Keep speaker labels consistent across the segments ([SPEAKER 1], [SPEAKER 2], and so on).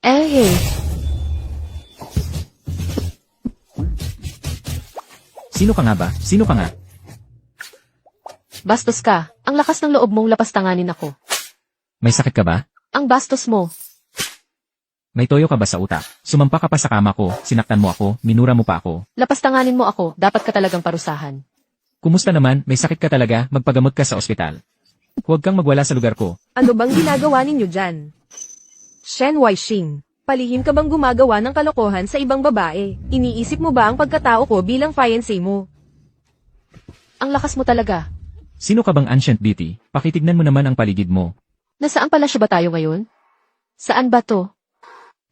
[SPEAKER 1] Eh,
[SPEAKER 2] Sino ka nga ba? Sino ka nga?
[SPEAKER 1] bastos ka. Ang lakas ng loob mong lapastanganin ako.
[SPEAKER 2] May sakit ka ba?
[SPEAKER 1] Ang bastos mo.
[SPEAKER 2] May toyo ka ba sa utak? Sumampa ka pa sa kama ko, sinaktan mo ako, minura mo pa ako.
[SPEAKER 1] Lapastanganin mo ako, dapat ka talagang parusahan.
[SPEAKER 2] Kumusta naman? May sakit ka talaga? Magpagamot ka sa ospital. Huwag kang magwala sa lugar ko.
[SPEAKER 3] Ano bang ginagawa ninyo dyan? Shen Weixing, palihim ka bang gumagawa ng kalokohan sa ibang babae? Iniisip mo ba ang pagkatao ko bilang fiancé mo?
[SPEAKER 1] Ang lakas mo talaga.
[SPEAKER 2] Sino ka bang ancient beauty? Pakitignan mo naman ang paligid mo.
[SPEAKER 1] Nasaan palasyo ba tayo ngayon? Saan ba to?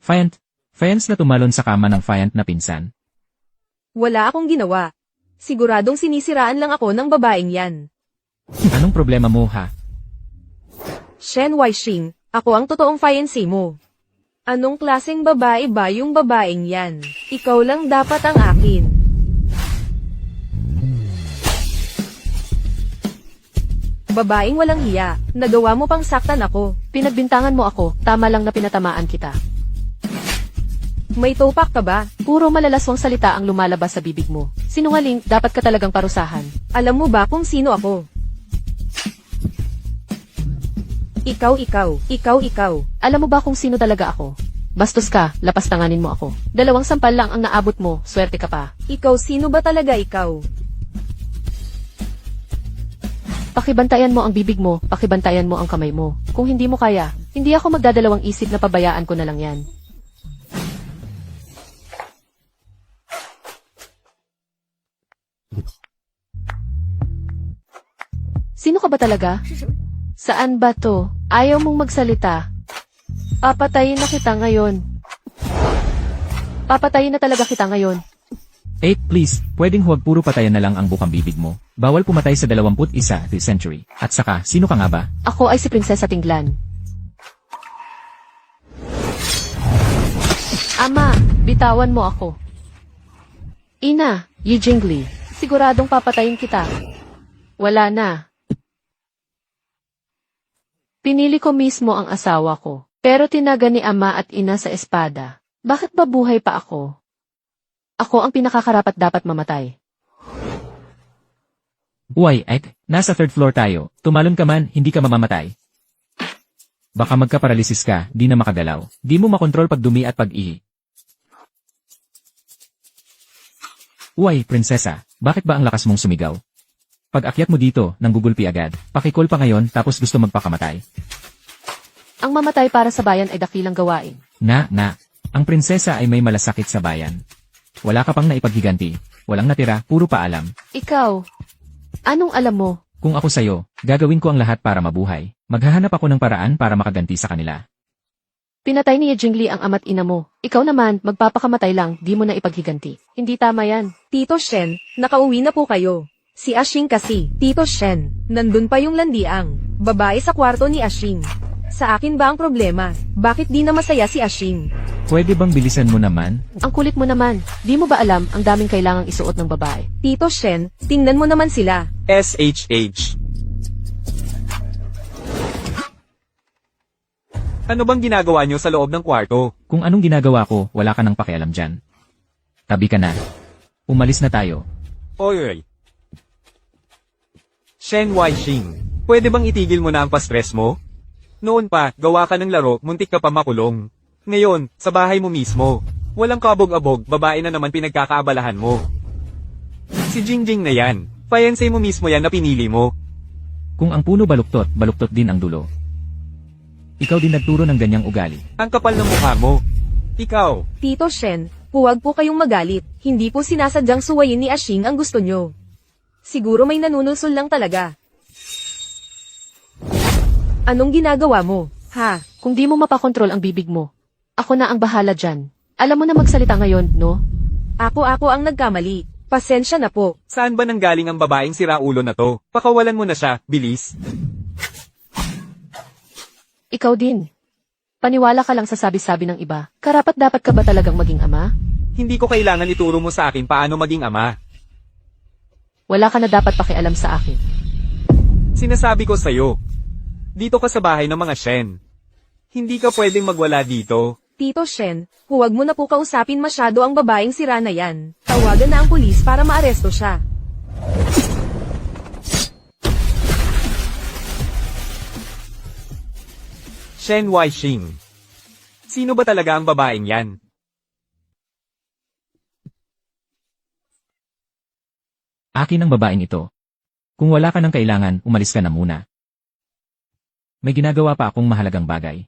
[SPEAKER 2] Fiance na tumalon sa kama ng fiant na pinsan.
[SPEAKER 3] Wala akong ginawa. Siguradong sinisiraan lang ako ng babaeng yan.
[SPEAKER 2] Anong problema mo ha?
[SPEAKER 3] Shen Weixing, ako ang totoong fiancé mo. Anong klaseng babae ba yung babaeng yan? Ikaw lang dapat ang akin. Babaeng walang hiya, nagawa mo pang saktan ako.
[SPEAKER 1] Pinagbintangan mo ako, tama lang na pinatamaan kita.
[SPEAKER 3] May topak ka ba?
[SPEAKER 1] Puro malalaswang salita ang lumalabas sa bibig mo. Sinungaling, dapat ka talagang parusahan.
[SPEAKER 3] Alam mo ba kung sino ako? Ikaw.
[SPEAKER 1] Alam mo ba kung sino talaga ako? Bastos ka, lapastanganin mo ako. 2 sampal lang ang naabot mo, swerte ka pa.
[SPEAKER 3] Ikaw sino ba talaga ikaw?
[SPEAKER 1] Pakibantayan mo ang bibig mo, pakibantayan mo ang kamay mo. Kung hindi mo kaya, hindi ako magdadalawang isip na pabayaan ko na lang yan. Sino ka ba talaga? Saan ba to? Ayaw mong magsalita. Papatayin na kita ngayon. Papatayin na talaga kita ngayon.
[SPEAKER 2] 8 please, pwedeng huwag puro patayan na lang ang bukang bibig mo. Bawal pumatay sa 21th century. At saka, sino ka nga ba?
[SPEAKER 1] Ako ay si Prinsesa Tinglan. Ama, bitawan mo ako. Ina, Yi Jingli, siguradong papatayin kita. Wala na. Pinili ko mismo ang asawa ko, pero tinaga ni ama at ina sa espada. Bakit ba buhay pa ako? Ako ang pinakakarapat dapat mamatay.
[SPEAKER 2] Uy, Ek, nasa 3rd floor tayo. Tumalon ka man, hindi ka mamamatay. Baka magka-paralysis ka, di na makagalaw. Di mo makontrol pag dumi at pag-ihi. Uy, prinsesa, bakit ba ang lakas mong sumigaw? Pag akyat mo dito, nanggugulpi agad. Pakikol pa ngayon, tapos gusto magpakamatay.
[SPEAKER 1] Ang mamatay para sa bayan ay dakilang gawain.
[SPEAKER 2] Ang prinsesa ay may malasakit sa bayan. Wala ka pang naipaghiganti. Walang natira, puro paalam.
[SPEAKER 1] Ikaw, anong alam mo?
[SPEAKER 2] Kung ako sa'yo, gagawin ko ang lahat para mabuhay. Maghahanap ako ng paraan para makaganti sa kanila.
[SPEAKER 1] Pinatay ni Jingli ang ama't ina mo. Ikaw naman, magpapakamatay lang, di mo na ipaghiganti. Hindi tama yan.
[SPEAKER 3] Tito Shen, nakauwi na po kayo. Si Ashing kasi, Tito Shen, nandun pa yung landiang. Babae sa kwarto ni Ashing. Sa akin ba ang problema? Bakit di na masaya si Ashing?
[SPEAKER 2] Pwede bang bilisan mo naman?
[SPEAKER 1] Ang kulit mo naman. Di mo ba alam ang daming kailangang isuot ng babae?
[SPEAKER 3] Tito Shen, tingnan mo naman sila.
[SPEAKER 4] SHH. Ano bang ginagawa nyo sa loob ng kwarto?
[SPEAKER 2] Kung anong ginagawa ko, wala ka nang pakialam dyan. Tabi ka na. Umalis na tayo.
[SPEAKER 4] Oy. Shen Weixing, pwede bang itigil mo na ang pa-stress mo? Noon pa, gawa ka ng laro, muntik ka pa makulong. Ngayon, sa bahay mo mismo. Walang kabog-abog, babae na naman pinagkakaabalahan mo. Si Jingjing na yan. Fiancé mo mismo yan na pinili mo.
[SPEAKER 2] Kung ang puno baluktot, baluktot din ang dulo. Ikaw din nagturo ng ganyang ugali.
[SPEAKER 4] Ang kapal ng mukha mo. Ikaw.
[SPEAKER 3] Tito Shen, huwag po kayong magalit. Hindi po sinasadyang suwayin ni Ashing ang gusto nyo. Siguro may nanunulsol lang talaga. Anong ginagawa mo, ha?
[SPEAKER 1] Kung di mo mapakontrol ang bibig mo, ako na ang bahala dyan. Alam mo na magsalita ngayon, no?
[SPEAKER 3] Ako ang nagkamali. Pasensya na po.
[SPEAKER 4] Saan ba nanggaling ang babaeng siraulo na to? Pakawalan mo na siya, bilis.
[SPEAKER 1] Ikaw din. Paniwala ka lang sa sabi-sabi ng iba. Karapat dapat ka ba talagang maging ama?
[SPEAKER 4] Hindi ko kailangan ituro mo sa akin paano maging ama.
[SPEAKER 1] Wala ka na dapat pakialam sa akin.
[SPEAKER 4] Sinasabi ko sa'yo. Dito ka sa bahay ng mga Shen. Hindi ka pwedeng magwala dito.
[SPEAKER 3] Tito Shen, huwag mo na po kausapin masyado ang babaeng sira na yan. Tawagan na ang pulis para maaresto siya.
[SPEAKER 4] Shen Weixing. Sino ba talaga ang babaeng yan?
[SPEAKER 2] Akin ang babaeng ito. Kung wala ka ng kailangan, umalis ka na muna. May ginagawa pa akong mahalagang bagay.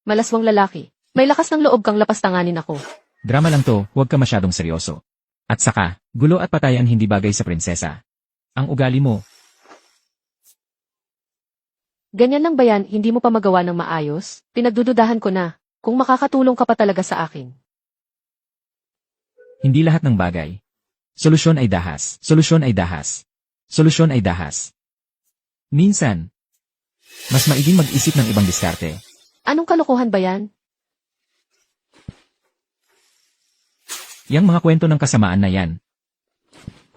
[SPEAKER 1] Malaswang lalaki. May lakas ng loob kang lapastanganin ako.
[SPEAKER 2] Drama lang to, huwag ka masyadong seryoso. At saka, gulo at patayan hindi bagay sa prinsesa. Ang ugali mo,
[SPEAKER 1] Ganyan lang ba yan, hindi mo pa magawa ng maayos? Pinagdududahan ko na. Kung makakatulong ka pa talaga sa akin.
[SPEAKER 2] hindi lahat ng bagay. Solusyon ay dahas. Solusyon ay dahas. Solusyon ay dahas. Minsan, mas maiging mag-isip ng ibang diskarte.
[SPEAKER 1] Anong kalokohan ba yan?
[SPEAKER 2] Yang mga kwento ng kasamaan na yan.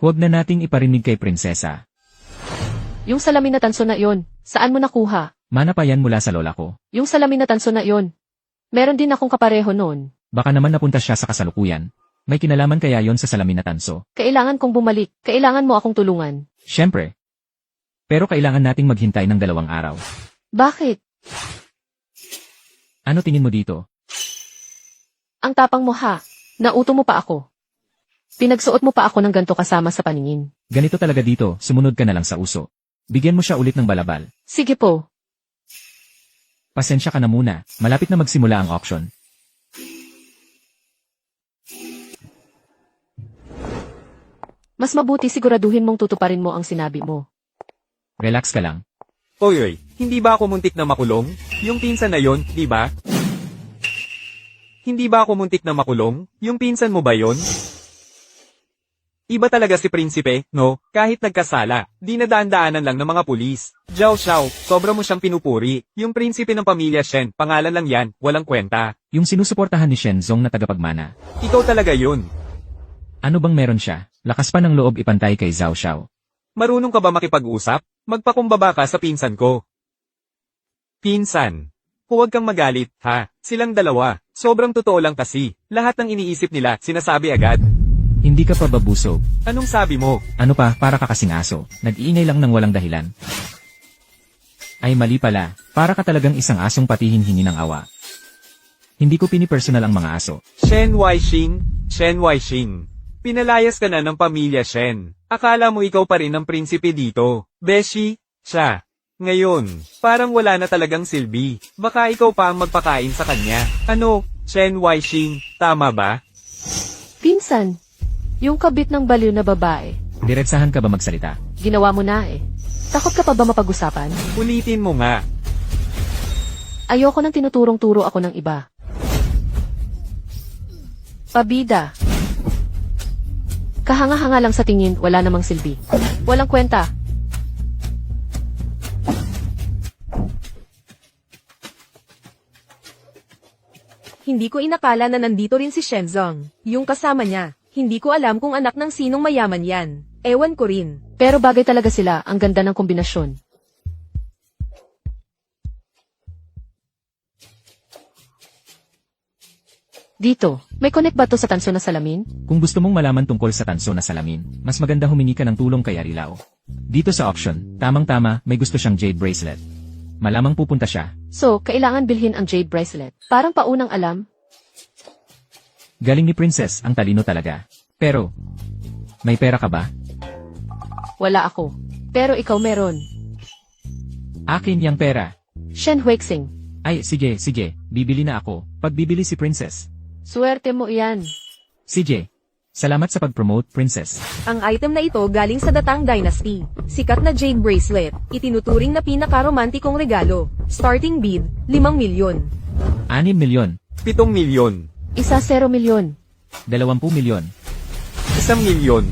[SPEAKER 2] Huwag na nating iparinig kay prinsesa.
[SPEAKER 1] Yung salamin na tanso na yon, saan mo nakuha?
[SPEAKER 2] Mana pa yan mula sa lola ko.
[SPEAKER 1] Yung salamin na tanso na yon. Meron din akong kapareho noon.
[SPEAKER 2] Baka naman napunta siya sa kasalukuyan. May kinalaman kaya yon sa salamin na tanso.
[SPEAKER 1] Kailangan kong bumalik. Kailangan mo akong tulungan.
[SPEAKER 2] Siyempre. Pero kailangan nating maghintay ng 2 araw.
[SPEAKER 1] Bakit?
[SPEAKER 2] Ano tingin mo dito?
[SPEAKER 1] Ang tapang mo ha. Nauto mo pa ako. Pinagsuot mo pa ako ng ganto kasama sa paningin.
[SPEAKER 2] Ganito talaga dito, sumunod ka na lang sa uso. Bigyan mo siya ulit ng balabal.
[SPEAKER 1] Sige po.
[SPEAKER 2] Pasensya ka na muna, malapit na magsimula ang auction.
[SPEAKER 1] Mas mabuti siguraduhin mong tutuparin mo ang sinabi mo.
[SPEAKER 2] Relax ka lang.
[SPEAKER 4] Oy, hindi ba ako muntik na makulong? Yung pinsan na yon, di ba? Hindi ba ako muntik na makulong? Yung pinsan mo ba yon? Iba talaga si Prinsipe, no? Kahit nagkasala, di nadaan-daanan lang ng mga pulis. Zhao Xiao, sobra mo siyang pinupuri. Yung prinsipe ng pamilya Shen, pangalan lang yan, walang kwenta.
[SPEAKER 2] Yung sinusuportahan ni Shenzong na tagapagmana.
[SPEAKER 4] Ikaw talaga yun.
[SPEAKER 2] Ano bang meron siya? Lakas pa ng loob ipantay kay Zhao Xiao.
[SPEAKER 4] Marunong ka ba makipag-usap? Magpakumbaba ka sa pinsan ko. Pinsan. Huwag kang magalit, ha? Silang dalawa. Sobrang totoo lang kasi. Lahat ng iniisip nila, sinasabi agad.
[SPEAKER 2] Hindi ka pa babusog.
[SPEAKER 4] Anong sabi mo?
[SPEAKER 2] Ano pa, para ka kasing aso. Nag-iingay lang ng walang dahilan. Ay mali pala, para ka talagang isang asong patihin-hingi ng awa. Hindi ko pinipersonal ang mga aso.
[SPEAKER 4] Shen Weixing. Pinalayas ka na ng pamilya Shen. Akala mo ikaw pa rin ang prinsipe dito. Beshi, siya. Ngayon, parang wala na talagang silbi. Baka ikaw pa ang magpakain sa kanya. Ano, Shen Weixing, tama ba?
[SPEAKER 1] Pinsan, yung kabit ng baliw na babae,
[SPEAKER 2] Diretsahan ka ba magsalita?
[SPEAKER 1] ginawa mo na eh. Takot ka pa ba mapag-usapan?
[SPEAKER 4] Ulitin mo nga.
[SPEAKER 1] Ayoko nang tinuturong-turo ako ng iba. Pabida. Kahanga-hanga lang sa tingin, wala namang silbi. Walang kwenta.
[SPEAKER 3] Hindi ko inakala na nandito rin si Shenzong, yung kasama niya. Hindi ko alam kung anak ng sinong mayaman yan. Ewan ko rin.
[SPEAKER 1] Pero bagay talaga sila, ang ganda ng kombinasyon. Dito, may connect ba to sa tanso na salamin?
[SPEAKER 2] Kung gusto mong malaman tungkol sa tanso na salamin, mas maganda humingi ka ng tulong kay Arilao. Dito sa auction, tamang-tama, may gusto siyang jade bracelet. Malamang pupunta siya.
[SPEAKER 1] So, kailangan bilhin ang jade bracelet. Parang paunang alam.
[SPEAKER 2] Galing ni Princess, ang talino talaga. Pero, may pera ka ba?
[SPEAKER 1] Wala ako. Pero ikaw meron.
[SPEAKER 2] Akin yang pera.
[SPEAKER 1] Shen Huixing.
[SPEAKER 2] Ay, sige, bibili na ako. Pagbibili si Princess.
[SPEAKER 1] Swerte mo iyan.
[SPEAKER 2] CJ, salamat sa pag-promote, Princess.
[SPEAKER 3] Ang item na ito galing sa Datang Dynasty. Sikat na jade bracelet. Itinuturing na pinaka-romantikong regalo. Starting bid, 5 milyon.
[SPEAKER 2] 6 milyon,
[SPEAKER 4] 7 milyon.
[SPEAKER 1] 1 milyon.
[SPEAKER 2] 20 milyon,
[SPEAKER 4] 1 milyon.
[SPEAKER 2] 50 milyon,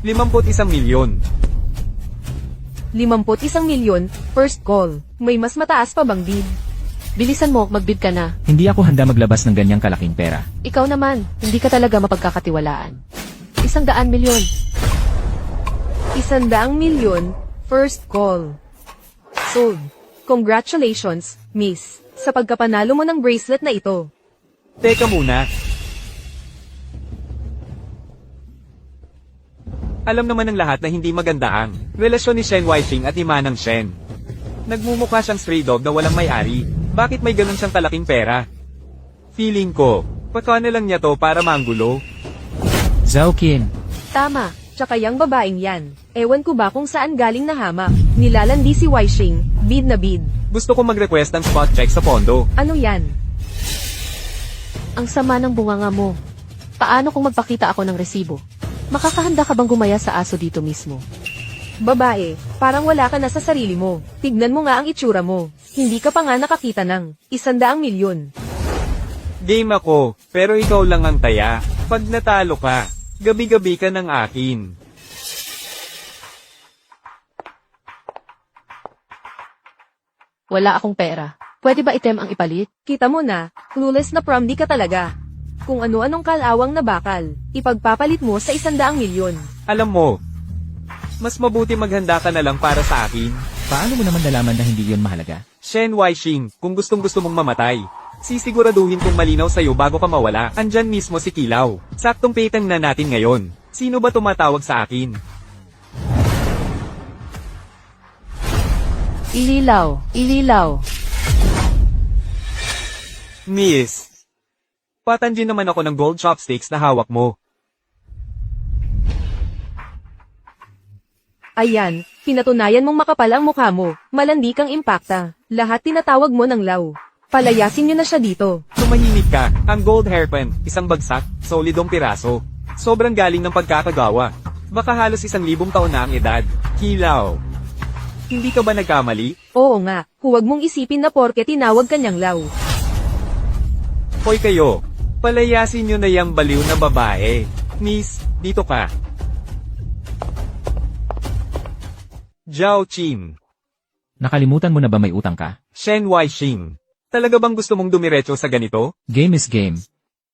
[SPEAKER 4] 51 milyon.
[SPEAKER 3] 51 milyon, first call. May mas mataas pa bang bid?
[SPEAKER 1] Bilisan mo, magbid ka na.
[SPEAKER 2] Hindi ako handa maglabas ng ganyang kalaking pera.
[SPEAKER 1] Ikaw naman, hindi ka talaga mapagkakatiwalaan. 100 milyon.
[SPEAKER 3] 100 milyon, first call. Sold. Congratulations, miss, sa pagkapanalo mo ng bracelet na ito.
[SPEAKER 4] Teka muna. Alam naman ng lahat na hindi maganda ang relasyon ni Shen Weishing at ni Manang Shen. Nagmumukha siyang stray dog na walang may-ari. Bakit may ganun siyang kalaking pera? Feeling ko, paka na lang niya to para manggulo.
[SPEAKER 2] Zhao Qin,
[SPEAKER 3] Tama, tsaka yang babaeng yan. Ewan ko ba kung saan galing na hamak. Nilalandi si Weishing, bid na bid.
[SPEAKER 4] Gusto ko mag-request ng spot check sa pondo.
[SPEAKER 3] Ano yan?
[SPEAKER 1] Ang sama ng bunganga mo. Paano kung magpakita ako ng resibo? Makakahanda ka bang gumaya sa aso dito mismo?
[SPEAKER 3] Babae, parang wala ka na sa sarili mo. Tignan mo nga ang itsura mo. Hindi ka pa nga nakakita ng 100 milyon.
[SPEAKER 4] Game ako, pero ikaw lang ang taya. Pag natalo ka, gabi-gabi ka ng akin.
[SPEAKER 1] Wala akong pera. Pwede ba item ang ipalit?
[SPEAKER 3] Kita mo na, clueless na pramdi ka talaga. Kung ano-anong kalawang na bakal, ipagpapalit mo sa 100 milyon.
[SPEAKER 4] Alam mo, mas mabuti maghanda ka na lang para sa akin.
[SPEAKER 2] paano mo naman nalaman na hindi yun mahalaga?
[SPEAKER 4] Shen Weishing, kung gustong-gusto mong mamatay, sisiguraduhin kong malinaw sa'yo bago ka mawala. Andyan mismo si Kilaw. Saktong petang na natin ngayon. Sino ba tumatawag sa akin?
[SPEAKER 1] Ililaw, ililaw.
[SPEAKER 4] Miss, patanjin naman ako ng gold chopsticks na hawak mo.
[SPEAKER 3] Ayan, pinatunayan mong makapal ang mukha mo, malandi kang impakta. Lahat tinatawag mo ng law. Palayasin niyo na siya dito.
[SPEAKER 4] Tumahimik ka, ang gold hairpin, isang bagsak, solidong piraso. Sobrang galing ng pagkakagawa. Baka halos 1,000 taon na ang edad. Kilaw. Hindi ka ba nagkamali?
[SPEAKER 3] Oo nga, huwag mong isipin na porke tinawag kanyang law.
[SPEAKER 4] Hoy kayo, palayasin nyo na yung baliw na babae. Miss, dito ka. Zhao Qin,
[SPEAKER 2] Nakalimutan mo na ba may utang ka?
[SPEAKER 4] Shen Weishing. Talaga bang gusto mong dumiretso sa ganito?
[SPEAKER 2] Game is game.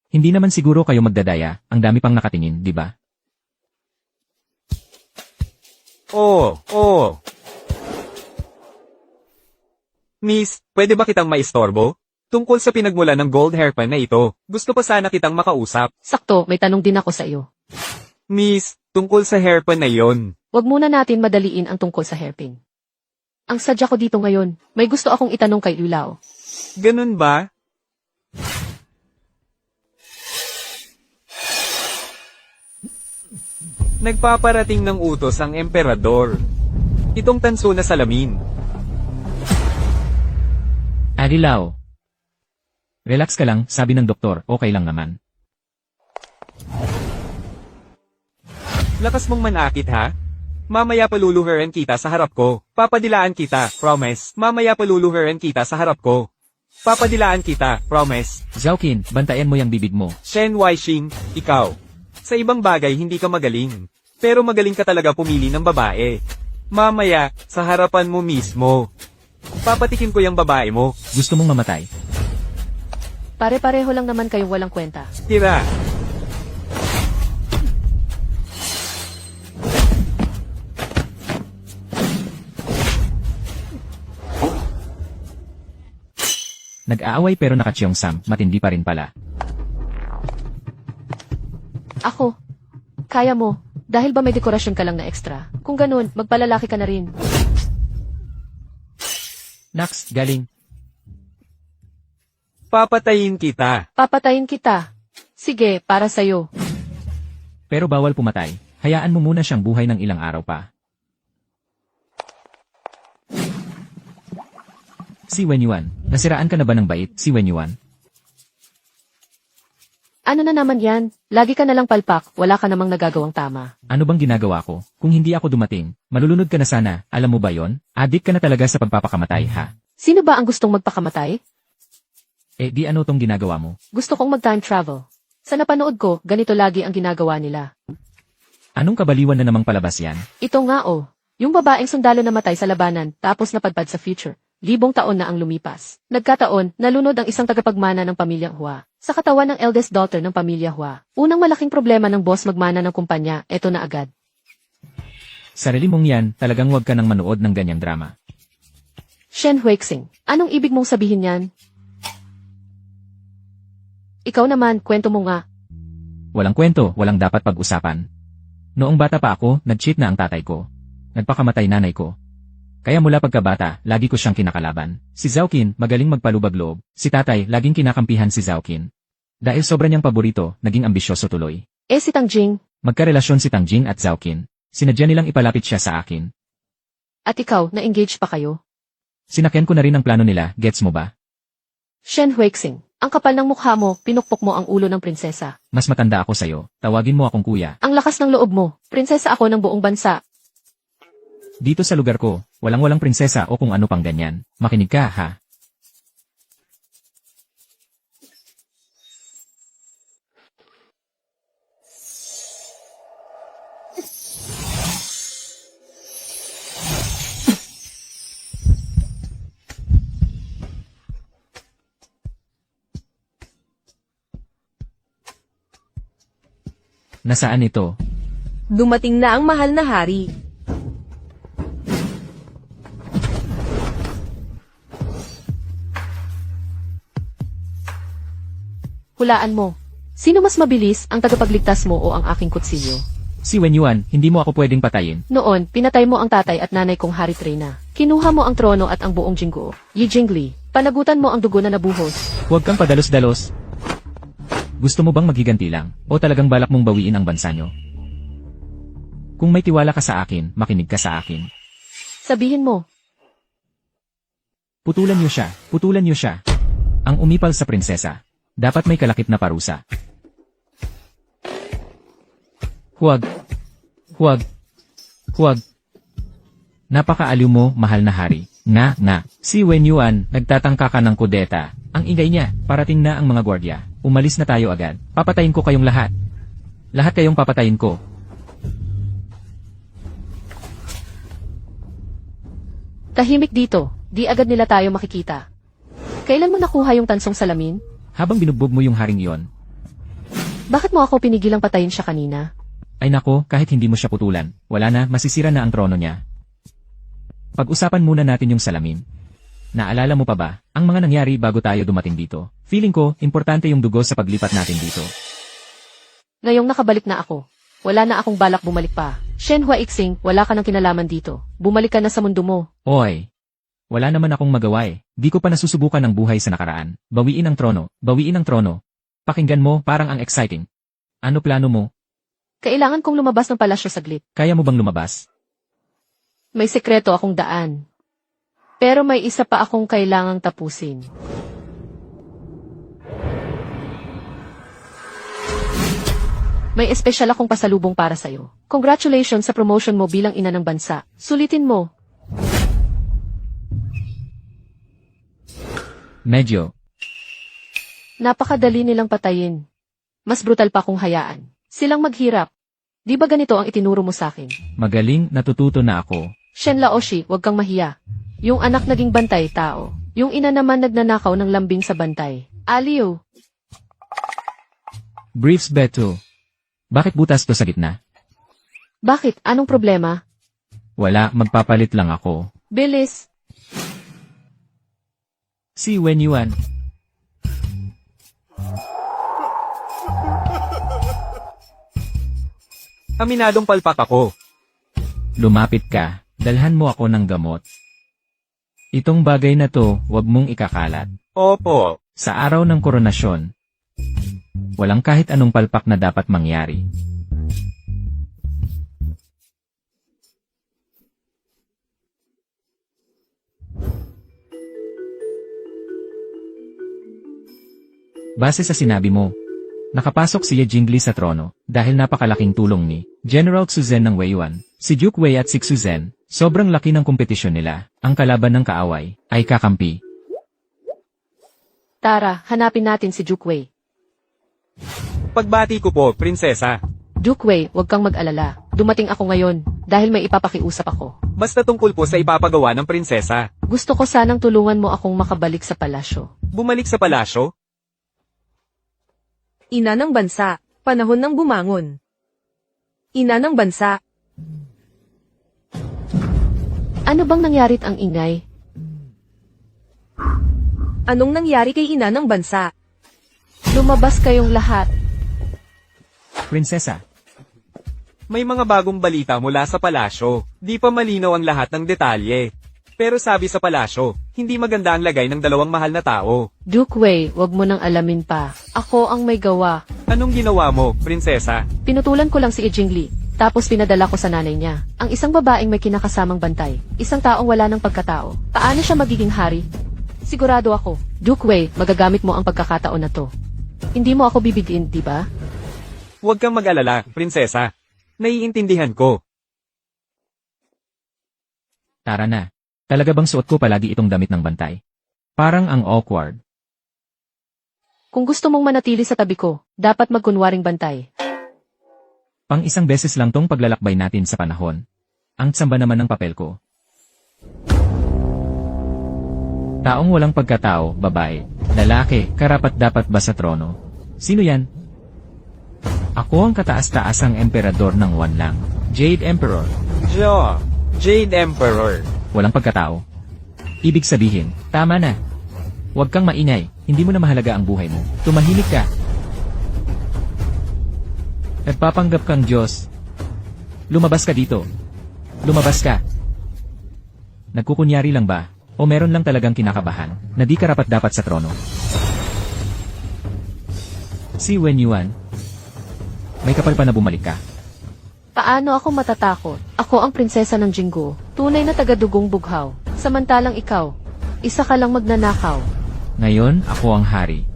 [SPEAKER 2] Hindi naman siguro kayo magdadaya, ang dami pang nakatingin, di ba?
[SPEAKER 4] Oo. Miss, pwede ba kitang maistorbo? Tungkol sa pinagmula ng gold hairpin na ito, gusto pa sana kitang makausap.
[SPEAKER 1] Sakto, may tanong din ako sa iyo.
[SPEAKER 4] Miss, tungkol sa hairpin na yon.
[SPEAKER 1] Huwag muna natin madaliin ang tungkol sa hairpin. Ang sadya ko dito ngayon, may gusto akong itanong kay Lulao.
[SPEAKER 4] Ganun ba? Nagpaparating ng utos ang emperador. Itong tanso na salamin.
[SPEAKER 2] Adilaw. Relax ka lang, sabi ng doktor, okay lang naman.
[SPEAKER 4] Lakas mong manakit ha? Mamaya paluluhuran kita sa harap ko. Papadilaan kita, promise. Mamaya paluluhuran kita sa harap ko. Papadilaan kita, promise.
[SPEAKER 2] Zhao Qin, bantayan mo yung bibig mo.
[SPEAKER 4] Shen Weishing, ikaw. Sa ibang bagay hindi ka magaling. Pero magaling ka talaga pumili ng babae. Mamaya, sa harapan mo mismo. Papatikin ko yung babae mo.
[SPEAKER 2] Gusto mong mamatay?
[SPEAKER 1] Pare-pareho lang naman kayong walang kwenta.
[SPEAKER 4] Tira.
[SPEAKER 2] Nag-aaway pero nakachiyong Sam, matindi pa rin pala.
[SPEAKER 1] Ako. Kaya mo. Dahil ba may dekorasyon ka lang na extra? Kung ganun, magpalalaki ka na rin.
[SPEAKER 2] Nax, galing.
[SPEAKER 4] Papatayin kita.
[SPEAKER 1] Papatayin kita. Sige, para sa'yo.
[SPEAKER 2] Pero bawal pumatay. Hayaan mo muna siyang buhay ng ilang araw pa. Si Wenyuan, nasiraan ka na ba ng bait, si Wenyuan?
[SPEAKER 1] Ano na naman yan? Lagi ka nalang palpak, wala ka namang nagagawang tama.
[SPEAKER 2] Ano bang ginagawa ko? Kung hindi ako dumating, malulunod ka na sana, alam mo ba yon? Adik ka na talaga sa pagpapakamatay, ha?
[SPEAKER 1] Sino ba ang gustong magpakamatay?
[SPEAKER 2] Eh di ano tong ginagawa mo?
[SPEAKER 1] Gusto kong mag-time travel. Sa napanood ko, ganito lagi ang ginagawa nila.
[SPEAKER 2] Anong kabaliwan na namang palabas yan?
[SPEAKER 1] Ito nga oh, yung babaeng sundalo namatay sa labanan tapos napadpad sa future. libong taon na ang lumipas. Nagkataon, nalunod ang isang tagapagmana ng pamilya Hua sa katawan ng eldest daughter ng pamilya Hua. Unang malaking problema ng boss magmana ng kumpanya, eto na agad.
[SPEAKER 2] Sarili mong yan, talagang wag ka nang manood ng ganyang drama.
[SPEAKER 1] Shen Huixing, anong ibig mong sabihin yan? Ikaw naman, kwento mo nga.
[SPEAKER 2] Walang kwento, walang dapat pag-usapan. Noong bata pa ako, nag-cheat na ang tatay ko. Nagpakamatay nanay ko. Kaya mula pagkabata, lagi ko siyang kinakalaban. Si Zhaoqin, magaling magpalubag loob. Si tatay, laging kinakampihan si Zhaoqin. Dahil sobra niyang paborito, naging ambisyoso tuloy.
[SPEAKER 1] Si Tangjing,
[SPEAKER 2] Magkarelasyon si Tangjing at Zhaoqin. Sinadya nilang ipalapit siya sa akin.
[SPEAKER 1] at ikaw, na-engage pa kayo?
[SPEAKER 2] Sinakyan ko na rin ang plano nila, gets mo ba?
[SPEAKER 1] Shen Huixing, ang kapal ng mukha mo, pinukpok mo ang ulo ng prinsesa.
[SPEAKER 2] Mas matanda ako sa'yo, tawagin mo akong kuya.
[SPEAKER 1] Ang lakas ng loob mo, prinsesa ako ng buong bansa.
[SPEAKER 2] Dito sa lugar ko, walang prinsesa o kung ano pang ganyan. Makinig ka, ha? Nasaan ito?
[SPEAKER 3] Dumating na ang mahal na hari.
[SPEAKER 1] Hulaan mo. Sino mas mabilis, ang tagapagligtas mo o ang aking kutsilyo?
[SPEAKER 2] Si Wen Yuan, hindi mo ako pwedeng patayin.
[SPEAKER 1] Noon, pinatay mo ang tatay at nanay kong Hari Trina. Kinuha mo ang trono at ang buong Jingguo. Yi Jingli, panagutan mo ang dugo na nabuhos.
[SPEAKER 2] Huwag kang padalos-dalos. Gusto mo bang maghiganti lang? O talagang balak mong bawiin ang bansa nyo? Kung may tiwala ka sa akin, makinig ka sa akin.
[SPEAKER 1] Sabihin mo,
[SPEAKER 2] Putulan niyo siya, putulan niyo siya. Ang umipal sa prinsesa. Dapat may kalakip na parusa. Huwag. Huwag. Huwag. Napakaaliw mo, mahal na hari. Na, si Wen Yuan, nagtatangka ka ng kudeta. Ang ingay niya, parating na ang mga gwardya. Umalis na tayo agad. Papatayin ko kayong lahat. Lahat kayong papatayin ko.
[SPEAKER 1] tahimik dito, di agad nila tayo makikita. Kailan mo nakuha yung tansong salamin?
[SPEAKER 2] Habang binugbog mo yung haring iyon.
[SPEAKER 1] Bakit mo ako pinigilang patayin siya kanina?
[SPEAKER 2] Ay nako, kahit hindi mo siya putulan, wala na, masisira na ang trono niya. Pag-usapan muna natin yung salamin. Naalala mo pa ba, ang mga nangyari bago tayo dumating dito? Feeling ko, importante yung dugo sa paglipat natin dito.
[SPEAKER 1] Ngayong nakabalik na ako. Wala na akong balak bumalik pa. Shen Huixing, wala ka ng kinalaman dito. Bumalik ka na sa mundo mo.
[SPEAKER 2] Oy, wala naman akong magawa eh. Di ko pa nasusubukan ng buhay sa nakaraan. Bawiin ang trono, bawiin ang trono. Pakinggan mo, parang ang exciting. Ano plano mo?
[SPEAKER 1] Kailangan kong lumabas ng palasyo saglit.
[SPEAKER 2] Kaya mo bang lumabas?
[SPEAKER 1] May sekreto akong daan. Pero may isa pa akong kailangang tapusin. May espesyal akong pasalubong para sa'yo. Congratulations sa promotion mo bilang ina ng bansa. Sulitin mo.
[SPEAKER 2] Medyo.
[SPEAKER 1] Napakadali nilang patayin. Mas brutal pa kung hayaan. Silang maghirap. Di ba ganito ang itinuro mo sa akin?
[SPEAKER 2] Magaling, natututo na ako.
[SPEAKER 1] Shen Laoshi, huwag kang mahiya. Yung anak naging bantay tao. Yung ina naman nagnanakaw ng lambing sa bantay. Aliw.
[SPEAKER 2] Briefs Beto. Bakit butas to sa gitna?
[SPEAKER 1] Bakit? Anong problema?
[SPEAKER 2] Wala, magpapalit lang ako.
[SPEAKER 1] Bilis.
[SPEAKER 2] Si Wen Yuan.
[SPEAKER 4] Aminadong palpak ako.
[SPEAKER 2] Lumapit ka, dalhan mo ako ng gamot. Itong bagay na to, wag mong ikakalat.
[SPEAKER 4] Opo.
[SPEAKER 2] Sa araw ng koronasyon, walang kahit anong palpak na dapat mangyari. Base sa sinabi mo, nakapasok si Ye Jingli sa trono dahil napakalaking tulong ni General Xuzhen ng Wei Yuan, si Duke Wei at si Xuzhen. Sobrang laki ng kompetisyon nila. Ang kalaban ng kaaway ay kakampi.
[SPEAKER 1] Tara, hanapin natin si Duke Wei.
[SPEAKER 4] Pagbati ko po, prinsesa.
[SPEAKER 1] Duke Wei, huwag kang mag-alala. Dumating ako ngayon. dahil may ipapakiusap ako.
[SPEAKER 4] Basta tungkol po sa ipapagawa ng prinsesa.
[SPEAKER 1] Gusto ko sanang tulungan mo akong makabalik sa palasyo.
[SPEAKER 4] Bumalik sa palasyo?
[SPEAKER 3] Ina ng bansa, panahon ng bumangon. Ina ng bansa,
[SPEAKER 1] Ano bang nangyarit ang ingay?
[SPEAKER 3] anong nangyari kay ina ng bansa?
[SPEAKER 1] Lumabas kayong lahat.
[SPEAKER 2] Prinsesa,
[SPEAKER 4] May mga bagong balita mula sa palasyo. Di pa malinaw ang lahat ng detalye. Pero sabi sa palasyo, hindi maganda ang lagay ng dalawang mahal na tao.
[SPEAKER 1] Duke Wei, wag mo nang alamin pa. Ako ang may gawa.
[SPEAKER 4] Anong ginawa mo, prinsesa?
[SPEAKER 1] Pinutulan ko lang si Jingli, tapos pinadala ko sa nanay niya. Ang isang babaeng may kinakasamang bantay. Isang taong wala ng pagkatao. Paano siya magiging hari? Sigurado ako, Duke Wei, magagamit mo ang pagkakataon na to. Hindi mo ako bibigyan, di ba?
[SPEAKER 4] Huwag kang mag-alala, prinsesa. Naiintindihan ko.
[SPEAKER 2] tara na. Talaga bang suot ko palagi itong damit ng bantay? Parang ang awkward.
[SPEAKER 1] Kung gusto mong manatili sa tabi ko, dapat magkunwaring bantay.
[SPEAKER 2] Pang isang beses lang tong paglalakbay natin sa panahon. Ang tsamba naman ng papel ko. Taong walang pagkatao, babae, lalaki, karapat-dapat ba sa trono? Sino yan? Ako ang kataas-taasang emperador ng Wanlang, Jade Emperor.
[SPEAKER 4] Jade Emperor.
[SPEAKER 2] Walang pagkatao. Ibig sabihin, tama na. Huwag kang maingay, hindi mo na mahalaga ang buhay mo. Tumahimik ka. Nagpapanggap kang Diyos. Lumabas ka dito. Lumabas ka. Nagkukunyari lang ba? O meron lang talagang kinakabahan na di karapat dapat sa trono? Si Wen Yuan. May kapal pa na bumalik ka.
[SPEAKER 1] Paano ako matatakot? Ako ang prinsesa ng Jinggo, tunay na taga-dugong bughaw. Samantalang ikaw, isa ka lang magnanakaw.
[SPEAKER 2] Ngayon, ako ang hari.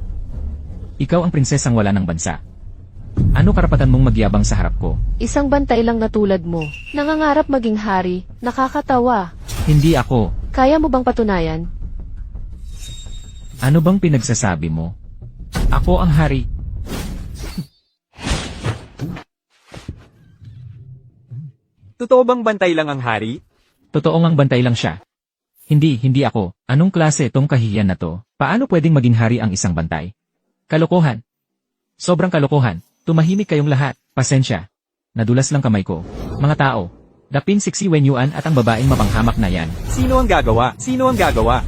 [SPEAKER 2] Ikaw ang prinsesang wala ng bansa. Ano karapatan mong magyabang sa harap ko?
[SPEAKER 1] Isang bantay lang na tulad mo, nangangarap maging hari, nakakatawa.
[SPEAKER 2] Hindi ako.
[SPEAKER 1] Kaya mo bang patunayan?
[SPEAKER 2] Ano bang pinagsasabi mo? Ako ang hari.
[SPEAKER 4] Totoo bang bantay lang ang hari?
[SPEAKER 2] Totoo ngang bantay lang siya. Hindi ako. Anong klase tong kahihiyan na to? Paano pwedeng maging hari ang isang bantay? Kalokohan. Sobrang kalokohan. Tumahimik kayong lahat. Pasensya. Nadulas lang kamay ko. Mga tao. Dapin si Wen Yuan at ang babaeng mapanghamak na yan.
[SPEAKER 4] Sino ang gagawa? Sino ang gagawa?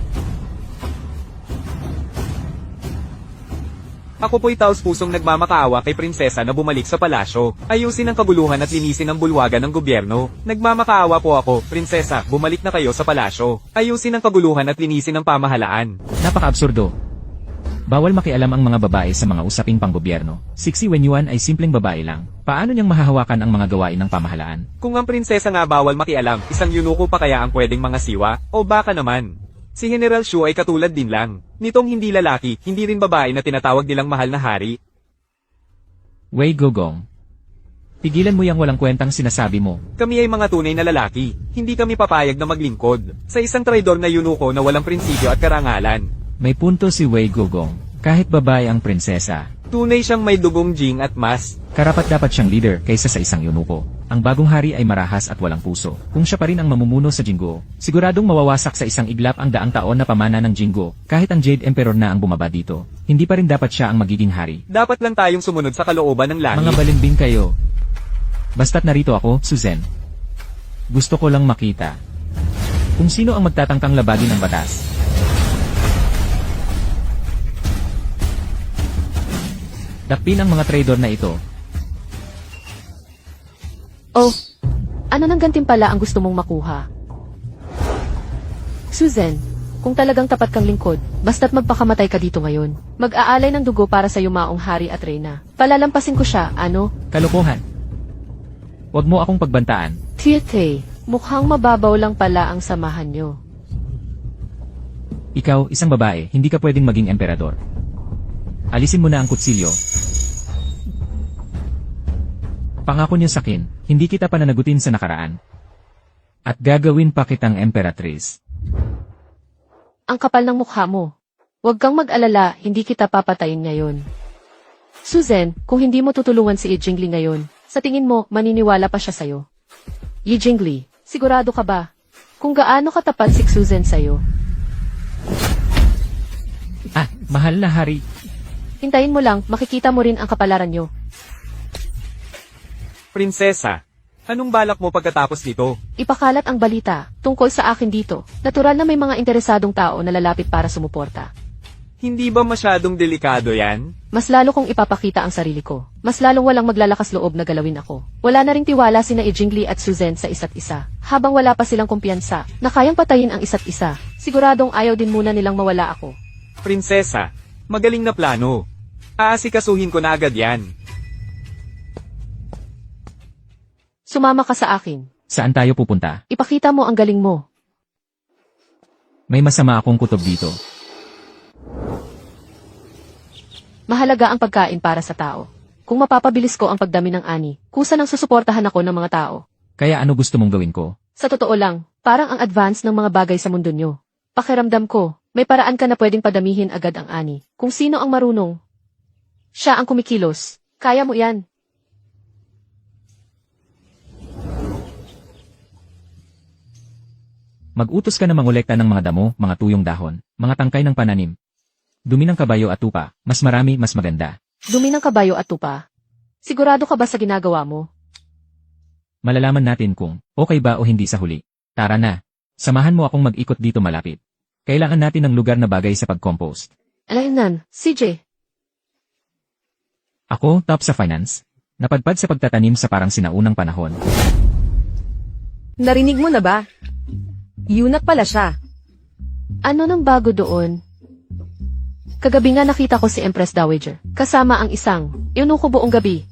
[SPEAKER 4] Ako po'y taos-pusong nagmamakaawa kay prinsesa na bumalik sa palasyo. Ayusin ang kaguluhan at linisin ang bulwagan ng gobyerno. Nagmamakaawa po ako, prinsesa, bumalik na kayo sa palasyo. Ayusin ang kaguluhan at linisin ang pamahalaan.
[SPEAKER 2] Napaka-absurdo. Bawal makialam ang mga babae sa mga usaping panggobyerno. Si Wen Yuan ay simpleng babae lang. Paano niyang mahahawakan ang mga gawain ng pamahalaan?
[SPEAKER 4] Kung ang prinsesa nga bawal makialam, isang yunuko pa kaya ang pwedeng mga siwa? O baka naman? Si General Shu ay katulad din lang. Nitong hindi lalaki, hindi rin babae na tinatawag nilang mahal na hari.
[SPEAKER 2] Wei Gogong. Pigilan mo yung walang kwentang sinasabi mo.
[SPEAKER 4] Kami ay mga tunay na lalaki. Hindi kami papayag na maglingkod sa isang traidor na yunuko na walang prinsipyo at karangalan.
[SPEAKER 2] May punto si Wei Gogong. Kahit babae ang prinsesa,
[SPEAKER 4] Tunay siyang may dugong jing at mas.
[SPEAKER 2] karapat dapat siyang leader kaysa sa isang yunuko. Ang bagong hari ay marahas at walang puso. Kung siya pa rin ang mamumuno sa Jinggo, siguradong mawawasak sa isang iglap ang daang taon na pamana ng Jinggo. Kahit ang Jade Emperor na ang bumaba dito, hindi pa rin dapat siya ang magiging hari.
[SPEAKER 4] Dapat lang tayong sumunod sa kalooban ng langit.
[SPEAKER 2] Mga balimbing kayo. Basta't narito ako, Susan. Gusto ko lang makita kung sino ang magtatangkang labagin ang batas. Dakpin ang mga traidor na ito.
[SPEAKER 1] Oh, ano nang gantimpala ang gusto mong makuha? Susan, kung talagang tapat kang lingkod, basta't magpakamatay ka dito ngayon. Mag-aalay ng dugo para sa yumaong hari at reyna. Palalampasin ko siya, ano?
[SPEAKER 2] Kalokohan. Huwag mo akong pagbantaan.
[SPEAKER 1] Tiete, mukhang mababaw lang pala ang samahan nyo.
[SPEAKER 2] Ikaw, isang babae, hindi ka pwedeng maging emperador. Alisin mo na ang kutsilyo. Pangako niyo sa akin, hindi kita pananagutin sa nakaraan. At gagawin pa kitang emperatrice.
[SPEAKER 1] Ang kapal ng mukha mo. Huwag kang mag-alala, hindi kita papatayin ngayon. Susan, kung hindi mo tutulungan si Jingli ngayon, sa tingin mo, maniniwala pa siya sa'yo. Yi Jingli, sigurado ka ba? Kung gaano katapat si Susan sa'yo,
[SPEAKER 2] Mahal na hari.
[SPEAKER 1] hintayin mo lang, makikita mo rin ang kapalaran nyo.
[SPEAKER 4] Prinsesa, anong balak mo pagkatapos nito?
[SPEAKER 1] Ipakalat ang balita tungkol sa akin dito. Natural na may mga interesadong tao na lalapit para sumuporta.
[SPEAKER 4] Hindi ba masyadong delikado yan?
[SPEAKER 1] Mas lalo kong ipapakita ang sarili ko. Mas lalong walang maglalakas loob na galawin ako. Wala na ring tiwala sina Jingli at Susan sa isa't isa. Habang wala pa silang kumpiyansa na kayang patayin ang isa't isa, siguradong ayaw din muna nilang mawala ako.
[SPEAKER 4] Prinsesa, magaling na plano. Aasikasuhin ko na agad yan.
[SPEAKER 1] Sumama ka sa akin.
[SPEAKER 2] Saan tayo pupunta?
[SPEAKER 1] Ipakita mo ang galing mo.
[SPEAKER 2] May masama akong kutob dito.
[SPEAKER 1] Mahalaga ang pagkain para sa tao. Kung mapapabilis ko ang pagdami ng ani, kusa nang susuportahan ako ng mga tao.
[SPEAKER 2] Kaya ano gusto mong gawin ko?
[SPEAKER 1] Sa totoo lang, parang ang advance ng mga bagay sa mundo nyo. Pakiramdam ko, may paraan ka na pwedeng padamihin agad ang ani. Kung sino ang marunong, siya ang kumikilos. Kaya mo yan.
[SPEAKER 2] Mag-utos ka na mangolekta ng mga damo, mga tuyong dahon, mga tangkay ng pananim. Dumi ng kabayo at tupa, mas marami, mas maganda.
[SPEAKER 1] Dumi ng kabayo at tupa. Sigurado ka ba sa ginagawa mo?
[SPEAKER 2] Malalaman natin kung okay ba o hindi sa huli. Tara na. Samahan mo akong mag-ikot dito malapit. Kailangan natin ng lugar na bagay sa pag-compost.
[SPEAKER 1] Alaynan, CJ.
[SPEAKER 2] Ako, top sa finance. Napadpad sa pagtatanim sa parang sinaunang panahon.
[SPEAKER 3] Narinig mo na ba? Yunak pala siya.
[SPEAKER 1] Ano nang bago doon? Kagabi nga nakita ko si Empress Dowager, kasama ang isang eunuko buong gabi.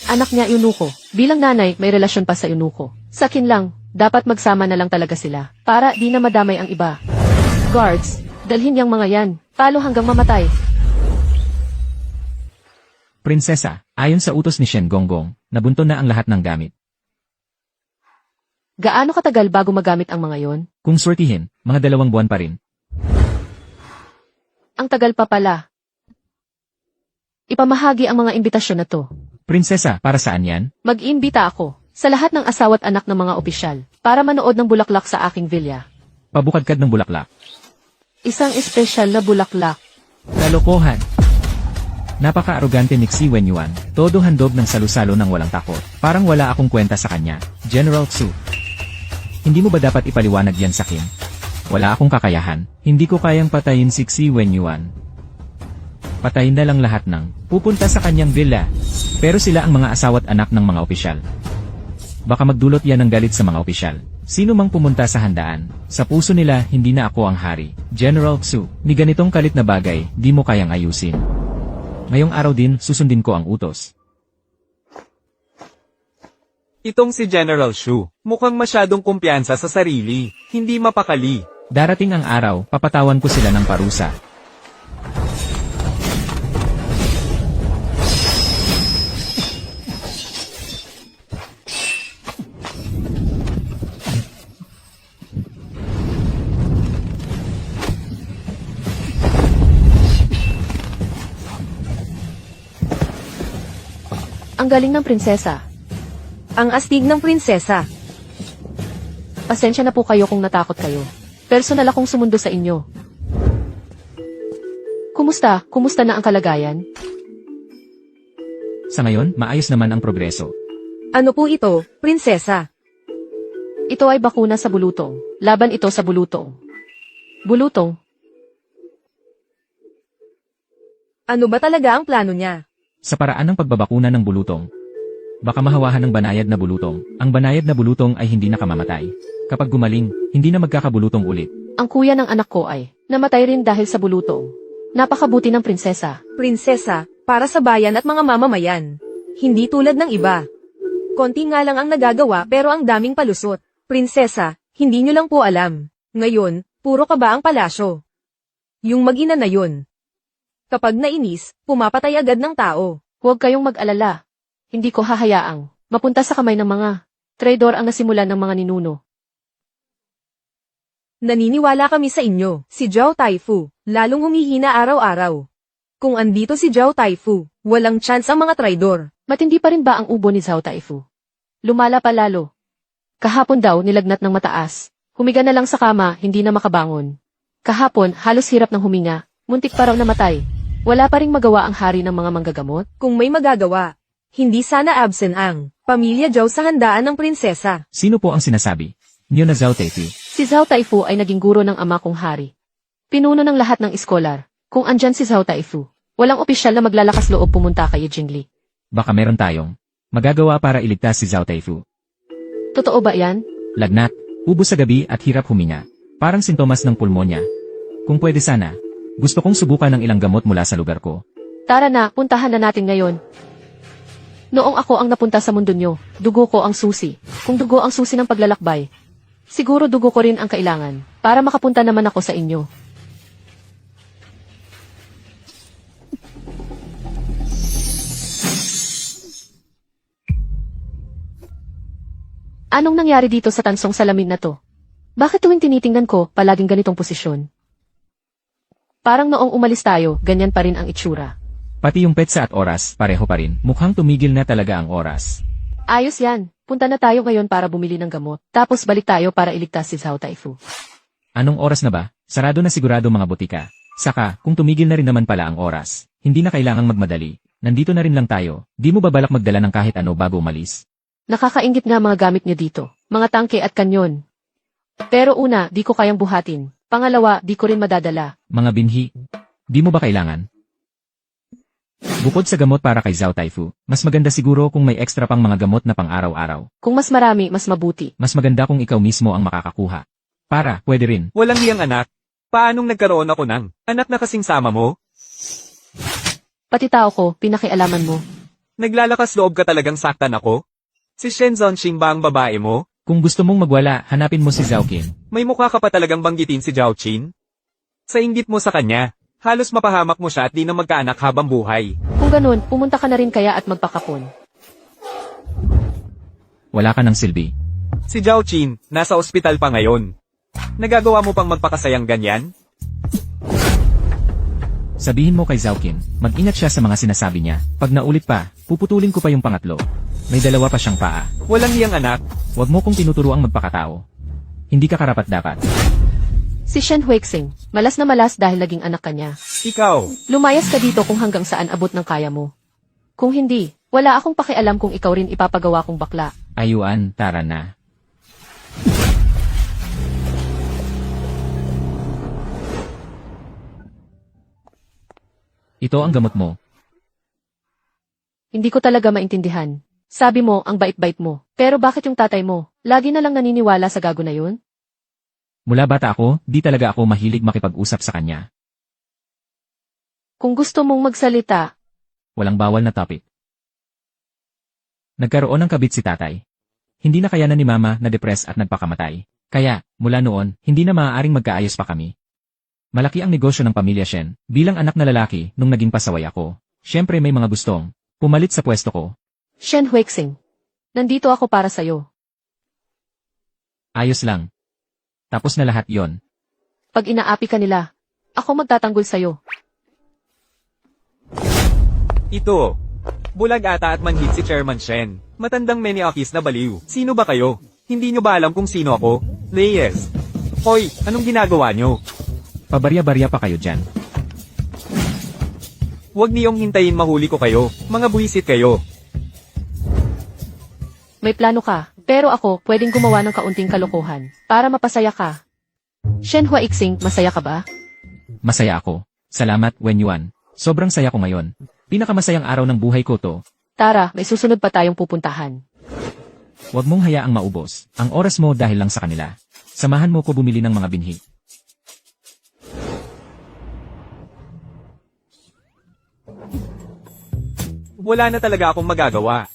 [SPEAKER 1] Anak niya eunuko. Bilang nanay, may relasyon pa sa eunuko. Sakin lang, dapat magsama na lang talaga sila, para di na madamay ang iba. Guards, dalhin yang mga yan, palo hanggang mamatay.
[SPEAKER 2] Prinsesa, ayon sa utos ni Shen Gonggong, nabunto na ang lahat ng gamit.
[SPEAKER 1] Gaano katagal bago magamit ang mga yon?
[SPEAKER 2] Kung swertihin, mga 2 buwan pa rin.
[SPEAKER 1] Ang tagal pa pala. Ipamahagi ang mga imbitasyon na to.
[SPEAKER 2] Prinsesa, para saan yan?
[SPEAKER 1] Mag-iimbita ako sa lahat ng asawa't anak ng mga opisyal para manood ng bulaklak sa aking villa.
[SPEAKER 2] Pabukadkad ng bulaklak.
[SPEAKER 1] Isang espesyal na bulaklak.
[SPEAKER 2] Kalokohan. Napaka-arugante ni Xi Wenyuan, todo handog ng salusalo ng walang takot. Parang wala akong kwenta sa kanya, General Xu. Hindi mo ba dapat ipaliwanag yan sa akin? Wala akong kakayahan, hindi ko kayang patayin si Xi Wenyuan. Patayin na lang lahat ng pupunta sa kanyang villa. Pero sila ang mga asawa't anak ng mga opisyal. Baka magdulot yan ng galit sa mga opisyal. Sino mang pumunta sa handaan, sa puso nila hindi na ako ang hari. General Xu, ni ganitong kalit na bagay, di mo kayang ayusin. Ngayong araw din, susundin ko ang utos.
[SPEAKER 4] Itong si General Shu, mukhang masyadong kumpiyansa sa sarili, hindi mapakali.
[SPEAKER 2] Darating ang araw, papatawan ko sila ng parusa.
[SPEAKER 1] Ang galing ng prinsesa.
[SPEAKER 3] Ang astig ng prinsesa.
[SPEAKER 1] Pasensya na po kayo kung natakot kayo. Personal akong sumundo sa inyo. Kumusta? Kumusta na ang kalagayan?
[SPEAKER 2] Sa ngayon, maayos naman ang progreso.
[SPEAKER 3] Ano po ito, prinsesa?
[SPEAKER 1] Ito ay bakuna sa bulutong. Laban ito sa bulutong. Bulutong?
[SPEAKER 3] Ano ba talaga ang plano niya?
[SPEAKER 2] Sa paraan ng pagbabakuna ng bulutong, baka mahawahan ng banayad na bulutong. Ang banayad na bulutong ay hindi nakamamatay. Kapag gumaling, hindi na magkakabulutong ulit.
[SPEAKER 1] Ang kuya ng anak ko ay namatay rin dahil sa bulutong. Napakabuti ng prinsesa.
[SPEAKER 3] Prinsesa, para sa bayan at mga mamamayan. Hindi tulad ng iba. Konti nga lang ang nagagawa pero ang daming palusot. Prinsesa, hindi nyo lang po alam. Ngayon, puro kaba ang palasyo. Yung mag-ina na yun. Kapag nainis, pumapatay agad ng tao.
[SPEAKER 1] Huwag kayong mag-alala. Hindi ko hahayaang mapunta sa kamay ng mga traidor ang nasimulan ng mga ninuno.
[SPEAKER 3] Naniniwala kami sa inyo, si Zhao Taifu, lalong humihina araw-araw. Kung andito si Zhao Taifu, walang chance ang mga traidor.
[SPEAKER 1] Matindi pa rin ba ang ubo ni Zhao Taifu? Lumala pa lalo. Kahapon daw nilagnat ng mataas. Humiga na lang sa kama, hindi na makabangon. Kahapon, halos hirap ng huminga. Muntik pa raw namatay. Wala pa ring magawa ang hari ng mga manggagamot.
[SPEAKER 3] Kung may magagawa, hindi sana absent ang pamilya Zhao sa handaan ng prinsesa.
[SPEAKER 2] Sino po ang sinasabi? Niyo na Zhao Taifu.
[SPEAKER 1] Si Zhao Taifu ay naging guro ng ama kong hari. Pinuno ng lahat ng iskolar. Kung andyan si Zhao Taifu, walang opisyal na maglalakas loob pumunta kay Jingli.
[SPEAKER 2] Baka meron tayong magagawa para iligtas si Zhao Taifu.
[SPEAKER 1] Totoo ba yan?
[SPEAKER 2] Lagnat, ubos sa gabi at hirap huminga. Parang sintomas ng pulmonya. Kung pwede sana, gusto kong subukan ng ilang gamot mula sa lugar ko.
[SPEAKER 1] Tara na, puntahan na natin ngayon. Noong ako ang napunta sa mundo nyo, dugo ko ang susi. Kung dugo ang susi ng paglalakbay, siguro dugo ko rin ang kailangan para makapunta naman ako sa inyo. Anong nangyari dito sa tansong salamin na to? Bakit tuwing tinitingnan ko, palaging ganitong posisyon? Parang noong umalis tayo, ganyan pa rin ang itsura.
[SPEAKER 2] Pati yung petsa at oras, pareho pa rin. Mukhang tumigil na talaga ang oras.
[SPEAKER 1] Ayos yan. Punta na tayo ngayon para bumili ng gamot. Tapos balik tayo para iligtas si Zhao Taifu.
[SPEAKER 2] Anong oras na ba? Sarado na sigurado mga butika. Saka, kung tumigil na rin naman pala ang oras, hindi na kailangang magmadali. Nandito na rin lang tayo. Di mo ba balak magdala ng kahit ano bago umalis?
[SPEAKER 1] Nakakaingit nga mga gamit niyo dito. Mga tangke at kanyon. Pero una, di ko kayang buhatin. Pangalawa, di ko rin madadala.
[SPEAKER 2] Mga binhi. Di mo ba kailangan? Bukod sa gamot para kay Zhao Taifu, mas maganda siguro kung may extra pang mga gamot na pang araw-araw.
[SPEAKER 1] Kung mas marami, mas mabuti.
[SPEAKER 2] Mas maganda kung ikaw mismo ang makakakuha. Para, pwede rin.
[SPEAKER 4] Walang hiyang anak. Paanong nagkaroon ako ng anak na kasing sama mo?
[SPEAKER 1] Pati tao ko, pinakialaman mo.
[SPEAKER 4] Naglalakas loob ka talagang saktan ako? Si Shen Zonxing ba ang babae mo?
[SPEAKER 2] Kung gusto mong magwala, hanapin mo si Zhao Qin.
[SPEAKER 4] May mukha ka pa talagang banggitin si Zhao Qin? Sa inggit mo sa kanya, halos mapahamak mo siya at di na magkaanak habang buhay.
[SPEAKER 1] Kung ganun, pumunta ka na rin kaya at magpakapon.
[SPEAKER 2] Wala ka ng silbi.
[SPEAKER 4] Si Zhao Qin, nasa ospital pa ngayon. Nagagawa mo pang magpakasayang ganyan?
[SPEAKER 2] Sabihin mo kay Zhao Qin, mag-ingat siya sa mga sinasabi niya. Pag naulit pa, puputulin ko pa yung pangatlo. May dalawa pa siyang paa.
[SPEAKER 4] Walang hiyang anak.
[SPEAKER 2] Huwag mo kong tinuturuang magpakatao. Hindi ka karapat-dapat.
[SPEAKER 1] Si Shen Huixing, malas na malas dahil naging anak ka niya.
[SPEAKER 4] Ikaw,
[SPEAKER 1] Lumayas ka dito kung hanggang saan abot ng kaya mo. Kung hindi, wala akong pakialam kung ikaw rin ipapagawa kong bakla.
[SPEAKER 2] Ayuan, tara na. Ito ang gamot mo.
[SPEAKER 1] Hindi ko talaga maintindihan. Sabi mo, ang bait-bait mo. Pero bakit yung tatay mo? Lagi na lang naniniwala sa gago na yun?
[SPEAKER 2] Mula bata ako, di talaga ako mahilig makipag-usap sa kanya.
[SPEAKER 1] Kung gusto mong magsalita,
[SPEAKER 2] Walang bawal na topic. Nagkaroon ng kabit si tatay. Hindi na kayanan ni mama na depress at nagpakamatay. Kaya, mula noon, hindi na maaaring magkaayos pa kami. Malaki ang negosyo ng pamilya Shen. Bilang anak na lalaki, nung naging pasaway ako, syempre may mga gustong pumalit sa pwesto ko.
[SPEAKER 1] Shen Huixing, nandito ako para sa'yo.
[SPEAKER 2] Ayos lang. Tapos na lahat yon.
[SPEAKER 1] Pag inaapi ka nila, ako magtatanggol sa'yo.
[SPEAKER 4] ito. Bulag ata at manhid si Chairman Shen. Matandang Meniakis na baliw. Sino ba kayo? Hindi nyo ba alam kung sino ako? Reyes. Hoy, anong ginagawa nyo?
[SPEAKER 2] Pabarya-barya pa kayo dyan.
[SPEAKER 4] Huwag niyong hintayin mahuli ko kayo. Mga buwisit kayo.
[SPEAKER 1] May plano ka, pero ako pwedeng gumawa ng kaunting kalokohan para mapasaya ka. Shen Huixing, masaya ka ba?
[SPEAKER 2] Masaya ako. Salamat, Wen Yuan. Sobrang saya ko ngayon. Pinakamasayang araw ng buhay ko to.
[SPEAKER 1] Tara, may susunod pa tayong pupuntahan.
[SPEAKER 2] Huwag mong hayaang maubos ang oras mo dahil lang sa kanila. Samahan mo ko bumili ng mga binhi.
[SPEAKER 4] Wala na talaga akong magagawa.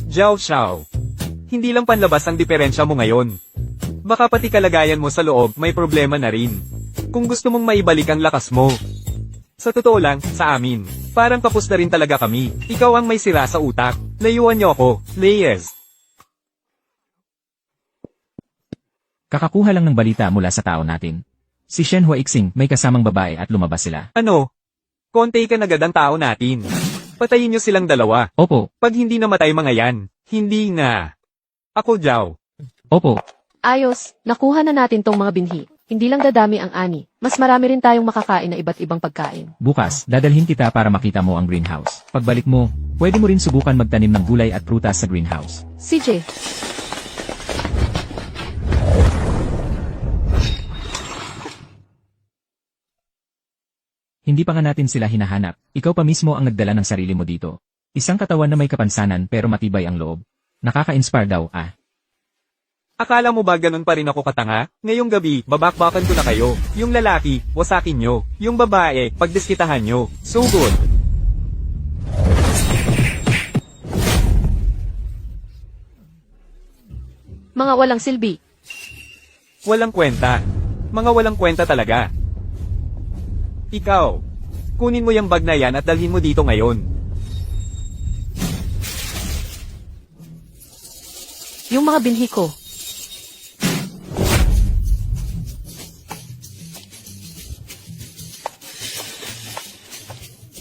[SPEAKER 4] Zhao Xiao. Hindi lang panlabas ang diferensya mo ngayon. Baka pati kalagayan mo sa loob may problema na rin. Kung gusto mong maibalik ang lakas mo. Sa totoo lang, sa amin, parang kapos na rin talaga kami. Ikaw ang may sira sa utak. Layuan niyo ako, Reyes.
[SPEAKER 2] Kakakuha lang ng balita mula sa tao natin. Si Shen Huixing may kasamang babae at lumabas sila.
[SPEAKER 4] Ano? Konti ka nagad ang tao natin. Patayin niyo silang dalawa.
[SPEAKER 2] Opo,
[SPEAKER 4] Pag hindi namatay mga yan, hindi na. Ako, Jao.
[SPEAKER 2] Opo,
[SPEAKER 1] Ayos, nakuha na natin tong mga binhi. Hindi lang dadami ang ani, mas marami rin tayong makakain na iba't ibang pagkain.
[SPEAKER 2] bukas, dadalhin kita para makita mo ang greenhouse. Pagbalik mo, pwede mo rin subukan magtanim ng gulay at prutas sa greenhouse.
[SPEAKER 1] CJ,
[SPEAKER 2] Hindi pa nga natin sila hinahanap, ikaw pa mismo ang nagdala ng sarili mo dito. Isang katawan na may kapansanan pero matibay ang loob. Nakaka-inspire daw, ah.
[SPEAKER 4] Akala mo ba ganun pa rin ako katanga? Ngayong gabi, babakbakan ko na kayo. Yung lalaki, wasakin nyo. Yung babae, pagdiskitahan nyo. Sugod.
[SPEAKER 1] mga walang silbi.
[SPEAKER 4] Walang kwenta. Mga walang kwenta talaga. Ikaw, kunin mo yung bag na yan at dalhin mo dito ngayon.
[SPEAKER 1] Yung mga binhi ko.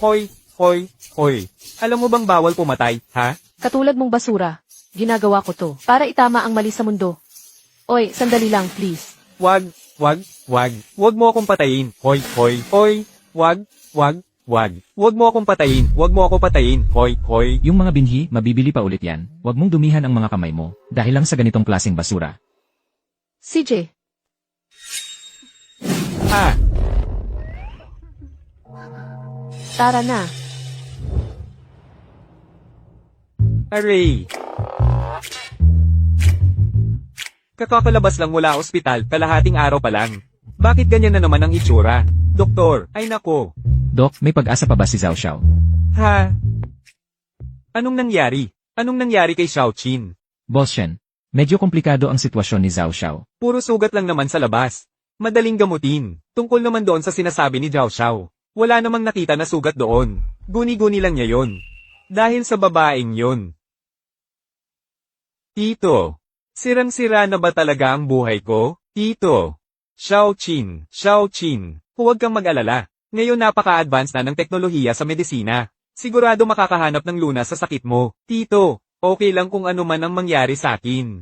[SPEAKER 4] Hoy, hoy, hoy. Alam mo bang bawal pumatay, ha?
[SPEAKER 1] Katulad mong basura. Ginagawa ko to para itama ang mali sa mundo. Oy, sandali lang, please.
[SPEAKER 4] Wag, wag, wag. Wag mo akong patayin. Hoy, hoy, hoy. Wag, wag, wag. Wag mo akong patayin. Wag mo ako patayin. Hoy, hoy.
[SPEAKER 2] Yung mga binhi, mabibili pa ulit yan. Huwag mong dumihan ang mga kamay mo, dahil lang sa ganitong klaseng basura.
[SPEAKER 1] CJ,
[SPEAKER 4] Ha?
[SPEAKER 1] tara na.
[SPEAKER 4] Aray. Kakakalabas lang mula ospital, kalahating araw pa lang. Bakit ganyan na naman ang itsura? Doktor, ay nako.
[SPEAKER 2] Dok, may pag-asa pa ba si Zhao Xiao?
[SPEAKER 4] Ha? Anong nangyari? Anong nangyari kay Xiao Qin?
[SPEAKER 2] Boss Shen, medyo komplikado ang sitwasyon ni Zhao Xiao.
[SPEAKER 4] Puro sugat lang naman sa labas. Madaling gamutin. Tungkol naman doon sa sinasabi ni Zhao Xiao. Wala namang nakita na sugat doon. Guni-guni lang niya yon. Dahil sa babaeng yon. Tito, sirang-sira na ba talaga ang buhay ko? Tito, Xiao Qin, huwag kang mag-alala. Ngayon napaka-advance na ng teknolohiya sa medisina. Sigurado makakahanap ng lunas sa sakit mo. Tito, okay lang kung ano man ang mangyari sa akin.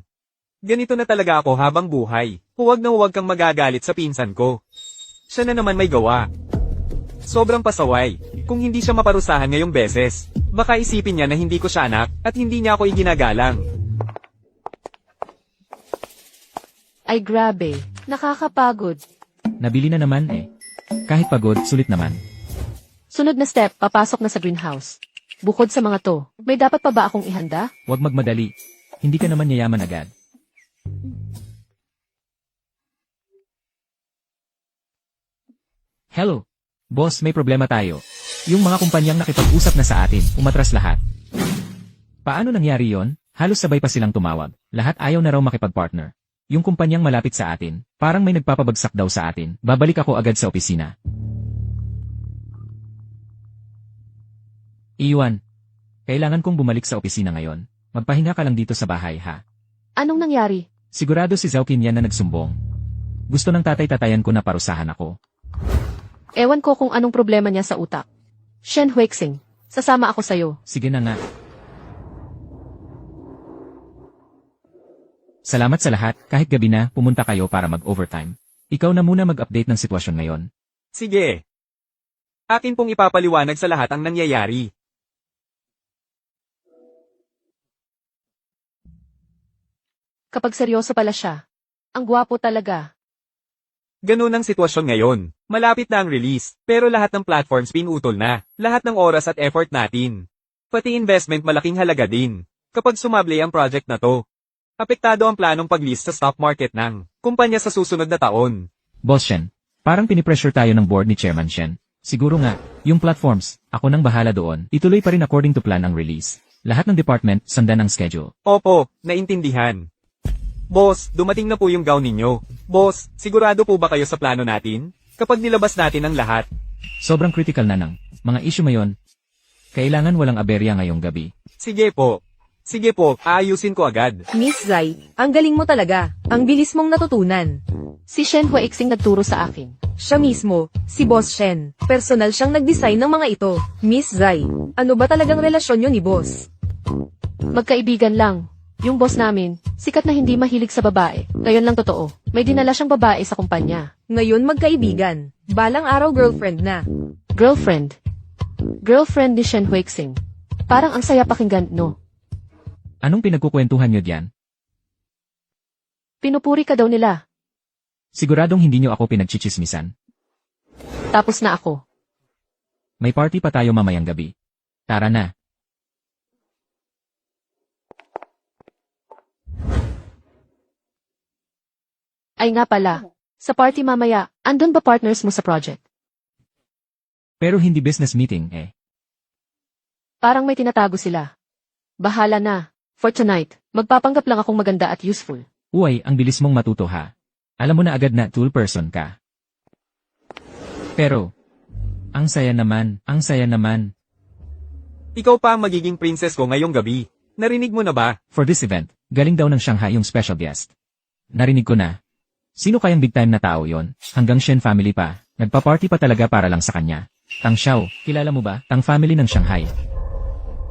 [SPEAKER 4] Ganito na talaga ako habang buhay. Huwag na huwag kang magagalit sa pinsan ko. Siya na naman may gawa. Sobrang pasaway. Kung hindi siya maparusahan ngayong beses, baka isipin niya na hindi ko siya anak at hindi niya ako iginagalang.
[SPEAKER 1] Ay grabe, nakakapagod.
[SPEAKER 2] Nabili na naman eh. Kahit pagod, sulit naman.
[SPEAKER 1] Sunod na step, papasok na sa greenhouse. Bukod sa mga to, may dapat pa ba akong ihanda?
[SPEAKER 2] Huwag magmadali. Hindi ka naman yayaman agad. Hello. Boss, may problema tayo. Yung mga kumpanyang nakipag-usap na sa atin, umatras lahat. Paano nangyari yon? Halos sabay pa silang tumawag. Lahat ayaw na raw makipag-partner. Yung kumpanyang malapit sa atin, parang may nagpapabagsak daw sa atin. Babalik ako agad sa opisina. Iwan. Kailangan kong bumalik sa opisina ngayon. Magpahinga ka lang dito sa bahay, ha?
[SPEAKER 1] Anong nangyari?
[SPEAKER 2] Sigurado si Zhao Qin yan na nagsumbong. Gusto ng tatay-tatayan ko na parusahan ako.
[SPEAKER 1] Ewan ko kung anong problema niya sa utak. Shen Huixing, sasama ako sa'yo.
[SPEAKER 2] Sige na nga. Salamat sa lahat, kahit gabi na, pumunta kayo para mag-overtime. Ikaw na muna mag-update ng sitwasyon ngayon.
[SPEAKER 4] Sige. Akin pong ipapaliwanag sa lahat ang nangyayari.
[SPEAKER 1] Kapag seryoso pala siya. Ang gwapo talaga.
[SPEAKER 4] Ganun ang sitwasyon ngayon. Malapit na ang release, pero lahat ng platforms pinutol na. Lahat ng oras at effort natin. Pati investment malaking halaga din. Kapag sumable ang project na to, apektado ang planong pag-list sa stock market ng kumpanya sa susunod na taon.
[SPEAKER 2] Boss Shen, parang pinipressure tayo ng board ni Chairman Shen. Siguro nga, yung platforms, ako nang bahala doon. Ituloy pa rin according to plan ang release. Lahat ng department, sundan ang schedule.
[SPEAKER 4] Opo, naintindihan. Boss, dumating na po yung gown ninyo. Boss, sigurado po ba kayo sa plano natin? Kapag nilabas natin ang lahat.
[SPEAKER 2] Sobrang critical na ng mga issue ngayon. Kailangan walang aberya ngayong gabi.
[SPEAKER 4] Sige po. Sige po, aayusin ko agad.
[SPEAKER 3] Miss Zai, ang galing mo talaga. Ang bilis mong natutunan.
[SPEAKER 1] Si Shen Huixing nagturo sa akin.
[SPEAKER 3] Siya mismo, si Boss Shen. Personal siyang nag-design ng mga ito. Miss Zai, ano ba talagang relasyon niyo ni Boss?
[SPEAKER 1] Magkaibigan lang. Yung boss namin, sikat na hindi mahilig sa babae. Ngayon lang totoo. May dinala siyang babae sa kumpanya.
[SPEAKER 3] Ngayon magkaibigan. Balang araw girlfriend na.
[SPEAKER 1] Girlfriend. Girlfriend ni Shen Huixing. Parang ang saya pakinggan, no?
[SPEAKER 2] Anong pinagkukwentuhan nyo diyan?
[SPEAKER 1] Pinupuri ka daw nila.
[SPEAKER 2] Siguradong hindi nyo ako pinagchichismisan.
[SPEAKER 1] Tapos na ako.
[SPEAKER 2] May party pa tayo mamayang gabi. Tara na.
[SPEAKER 1] Ay nga pala. Sa party mamaya, andun ba partners mo sa project?
[SPEAKER 2] Pero hindi business meeting eh.
[SPEAKER 1] Parang may tinatago sila. Bahala na. For tonight, magpapanggap lang akong maganda at useful.
[SPEAKER 2] Uy, ang bilis mong matuto ha. Alam mo na agad na tool person ka. Pero, ang saya naman, ang saya naman.
[SPEAKER 4] Ikaw pa ang magiging princess ko ngayong gabi. Narinig mo na ba?
[SPEAKER 2] For this event, galing daw ng Shanghai yung special guest. Narinig ko na. Sino kayang big time na tao yon? Hanggang Shen family pa. Nagpa-party pa talaga para lang sa kanya. Tang Xiao, kilala mo ba? Tang family ng Shanghai.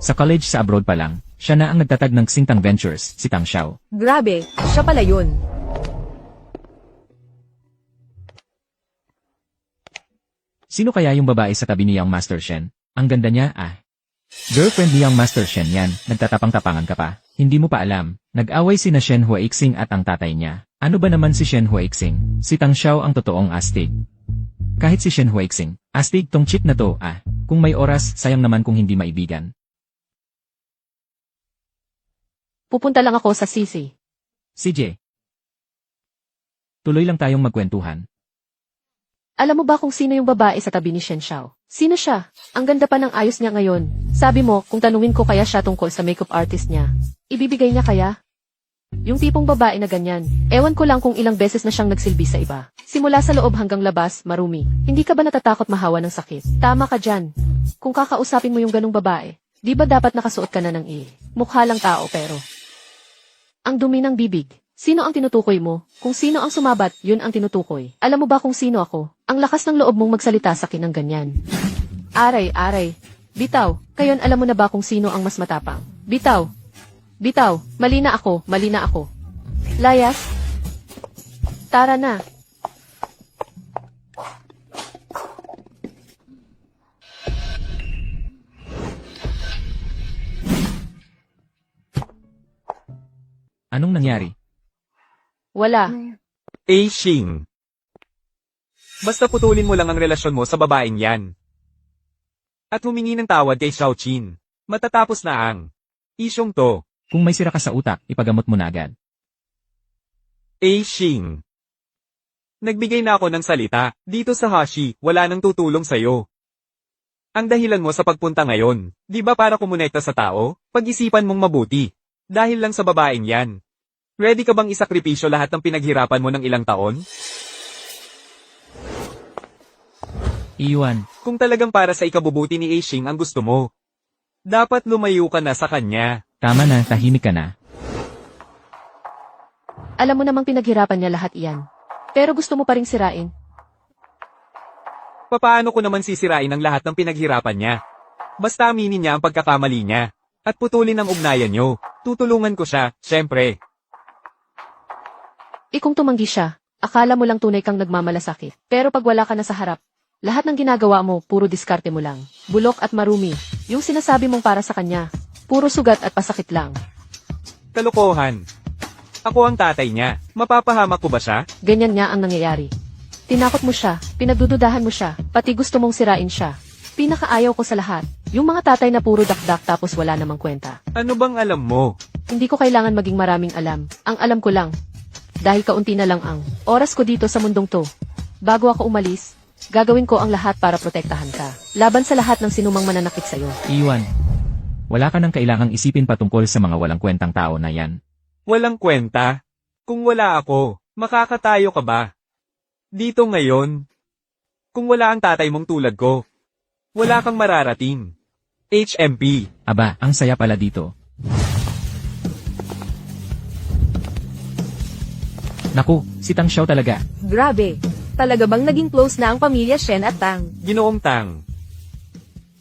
[SPEAKER 2] Sa college sa abroad pa lang, siya na ang nagtatag ng Xingtang Ventures, si Tang Xiao.
[SPEAKER 3] Grabe, siya pala yun.
[SPEAKER 2] Sino kaya yung babae sa tabi ni Yang Master Shen? Ang ganda niya, ah. Girlfriend ni Yang Master Shen yan, nagtatapang-tapangan ka pa. Hindi mo pa alam, nag-away sina Shen Huixing at ang tatay niya. Ano ba naman si Shen Huixing? Si Tang Xiao ang totoong astig. Kahit si Shen Huixing, astig tong chick na to, ah. Kung may oras, sayang naman kung hindi maibigan.
[SPEAKER 1] Pupunta lang ako sa CC.
[SPEAKER 2] CJ. Tuloy lang tayong magkwentuhan.
[SPEAKER 1] Alam mo ba kung sino yung babae sa tabi ni Shen Xiao? Sino siya? Ang ganda pa ng ayos niya ngayon. Sabi mo, kung tanungin ko kaya siya tungkol sa makeup artist niya, ibibigay niya kaya? Yung tipong babae na ganyan, ewan ko lang kung ilang beses na siyang nagsilbi sa iba. Simula sa loob hanggang labas, marumi. Hindi ka ba natatakot mahawa ng sakit? Tama ka dyan. Kung kakausapin mo yung ganong babae, di ba dapat nakasuot ka na ng mukha lang tao pero ang dumi ng bibig. Sino ang tinutukoy mo? Kung sino ang sumabat, yun ang tinutukoy. Alam mo ba kung sino ako? Ang lakas ng loob mong magsalita sa akin ng ganyan. Aray, aray. Bitaw, kayon alam mo na ba kung sino ang mas matapang? Bitaw. Bitaw, mali na ako, mali na ako. Layas. Tara na.
[SPEAKER 2] Anong nangyari?
[SPEAKER 1] Wala.
[SPEAKER 4] Xing. Basta putulin mo lang ang relasyon mo sa babaeng yan. At humingi ng tawad kay Xiao Qin. Matatapos na ang isyong to.
[SPEAKER 2] Kung may sira ka sa utak, ipagamot mo na agad.
[SPEAKER 4] Xing. Nagbigay na ako ng salita. Dito sa Hashi, wala nang tutulong sa'yo. Ang dahilan mo sa pagpunta ngayon, di ba para kumonekta sa tao? Pag-isipan mong mabuti. Dahil lang sa babaeng yan. Ready ka bang isakripisyo lahat ng pinaghirapan mo ng ilang taon?
[SPEAKER 2] Iwan.
[SPEAKER 4] Kung talagang para sa ikabubuti ni Xing ang gusto mo, dapat lumayo ka na sa kanya.
[SPEAKER 2] Tama na, tahimik ka na.
[SPEAKER 1] Alam mo namang pinaghirapan niya lahat iyan. Pero gusto mo pa ring sirain.
[SPEAKER 4] Papaano ko naman sisirain ang lahat ng pinaghirapan niya? Basta aminin niya ang pagkakamali niya. At putulin ang ugnayan niyo. Tutulungan ko siya, syempre.
[SPEAKER 1] Kung tumanggi siya, akala mo lang tunay kang nagmamalasakit. Pero pag wala ka na sa harap, lahat ng ginagawa mo, puro diskarte mo lang. Bulok at marumi. Yung sinasabi mong para sa kanya, puro sugat at pasakit lang.
[SPEAKER 4] Kalokohan. Ako ang tatay niya. Mapapahamak ko ba siya?
[SPEAKER 1] Ganyan nga ang nangyayari. Tinakot mo siya, pinagdududahan mo siya, pati gusto mong sirain siya. Pinakaayaw ko sa lahat. Yung mga tatay na puro dakdak tapos wala namang kwenta.
[SPEAKER 4] Ano bang alam mo?
[SPEAKER 1] Hindi ko kailangan maging maraming alam. Ang alam ko lang, dahil kaunti na lang ang oras ko dito sa mundong to. Bago ako umalis, gagawin ko ang lahat para protektahan ka. Laban sa lahat ng sinumang mananakit sa'yo.
[SPEAKER 2] Iwan. Wala ka nang kailangang isipin patungkol sa mga walang kwentang tao na yan.
[SPEAKER 4] Walang kwenta? Kung wala ako, makakatayo ka ba? Dito ngayon. Kung wala ang tatay mong tulad ko, wala kang mararating. HMP.
[SPEAKER 2] Aba, ang saya pala dito. Naku, si Tang Xiao talaga.
[SPEAKER 3] Grabe. Talaga bang naging close na ang pamilya Shen at Tang?
[SPEAKER 4] Ginoong Tang.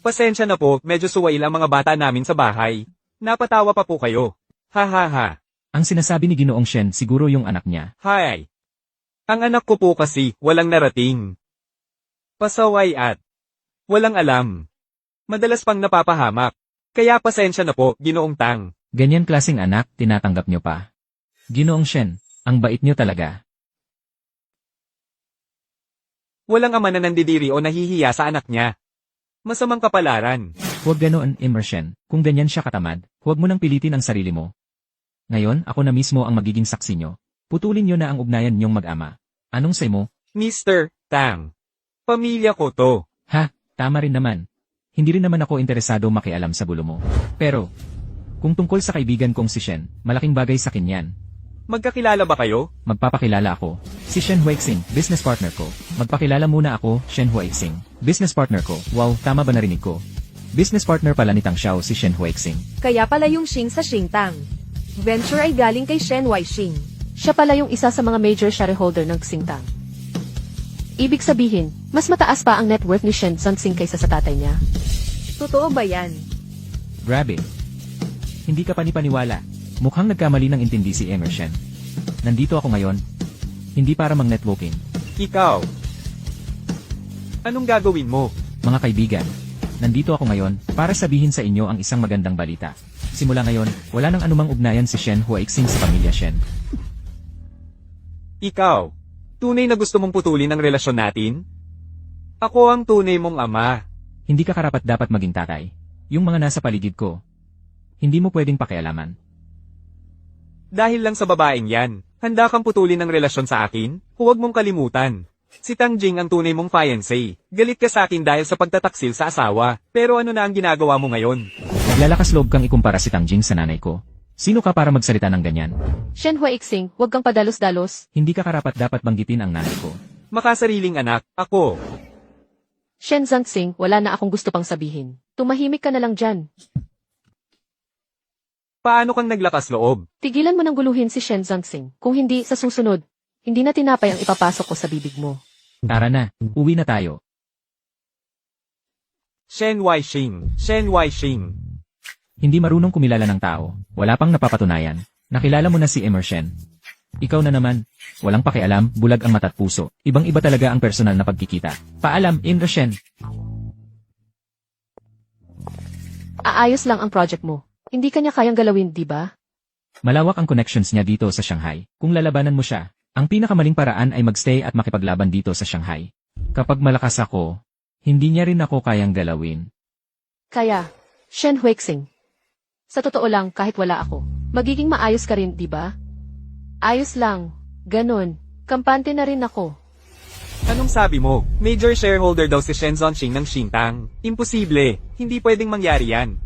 [SPEAKER 4] Pasensya na po, medyo suwail ang mga bata namin sa bahay. Napatawa pa po kayo. Ha ha ha.
[SPEAKER 2] Ang sinasabi ni Ginoong Shen siguro yung anak niya.
[SPEAKER 4] Hi. Ang anak ko po kasi, walang narating. Pasaway at walang alam. Madalas pang napapahamak. Kaya pasensya na po, Ginoong Tang.
[SPEAKER 2] Ganyan klaseng anak, tinatanggap niyo pa. Ginoong Shen, ang bait niyo talaga.
[SPEAKER 4] Walang ama na nandidiri o nahihiya sa anak niya. Masamang kapalaran.
[SPEAKER 2] Huwag ganoon, Shen. Kung ganyan siya katamad, huwag mo nang pilitin ang sarili mo. Ngayon, ako na mismo ang magiging saksi niyo. Putulin niyo na ang ugnayan niyong mag-ama. Anong say mo?
[SPEAKER 4] Mr. Tang. Pamilya ko to.
[SPEAKER 2] Ha, tama rin naman. Hindi rin naman ako interesado makialam sa gulo mo. Pero, kung tungkol sa kaibigan kong si Shen, malaking bagay sa akin yan.
[SPEAKER 4] Magkakilala ba kayo?
[SPEAKER 2] Magpapakilala ako. Si Shen Huixing, business partner ko. Magpakilala muna ako, Shen Huixing. Business partner ko. Wow, tama ba narinig ko? Business partner pala ni Tang Xiao si Shen Huixing.
[SPEAKER 3] Kaya pala yung Xing sa Xingtang. Venture ay galing kay Shen Weixing.
[SPEAKER 1] Siya pala yung isa sa mga major shareholder ng Xingtang. Ibig sabihin, mas mataas pa ang net worth ni Shen Zongxing kaysa sa tatay niya.
[SPEAKER 3] Totoo ba yan?
[SPEAKER 2] Grabe. Hindi ka panipaniwala. Mukhang nagkamali ng intindi si Shen. Nandito ako ngayon. Hindi para mang-networking.
[SPEAKER 4] Ikaw. Anong gagawin mo?
[SPEAKER 2] Mga kaibigan, nandito ako ngayon para sabihin sa inyo ang isang magandang balita. Simula ngayon, wala nang anumang ugnayan si Shen Huixing sa pamilya Shen.
[SPEAKER 4] Ikaw. Tunay na gusto mong putulin ang relasyon natin? Ako ang tunay mong ama.
[SPEAKER 2] Hindi ka karapat dapat maging tatay. Yung mga nasa paligid ko. Hindi mo pwedeng pakialaman.
[SPEAKER 4] Dahil lang sa babaeng yan, handa kang putulin ang relasyon sa akin? Huwag mong kalimutan. Si Tang Jing ang tunay mong fiancé. Galit ka sa akin dahil sa pagtataksil sa asawa. Pero ano na ang ginagawa mo ngayon?
[SPEAKER 2] Naglalakas loob kang ikumpara si Tang Jing sa nanay ko. Sino ka para magsalita ng ganyan?
[SPEAKER 1] Shen Huixing, huwag kang padalos-dalos.
[SPEAKER 2] Hindi ka karapat dapat banggitin ang nanay ko.
[SPEAKER 4] Makasariling anak, ako.
[SPEAKER 1] Shen Zongxing, wala na akong gusto pang sabihin. Tumahimik ka na lang dyan.
[SPEAKER 4] Paano kang naglakas loob?
[SPEAKER 1] Tigilan mo nang guluhin si Shen Zongxing. Kung hindi, sa susunod, hindi na tinapay ang ipapasok ko sa bibig mo.
[SPEAKER 2] Tara na, uwi na tayo.
[SPEAKER 4] Shen Weixing. Shen Weixing.
[SPEAKER 2] Hindi marunong kumilala ng tao. Wala pang napapatunayan. Nakilala mo na si Shen. Ikaw na naman. Walang pakialam, bulag ang mata't puso. Ibang-iba talaga ang personal na pagkikita. Paalam, Shen.
[SPEAKER 1] Aayos lang ang project mo. Hindi kanya kayang galawin, di ba?
[SPEAKER 2] Malawak ang connections niya dito sa Shanghai. Kung lalabanan mo siya, ang pinakamaling paraan ay magstay at makipaglaban dito sa Shanghai. Kapag malakas ako, hindi niya rin ako kayang galawin.
[SPEAKER 1] Kaya, Shen Huixing. Sa totoo lang, kahit wala ako, magiging maayos ka rin, di ba? Ayos lang. Ganon. Kampante na rin ako.
[SPEAKER 4] Anong sabi mo? Major shareholder daw si Shen Zongxing ng Xingtang. Imposible. Hindi pwedeng mangyari yan.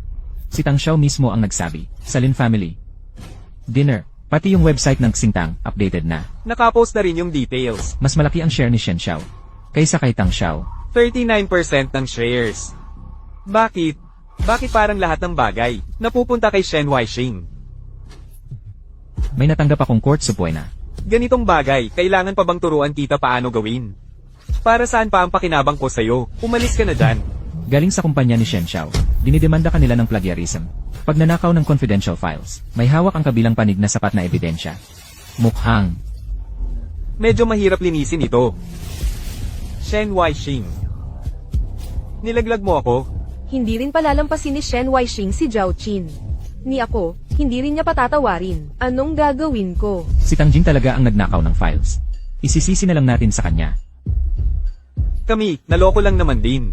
[SPEAKER 2] Si Tang Xiao mismo ang nagsabi, sa Lin family. Dinner, pati yung website ng Xingtang, updated na.
[SPEAKER 4] Nakapost na rin yung details.
[SPEAKER 2] Mas malaki ang share ni Shen Xiao kaysa kay Tang Xiao.
[SPEAKER 4] 39% ng shares. Bakit? Bakit parang lahat ng bagay napupunta kay Shen Weixing?
[SPEAKER 2] May natanggap akong court supply na.
[SPEAKER 4] Ganitong bagay, kailangan pa bang turuan kita paano gawin? Para saan pa ang pakinabang ko sa'yo? Umalis ka na dyan.
[SPEAKER 2] Galing sa kumpanya ni Shen Xiao. Dinidemanda kanila ng plagiarism. Pag nanakaw ng confidential files, may hawak ang kabilang panig na sapat na ebidensya. Mukhang.
[SPEAKER 4] Medyo mahirap linisin ito. Shen Weixing. Nilaglag mo ako?
[SPEAKER 3] Hindi rin palalampasin ni Shen Weixing si Zhao Qin. Ni ako, hindi rin niya patatawarin. Anong gagawin ko?
[SPEAKER 2] Si Tang Jing talaga ang nagnakaw ng files. Isisisi na lang natin sa kanya.
[SPEAKER 4] Kami, naloko lang naman din.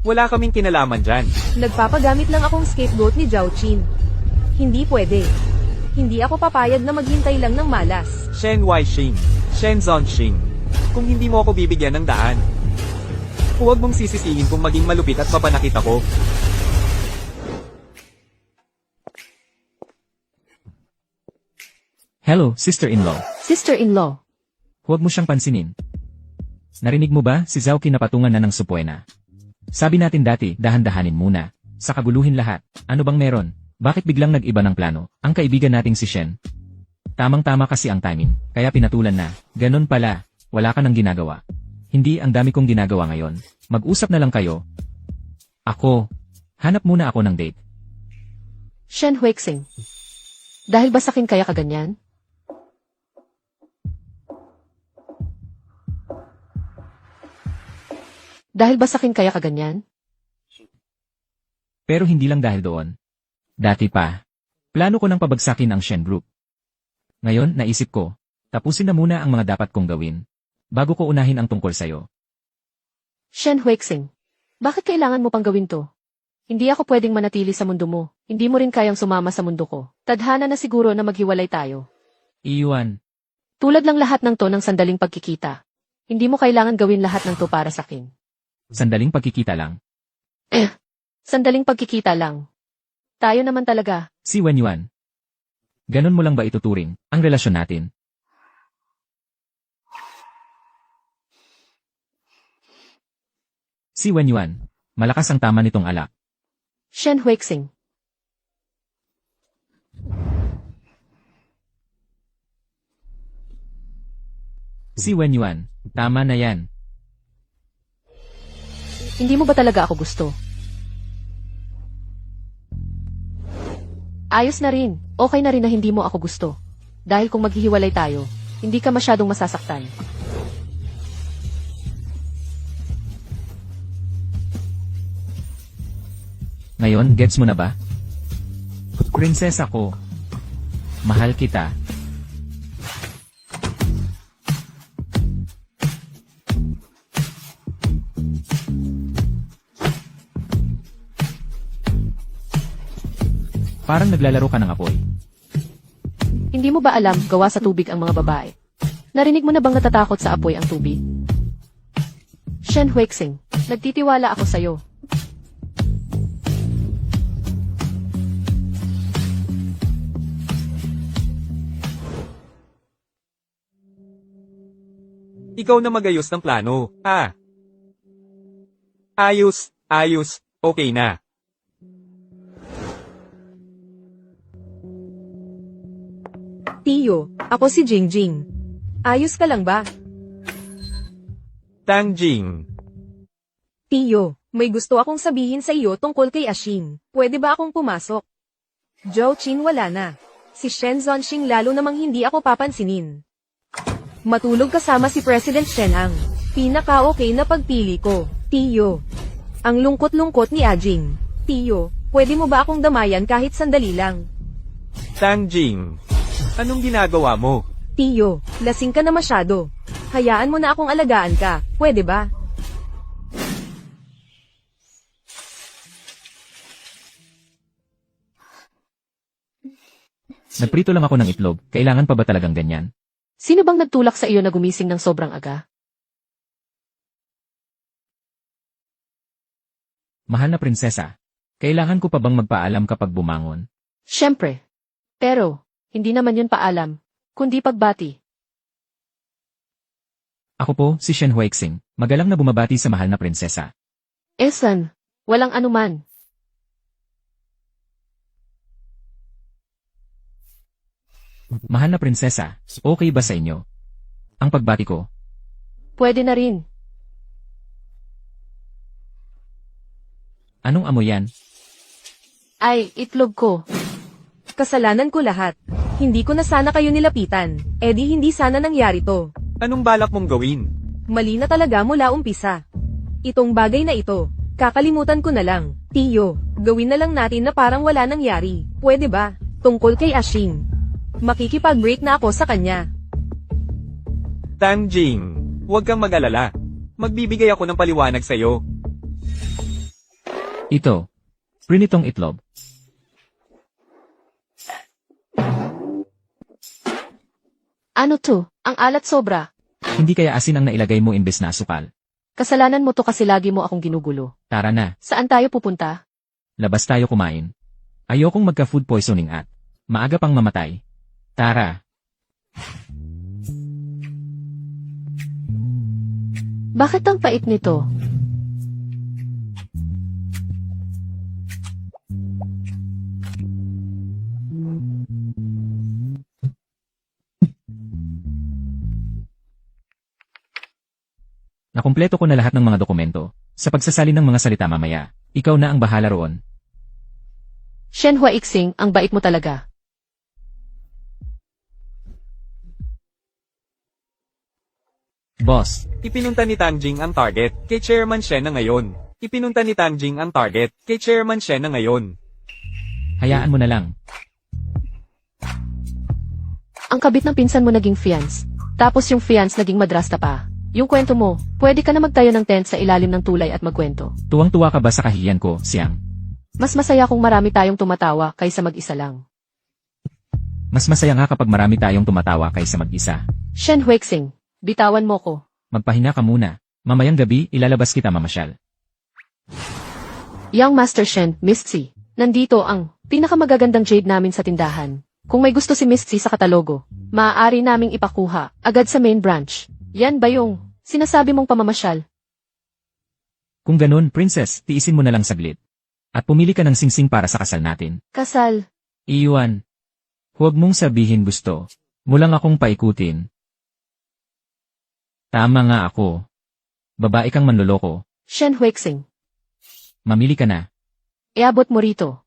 [SPEAKER 4] Wala kaming kinalaman dyan.
[SPEAKER 3] Nagpapagamit lang akong scapegoat ni Zhao Qin. Hindi pwede. Hindi ako papayag na maghintay lang ng malas.
[SPEAKER 4] Shen Weixing. Shen Zongxing. Kung hindi mo ako bibigyan ng daan, huwag mong sisisihin kung maging malupit at mapanakit ako.
[SPEAKER 2] Hello, sister-in-law.
[SPEAKER 1] Sister-in-law.
[SPEAKER 2] Huwag mo siyang pansinin. Narinig mo ba si Zhao kinapatungan na ng Supuena? Sabi natin dati, dahan-dahanin muna. Sa kaguluhin lahat, ano bang meron? Bakit biglang nag-iba ng plano? Ang kaibigan nating si Shen. Tamang-tama kasi ang timing, kaya pinatulan na. Ganon pala, wala ka nang ginagawa. Hindi ang dami kong ginagawa ngayon. Mag-usap na lang kayo. Ako, hanap muna ako ng date.
[SPEAKER 1] Shen Huixing. Dahil ba sakin kaya kaganyan? Dahil ba sakin kaya kaganyan?
[SPEAKER 2] Pero hindi lang dahil doon. Dati pa, plano ko nang pabagsakin ang Shen Group. Ngayon, naisip ko, tapusin na muna ang mga dapat kong gawin, bago ko unahin ang tungkol sa'yo.
[SPEAKER 1] Shen Huixing, bakit kailangan mo pang gawin to? Hindi ako pwedeng manatili sa mundo mo, hindi mo rin kayang sumama sa mundo ko. Tadhana na siguro na maghiwalay tayo.
[SPEAKER 2] Iwan,
[SPEAKER 1] Tulad lang lahat ng to ng sandaling pagkikita. Hindi mo kailangan gawin lahat ng to para sa akin.
[SPEAKER 2] sandaling pagkikita lang.
[SPEAKER 1] Sandaling pagkikita lang. Tayo naman talaga.
[SPEAKER 2] Si Wen Yuan. Ganon mo lang ba ituturing ang relasyon natin? Si Wen Yuan. Malakas ang tama nitong alak.
[SPEAKER 1] Shen Huixing.
[SPEAKER 2] Si Wen Yuan. Tama na yan.
[SPEAKER 1] Hindi mo ba talaga ako gusto? Ayos na rin. Okay na rin na hindi mo ako gusto. Dahil kung maghihiwalay tayo, hindi ka masyadong masasaktan.
[SPEAKER 2] Ngayon, gets mo na ba? Prinsesa ko. Mahal kita. Parang naglalaro ka ng apoy.
[SPEAKER 1] Hindi mo ba alam gawa sa tubig ang mga babae? Narinig mo na bang natatakot sa apoy ang tubig? Shen Huixing, nagtitiwala ako sa'yo.
[SPEAKER 4] Ikaw na magayos ng plano, ha? Ayos, okay na.
[SPEAKER 3] Tiyo, ako si Jingjing. Ayos ka lang ba?
[SPEAKER 4] Tangjing,
[SPEAKER 3] Tiyo, may gusto akong sabihin sa iyo tungkol kay Ashin. Pwede ba akong pumasok? Zhou Qin wala na. Si Shen Zonxing lalo namang hindi ako papansinin. Matulog kasama si President Shen Ang. Pinaka-okay na pagpili ko, Tiyo. Ang lungkot-lungkot ni Ajing. Tiyo, pwede mo ba akong damayan kahit sandali lang?
[SPEAKER 4] Tangjing. Anong ginagawa mo?
[SPEAKER 3] Tiyo, lasing ka na masyado. Hayaan mo na akong alagaan ka, pwede ba?
[SPEAKER 2] Nagprito lang ako ng itlog. Kailangan pa ba talagang ganyan?
[SPEAKER 1] Sino bang nagtulak sa iyo na gumising ng sobrang aga?
[SPEAKER 2] Mahal na prinsesa. Kailangan ko pa bang magpaalam kapag bumangon?
[SPEAKER 1] Siyempre. Pero, hindi naman yun paalam, kundi pagbati.
[SPEAKER 2] Ako po, si Shen Huixing. Magalang na bumabati sa mahal na prinsesa.
[SPEAKER 1] Esan, walang anuman.
[SPEAKER 2] Mahal na prinsesa, okay ba sa inyo? Ang pagbati ko.
[SPEAKER 1] Pwede na rin.
[SPEAKER 2] Anong amoy yan?
[SPEAKER 1] Ay, itlog ko.
[SPEAKER 3] Kasalanan ko lahat. Hindi ko na sana kayo nilapitan. Eh di hindi sana nangyari to.
[SPEAKER 4] Anong balak mong gawin?
[SPEAKER 3] Mali na talaga mula umpisa. Itong bagay na ito, kakalimutan ko na lang. Tiyo, gawin na lang natin na parang wala nangyari. Pwede ba? Tungkol kay Ashing. Makikipag-break na ako sa kanya.
[SPEAKER 4] Tangjing, huwag kang mag-alala. Magbibigay ako ng paliwanag sa'yo.
[SPEAKER 2] Ito. Prinitong itlog.
[SPEAKER 1] Ano to? Ang alat sobra.
[SPEAKER 2] Hindi kaya asin ang nailagay mo imbes na asukal.
[SPEAKER 1] Kasalanan mo to kasi lagi mo akong ginugulo.
[SPEAKER 2] Tara na.
[SPEAKER 1] Saan tayo pupunta?
[SPEAKER 2] Labas tayo kumain. Ayokong magka-food poisoning at maaga pang mamatay. Tara.
[SPEAKER 1] Bakit ang pait nito?
[SPEAKER 2] Nakumpleto ko na lahat ng mga dokumento. Sa pagsasalin ng mga salita mamaya, ikaw na ang bahala roon.
[SPEAKER 1] Shen Huixing, ang bait mo talaga.
[SPEAKER 2] Boss,
[SPEAKER 4] Ipinunta ni Tangjing ang target kay Chairman Shen na ngayon. Ipinunta ni Tangjing ang target kay Chairman Shen na ngayon.
[SPEAKER 2] hayaan mo na lang.
[SPEAKER 1] Ang kabit ng pinsan mo naging fiance. Tapos yung fiance naging madrasta pa. Yung kwento mo, pwede ka na magtayo ng tent sa ilalim ng tulay at magkwento.
[SPEAKER 2] Tuwang-tuwa ka ba sa kahiyan ko, Siang?
[SPEAKER 1] Mas masaya kung marami tayong tumatawa kaysa mag-isa lang.
[SPEAKER 2] Mas masaya nga kapag marami tayong tumatawa kaysa mag-isa.
[SPEAKER 1] Shen Huixing, bitawan mo ko.
[SPEAKER 2] Magpahinga ka muna. Mamayang gabi, ilalabas kita mamasyal.
[SPEAKER 1] Young Master Shen, Miss C. Nandito ang pinakamagagandang jade namin sa tindahan. Kung may gusto si Miss C sa katalogo, maaari naming ipakuha agad sa main branch. Yan ba yung sinasabi mong pamamasyal?
[SPEAKER 2] Kung ganun, Princess, tiisin mo na lang saglit. At pumili ka ng singsing para sa kasal natin.
[SPEAKER 1] Kasal.
[SPEAKER 2] Iwan. Huwag mong sabihin gusto. Mo lang akong paikutin. Tama nga ako. Babae kang manloloko.
[SPEAKER 1] Shen Huixing,
[SPEAKER 2] Mamili ka na.
[SPEAKER 1] iabot mo rito.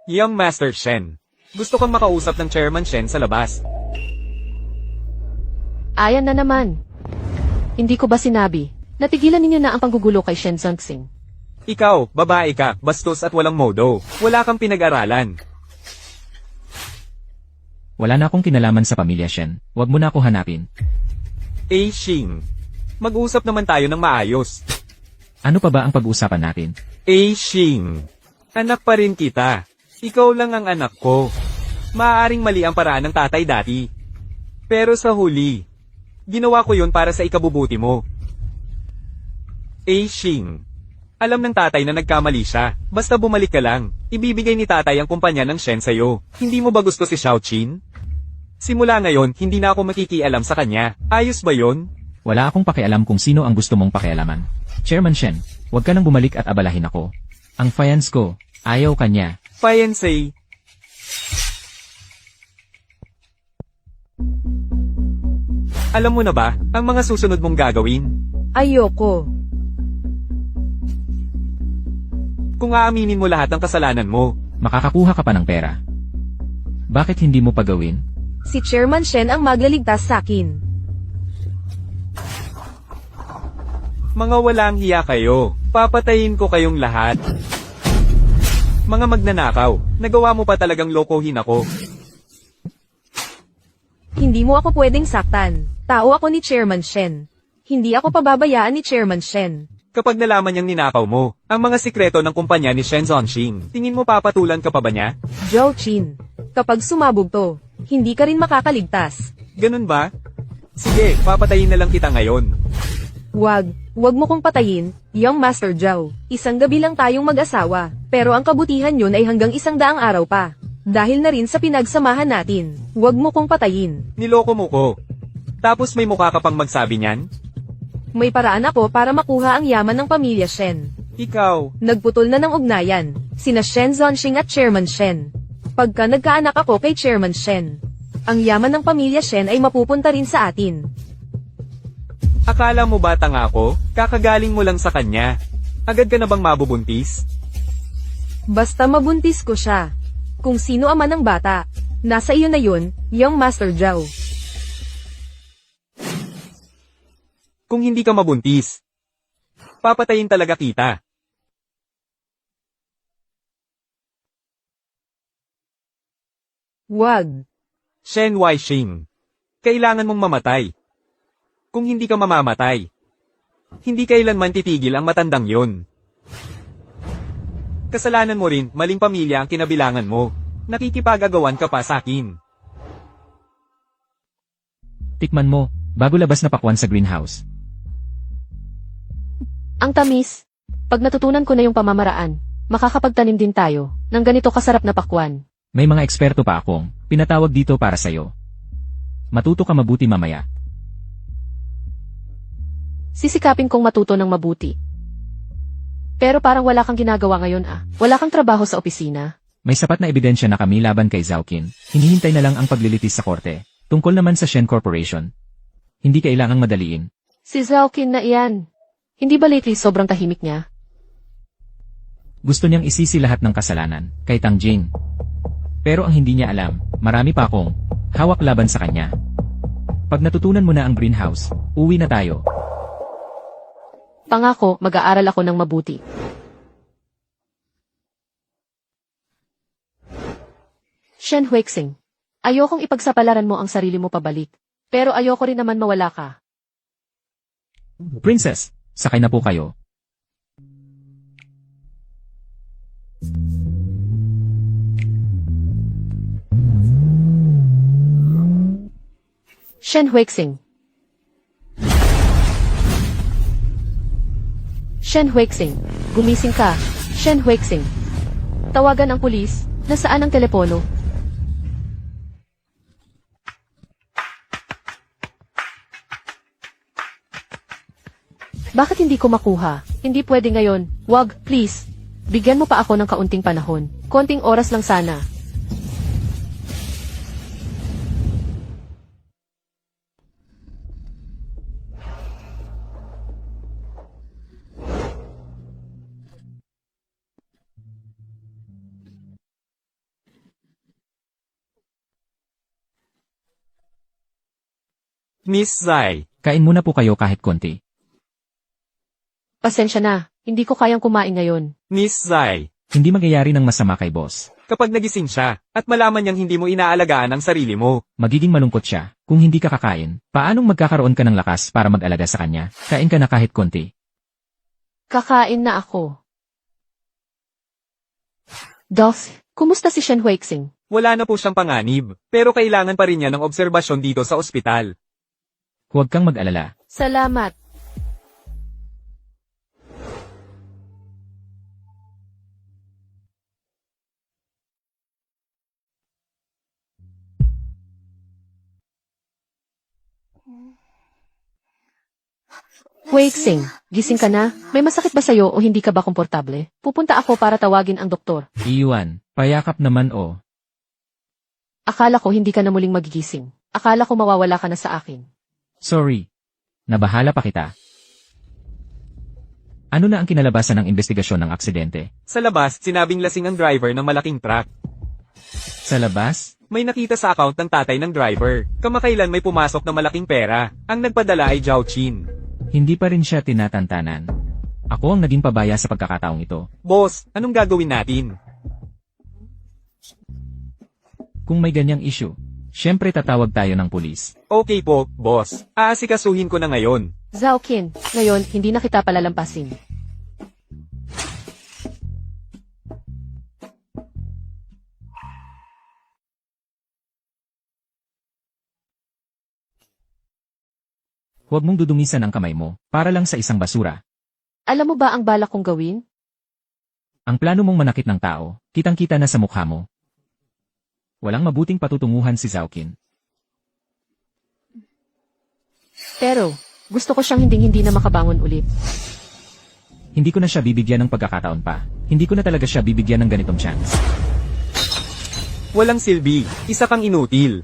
[SPEAKER 4] Young Master Shen. Gusto kang makausap ng Chairman Shen sa labas.
[SPEAKER 1] Ayan na naman. Hindi ko ba sinabi? Natigilan ninyo na ang panggugulo kay Shen Zongxing.
[SPEAKER 4] Ikaw, babae ka, bastos at walang modo. Wala kang pinag-aralan.
[SPEAKER 2] Wala na akong kinalaman sa pamilya Shen. Huwag mo na ako hanapin.
[SPEAKER 4] Xing. Mag-usap naman tayo ng maayos.
[SPEAKER 2] Ano pa ba ang pag-uusapan natin?
[SPEAKER 4] Xing. Anak pa rin kita. Ikaw lang ang anak ko. Maaaring mali ang paraan ng tatay dati. Pero sa huli, ginawa ko yun para sa ikabubuti mo. Xing. Alam ng tatay na nagkamali siya. Basta bumalik ka lang. Ibibigay ni tatay ang kumpanya ng Shen sa'yo. Hindi mo ba gusto si Xiaoqin? Simula ngayon, hindi na ako makikialam sa kanya. Ayos ba yon?
[SPEAKER 2] Wala akong pakialam kung sino ang gusto mong pakialaman. Chairman Shen, huwag ka nang bumalik at abalahin ako. Ang fiance ko, ayaw kanya.
[SPEAKER 4] Fiancé. Alam mo na ba, ang mga susunod mong gagawin?
[SPEAKER 3] Ayoko.
[SPEAKER 4] Kung aaminin mo lahat ng kasalanan mo,
[SPEAKER 2] Makakakuha ka pa ng pera. Bakit hindi mo pagawin?
[SPEAKER 3] Si Chairman Shen ang maglaligtas sa akin.
[SPEAKER 4] mga walang hiya kayo, papatayin ko kayong lahat. Mga magnanakaw, nagawa mo pa talagang lokohin ako.
[SPEAKER 3] Hindi mo ako pwedeng saktan. Tao ako ni Chairman Shen. Hindi ako pababayaan ni Chairman Shen.
[SPEAKER 4] Kapag nalaman niyang ninakaw mo, ang mga sikreto ng kumpanya ni Shen Zongxing, tingin mo papatulan ka pa ba niya?
[SPEAKER 3] Zhou Qin, kapag sumabog to, hindi ka rin makakaligtas.
[SPEAKER 4] Ganun ba? Sige, papatayin na lang kita ngayon.
[SPEAKER 3] Wag mo kong patayin, Young Master Zhao. Isang gabi lang tayong mag-asawa, pero ang kabutihan yun ay hanggang 100 araw pa. Dahil na rin sa pinagsamahan natin, wag mo kong patayin.
[SPEAKER 4] Niloko mo ko. Tapos may mukha ka pang magsabi niyan?
[SPEAKER 3] May paraan ako para makuha ang yaman ng pamilya Shen.
[SPEAKER 4] Ikaw,
[SPEAKER 3] Nagputol na ng ugnayan, sina Shen Zongxing at Chairman Shen. Pagka nagkaanak ako kay Chairman Shen, ang yaman ng pamilya Shen ay mapupunta rin sa atin.
[SPEAKER 4] akala mo ba tanga ako? Kakagaling mo lang sa kanya. Agad ka na bang mabubuntis?
[SPEAKER 3] Basta mabuntis ko siya. Kung sino ama ng bata, nasa iyo na yun, Young Master Zhao.
[SPEAKER 4] Kung hindi ka mabuntis, papatayin talaga kita.
[SPEAKER 3] Wag.
[SPEAKER 4] Shen Weixing, kailangan mong mamatay. Kung hindi ka mamamatay, hindi kailanman titigil ang matandang yon. Kasalanan mo rin, maling pamilya ang kinabilangan mo. Nakikipag-agawan ka pa sa akin.
[SPEAKER 2] Tikman mo, bago labas na pakwan sa greenhouse.
[SPEAKER 1] Ang tamis. Pag natutunan ko na yung pamamaraan, makakapagtanim din tayo ng ganito kasarap na pakwan.
[SPEAKER 2] May mga eksperto pa akong pinatawag dito para sa'yo. Matuto ka mabuti mamaya.
[SPEAKER 1] Sisikapin kong matuto ng mabuti. Pero parang wala kang ginagawa ngayon ah. Wala kang trabaho sa opisina.
[SPEAKER 2] May sapat na ebidensya na kami laban kay Zhaoqin. Hinihintay na lang ang paglilitis sa korte. Tungkol naman sa Shen Corporation. Hindi kailangang madaliin.
[SPEAKER 1] Si Zhaoqin na iyan. Hindi ba lately sobrang tahimik niya?
[SPEAKER 2] Gusto niyang isisi lahat ng kasalanan kay Tangjing. Pero ang hindi niya alam, marami pa akong hawak laban sa kanya. Pag natutunan mo na ang greenhouse, uwi na tayo.
[SPEAKER 1] Pangako, mag-aaral ako ng mabuti. Shen Huixing, ayokong ipagsapalaran mo ang sarili mo pabalik. Pero ayoko rin naman mawala ka.
[SPEAKER 2] Princess, sakay na po kayo.
[SPEAKER 1] Shen Huixing. Shen Huixing, gumising ka. Shen Huixing. Tawagan ang pulis. Nasaan ang telepono? Bakit hindi ko makuha? Hindi pwede ngayon. Wag, please. Bigyan mo pa ako ng kaunting panahon. Konting oras lang sana.
[SPEAKER 4] Miss Zai,
[SPEAKER 2] Kain muna po kayo kahit konti.
[SPEAKER 1] Pasensya na. Hindi ko kayang kumain ngayon.
[SPEAKER 4] Miss Zai,
[SPEAKER 2] Hindi magyayari ng masama kay boss.
[SPEAKER 4] kapag nagising siya, at malaman niyang hindi mo inaalagaan ang sarili mo,
[SPEAKER 2] Magiging malungkot siya kung hindi ka kakain. Paanong magkakaroon ka ng lakas para mag-alaga sa kanya? Kain ka na kahit konti.
[SPEAKER 1] Kakain na ako. Dolph, kumusta si Shen Huixing?
[SPEAKER 4] wala na po siyang panganib, pero kailangan pa rin niya ng obserbasyon dito sa ospital.
[SPEAKER 2] Huwag kang mag-alala.
[SPEAKER 1] Salamat. Huixing, gising ka na? May masakit ba sa'yo o hindi ka ba komportable? Pupunta ako para tawagin ang doktor.
[SPEAKER 2] Iwan, payakap naman o.
[SPEAKER 1] Akala ko hindi ka na muling magigising. Akala ko mawawala ka na sa akin.
[SPEAKER 2] Sorry. Nabahala pa kita. Ano na ang kinalabasan ng investigasyon ng aksidente?
[SPEAKER 4] Sa labas, sinabing lasing ang driver ng malaking truck.
[SPEAKER 2] Sa labas?
[SPEAKER 4] May nakita sa account ng tatay ng driver. Kamakailan may pumasok na malaking pera. Ang nagpadala ay Zhao Qin.
[SPEAKER 2] Hindi pa rin siya tinatantanan. Ako ang naging pabaya sa pagkakataong ito.
[SPEAKER 4] Boss, anong gagawin natin?
[SPEAKER 2] Kung may ganyang issue, syempre tatawag tayo ng pulis.
[SPEAKER 4] Okay po, boss. Aasikasuhin ko na ngayon.
[SPEAKER 1] Zhao Qin, ngayon hindi na kita palalampasin.
[SPEAKER 2] Huwag mong dudumisan ang kamay mo, para lang sa isang basura.
[SPEAKER 1] Alam mo ba ang balak kong gawin?
[SPEAKER 2] Ang plano mong manakit ng tao, kitang-kita na sa mukha mo. Walang mabuting patutunguhan si Zhao Qin.
[SPEAKER 1] Pero, gusto ko siyang hindi na makabangon ulit.
[SPEAKER 2] Hindi ko na siya bibigyan ng pagkakataon pa. Hindi ko na talaga siya bibigyan ng ganitong chance.
[SPEAKER 4] Walang silbi. Isa kang inutil.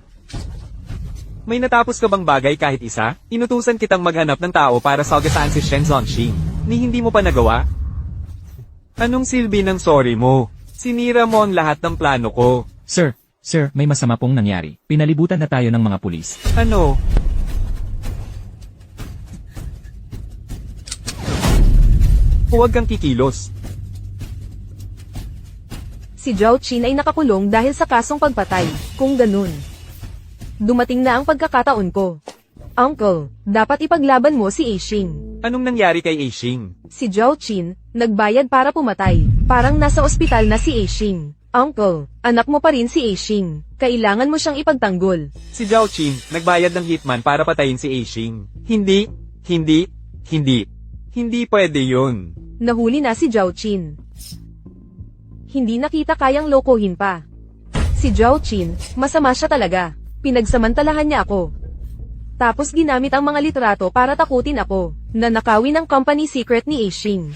[SPEAKER 4] May natapos ka bang bagay kahit isa? Inutusan kitang maghanap ng tao para sagasaan si Shen Zonxing. Ni hindi mo pa nagawa? Anong silbi ng sorry mo? Sinira mo ang lahat ng plano ko.
[SPEAKER 2] Sir, may masama pong nangyari. Pinalibutan na tayo ng mga pulis.
[SPEAKER 4] Ano? Huwag kang kikilos.
[SPEAKER 3] Si Zhao Qin ay nakakulong dahil sa kasong pagpatay. Kung ganun, dumating na ang pagkakataon ko. Uncle, dapat ipaglaban mo si Aixing.
[SPEAKER 4] Anong nangyari kay Aixing?
[SPEAKER 3] Si Zhao Qin, nagbayad para pumatay. Parang nasa ospital na si Aixing. Uncle, anak mo pa rin si Aixing. Kailangan mo siyang ipagtanggol.
[SPEAKER 4] Si Zhao Qin, nagbayad ng hitman para patayin si Aixing. Hindi. Hindi pwede yun.
[SPEAKER 3] Nahuli na si Zhao Qin. Hindi na kita kayang lokohin pa. Si Zhao Qin, masama siya talaga. Pinagsamantalahan niya ako. Tapos ginamit ang mga litrato para takutin ako. Nanakawin ang company secret ni Aixing.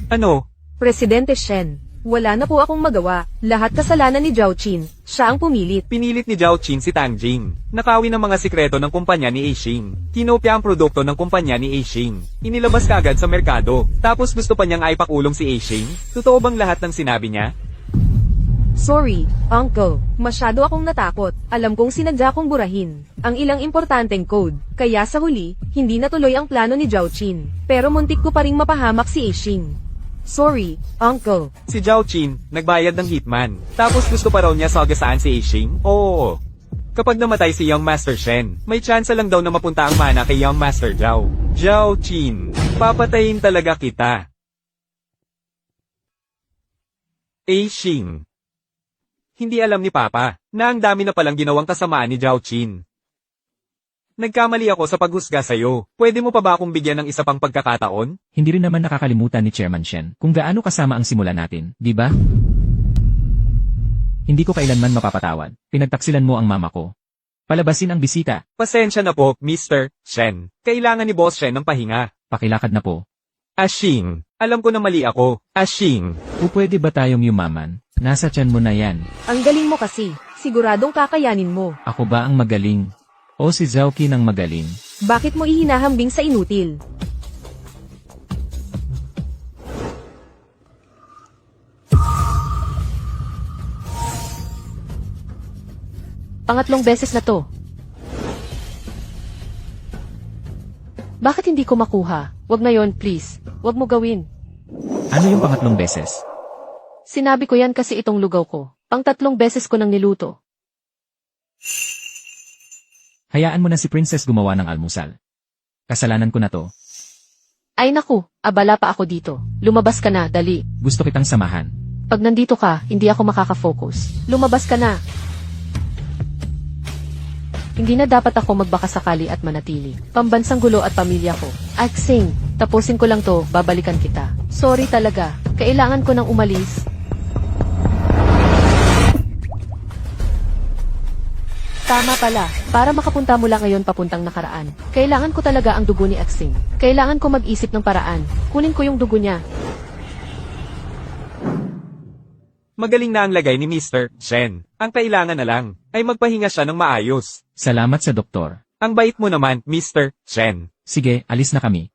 [SPEAKER 4] Ano?
[SPEAKER 3] Presidente Shen, wala na po akong magawa. Lahat kasalanan ni Zhao Qin. Siya ang pumilit.
[SPEAKER 4] Pinilit ni Zhao Qin si Tang Jing. Nakawin ang mga sikreto ng kumpanya ni Aixing. Kinopya ang produkto ng kumpanya ni Aixing. Inilabas kaagad sa merkado. Tapos gusto pa niyang aipakulong si Aixing? Totoo bang lahat ng sinabi niya?
[SPEAKER 3] Sorry, Uncle. Masyado akong natakot. Alam kong sinadya kong burahin ang ilang importanteng code. Kaya sa huli, hindi natuloy ang plano ni Zhao Qin. Pero muntik ko pa ring mapahamak si Aixing. Sorry, Uncle.
[SPEAKER 4] Si Zhao Qin, nagbayad ng hitman. Tapos gusto pa raw niya sagasaan si Aixing? Oo. Kapag namatay si Young Master Shen, may tsansa lang daw na mapunta ang mana kay Young Master Zhao. Zhao Qin, papatayin talaga kita. Aixing. Hindi alam ni Papa na ang dami na palang ginawang kasamaan ni Zhao Qin. Nagkamali ako sa paghusga sa'yo. Pwede mo pa ba akong bigyan ng isa pang pagkakataon?
[SPEAKER 2] Hindi rin naman nakakalimutan ni Chairman Shen kung gaano kasama ang simula natin, di ba? Hindi ko kailanman mapapatawad. Pinagtaksilan mo ang mama ko. Palabasin ang bisita.
[SPEAKER 4] Pasensya na po, Mr. Shen. Kailangan ni Boss Shen ng pahinga.
[SPEAKER 2] Pakilakad na po.
[SPEAKER 4] Ashing, alam ko na mali ako. Ashing.
[SPEAKER 2] O pwede ba tayong yumaman? Nasa tiyan mo na yan.
[SPEAKER 3] Ang galing mo kasi. Siguradong kakayanin mo.
[SPEAKER 2] Ako ba ang magaling? O si Zhao Qin ang magaling?
[SPEAKER 3] Bakit mo ihinahambing sa inutil?
[SPEAKER 1] Pangatlong beses na to. Bakit hindi ko makuha? Wag na yon, please. Wag mo gawin.
[SPEAKER 2] Ano yung pangatlong beses?
[SPEAKER 1] Sinabi ko yan kasi itong lugaw ko. Pang-3 beses ko nang niluto.
[SPEAKER 2] Hayaan mo na si Princess gumawa ng almusal. Kasalanan ko na to.
[SPEAKER 1] Ay naku, abala pa ako dito. Lumabas ka na, dali.
[SPEAKER 2] Gusto kitang samahan.
[SPEAKER 1] Pag nandito ka, hindi ako makaka-focus. Lumabas ka na. Hindi na dapat ako magbakasakali at manatili. Pambansang gulo at pamilya ko. Axing, tapusin ko lang to, babalikan kita. Sorry talaga, kailangan ko nang umalis. Tama pala, para makapunta mula ngayon papuntang nakaraan. Kailangan ko talaga ang dugo ni Axing. Kailangan ko mag-isip ng paraan. Kunin ko yung dugo niya.
[SPEAKER 4] Magaling na ang lagay ni Mr. Shen. Ang kailangan na lang ay magpahinga siya ng maayos.
[SPEAKER 2] Salamat sa doktor.
[SPEAKER 4] Ang bait mo naman, Mr. Shen.
[SPEAKER 2] Sige, alis na kami.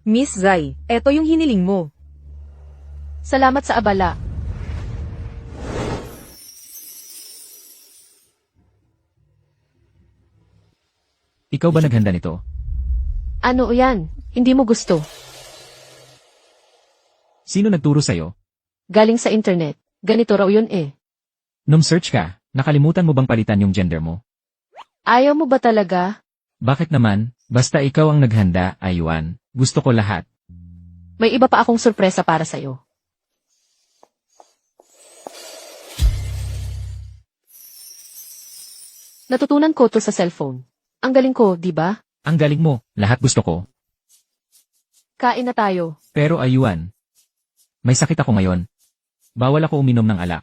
[SPEAKER 3] Miss Zai, eto yung hiniling mo.
[SPEAKER 1] Salamat sa abala.
[SPEAKER 2] Ikaw ba naghanda nito?
[SPEAKER 1] Ano yan? Hindi mo gusto.
[SPEAKER 2] Sino nagturo sa'yo?
[SPEAKER 1] Galing sa internet. Ganito raw yun eh.
[SPEAKER 2] Nung search ka, nakalimutan mo bang palitan yung gender mo?
[SPEAKER 1] Ayaw mo ba talaga?
[SPEAKER 2] Bakit naman? Basta ikaw ang naghanda, Ayuan. Gusto ko lahat.
[SPEAKER 1] May iba pa akong sorpresa para sa'yo. Natutunan ko to sa cellphone. Ang galing ko, di ba?
[SPEAKER 2] Ang galing mo, lahat gusto ko.
[SPEAKER 1] Kain na tayo.
[SPEAKER 2] Pero Ayuan, may sakit ako ngayon. Bawal ako uminom ng alak.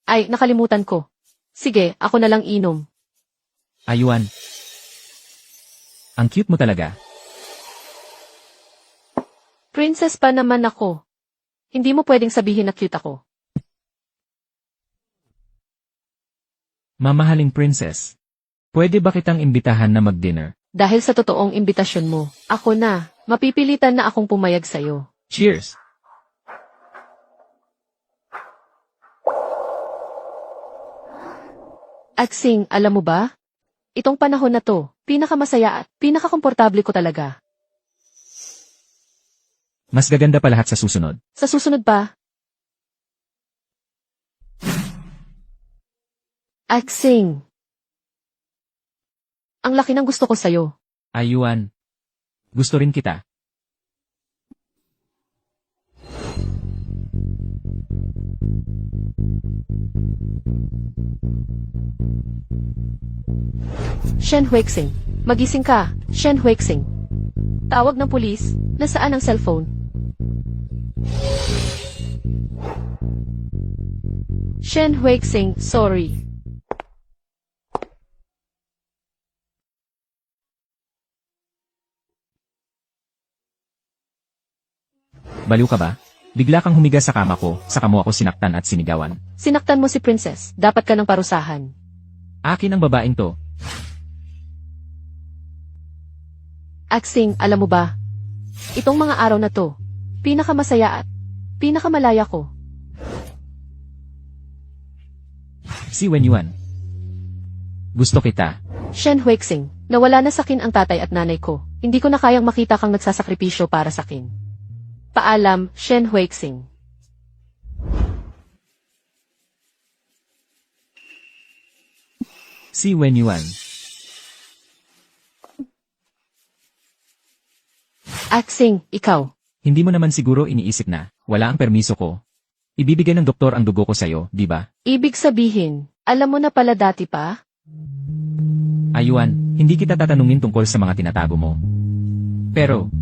[SPEAKER 1] Ay, nakalimutan ko. Sige, ako na lang inom.
[SPEAKER 2] Ayuan. Ang cute mo talaga.
[SPEAKER 1] Princess pa naman ako. Hindi mo pwedeng sabihin na cute ako.
[SPEAKER 2] Mamahaling princess. Pwede ba kitang imbitahan na mag-dinner?
[SPEAKER 1] Dahil sa totoong imbitasyon mo, ako na. Mapipilitan na akong pumayag sa'yo.
[SPEAKER 2] Cheers!
[SPEAKER 1] Axing, alam mo ba? Itong panahon na to, pinakamasaya at pinakakomportable ko talaga.
[SPEAKER 2] Mas gaganda pa lahat sa susunod.
[SPEAKER 1] Sa susunod pa. Axing. Ang laki ng gusto ko sa'yo.
[SPEAKER 2] Ayuan. Gusto rin kita.
[SPEAKER 1] Shen Huixing. Magising ka, Shen Huixing. Tawag ng pulis. Nasaan ang cellphone? Shen Huixing, sorry.
[SPEAKER 2] Baliw ka ba? Bigla kang humiga sa kama ko, saka mo ako sinaktan at sinigawan.
[SPEAKER 1] Sinaktan mo si Princess. Dapat ka ng parusahan.
[SPEAKER 2] Akin ang babaeng to.
[SPEAKER 1] Axing, alam mo ba? Itong mga araw na to, pinakamasaya at Pinakamalaya ko.
[SPEAKER 2] Si Wen Yuan. Gusto kita.
[SPEAKER 1] Shen Huixing, nawala na sakin ang tatay at nanay ko. Hindi ko na kayang makita kang nagsasakripisyo para sakin. Paalam, Shen Huixing.
[SPEAKER 2] Si Wen Yuan.
[SPEAKER 1] Axing, ikaw.
[SPEAKER 2] Hindi mo naman siguro iniisip na, wala ang permiso ko. Ibibigay ng doktor ang dugo ko sa'yo, di ba?
[SPEAKER 1] Ibig sabihin, alam mo na pala dati pa?
[SPEAKER 2] Ayuan, hindi kita tatanungin tungkol sa mga tinatago mo. Pero,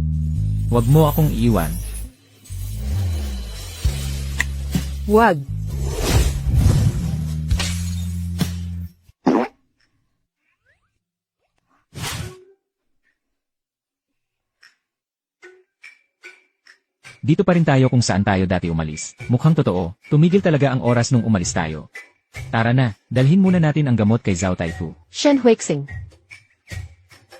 [SPEAKER 2] wag mo akong iiwan.
[SPEAKER 3] Wag.
[SPEAKER 2] Dito pa rin tayo kung saan tayo dati umalis. Mukhang totoo, tumigil talaga ang oras nung umalis tayo. Tara na, dalhin muna natin ang gamot kay Zhao Taifu.
[SPEAKER 1] Shen Huixing.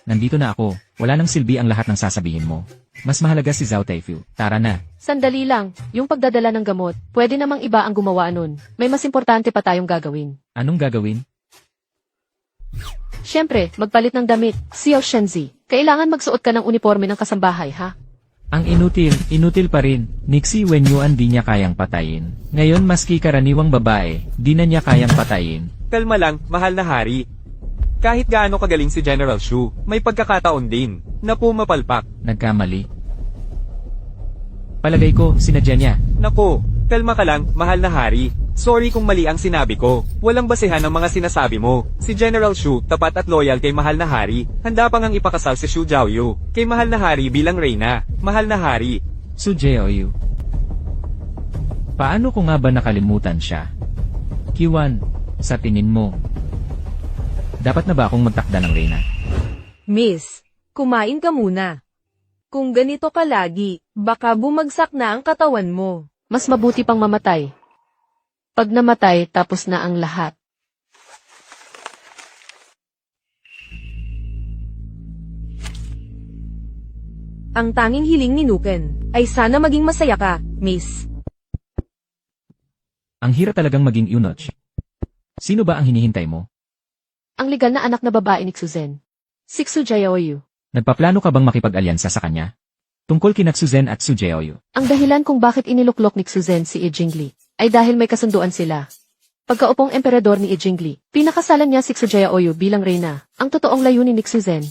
[SPEAKER 2] Nandito na ako, wala nang silbi ang lahat ng sasabihin mo. Mas mahalaga si Zhao Taifu. Tara na.
[SPEAKER 1] Sandali lang, yung pagdadala ng gamot, pwede namang iba ang gumawa nun. May mas importante pa tayong gagawin.
[SPEAKER 2] Anong gagawin?
[SPEAKER 1] Siyempre, magpalit ng damit. Xiao Shenzi, kailangan magsuot ka ng uniforme ng kasambahay, ha?
[SPEAKER 2] Ang inutil pa rin. Nixie Wen Yuan di niya kayang patayin. Ngayon maski karaniwang babae, di na niya kayang patayin.
[SPEAKER 4] Kalma lang, mahal na hari. Kahit gaano kagaling si General Shu, may pagkakataon din na pumapalpak.
[SPEAKER 2] Nagkamali. Palagay ko, sinadya niya.
[SPEAKER 4] Nako, kalma ka lang, mahal na hari. Sorry kung mali ang sinabi ko. Walang basehan ng mga sinasabi mo. Si General Shu, tapat at loyal kay mahal na hari. Handa pa ngang ipakasal si Shu Jiaoyu kay mahal na hari bilang reyna. Mahal na hari.
[SPEAKER 2] Su Jiaoyu. Paano ko nga ba nakalimutan siya? Kiwan, sa tingin mo, dapat na ba akong magtakda ng reyna?
[SPEAKER 3] Miss, kumain ka muna. Kung ganito ka lagi, baka bumagsak na ang katawan mo.
[SPEAKER 1] Mas mabuti pang mamatay. Pag namatay, tapos na ang lahat.
[SPEAKER 3] Ang tanging hiling ni Nuken ay sana maging masaya ka, Miss.
[SPEAKER 2] Ang hirap talagang maging eunuch. Sino ba ang hinihintay mo?
[SPEAKER 1] Ang legal na anak na babae ni Xuzen. Si Xu Jiaoyu.
[SPEAKER 2] Nagpaplano ka bang makipag-alyansa sa kanya? Tungkol kina Xuzen at Su Jiaoyu.
[SPEAKER 1] Ang dahilan kung bakit iniluklok ni Xuzen si Yi Jingli ay dahil may kasunduan sila. Pagkaupong emperador ni Yi Jingli, pinakasalan niya si Xu Jiaoyu bilang reyna. Ang totoong layunin ni Xuzen,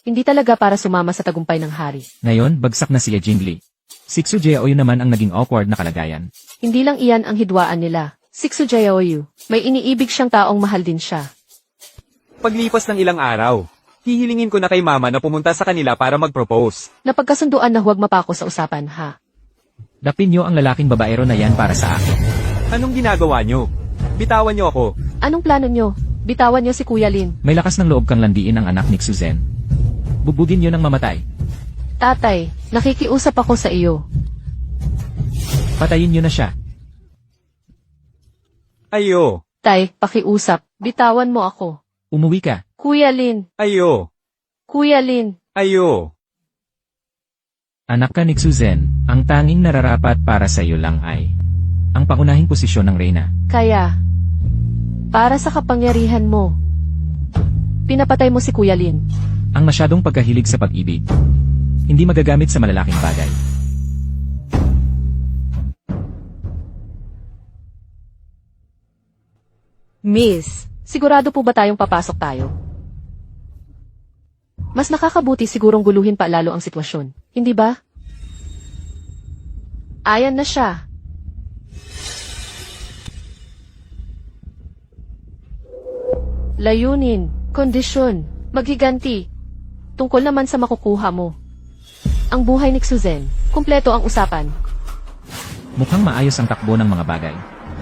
[SPEAKER 1] hindi talaga para sumama sa tagumpay ng hari.
[SPEAKER 2] Ngayon, bagsak na si Ye Jingli. Si Xu Jiaoyu naman ang naging awkward na kalagayan.
[SPEAKER 1] Hindi lang iyan ang hidwaan nila. Si Xu Jiaoyu, may iniibig siyang taong mahal din siya.
[SPEAKER 4] Paglipas ng ilang araw, hihilingin ko na kay mama na pumunta sa kanila para mag-propose.
[SPEAKER 1] Napagkasunduan na huwag mapako sa usapan, ha?
[SPEAKER 2] Dapin niyo ang lalaking babaero na yan para sa akin.
[SPEAKER 4] Anong ginagawa nyo? Bitawan nyo ako.
[SPEAKER 1] Anong plano nyo? Bitawan nyo si Kuya Lin.
[SPEAKER 2] May lakas ng loob kang landiin ang anak ni Xuzen. Bubugin niyo ng mamatay.
[SPEAKER 1] Tatay, nakikiusap ako sa iyo.
[SPEAKER 2] Patayin niyo na siya.
[SPEAKER 4] Ayo.
[SPEAKER 1] Tay, pakiusap. Bitawan mo ako.
[SPEAKER 2] Umuwi ka.
[SPEAKER 1] Kuya Lin.
[SPEAKER 4] Ayo.
[SPEAKER 1] Kuya Lin.
[SPEAKER 4] Ayo.
[SPEAKER 2] Anak ka ni Xuzen, ang tanging nararapat para sa iyo lang ay ang pangunahing posisyon ng reyna.
[SPEAKER 1] Kaya, para sa kapangyarihan mo, pinapatay mo si Kuya Lin.
[SPEAKER 2] Ang masyadong pagkahilig sa pag-ibig, hindi magagamit sa malalaking bagay.
[SPEAKER 3] Miss,
[SPEAKER 1] Sigurado po ba tayong papasok tayo? Mas nakakabuti sigurong guluhin pa lalo ang sitwasyon, hindi ba? Ayan na siya. Layunin, kondisyon, maghiganti. Tungkol naman sa makukuha mo. Ang buhay ni Xuzen, kumpleto ang usapan.
[SPEAKER 2] Mukhang maayos ang takbo ng mga bagay.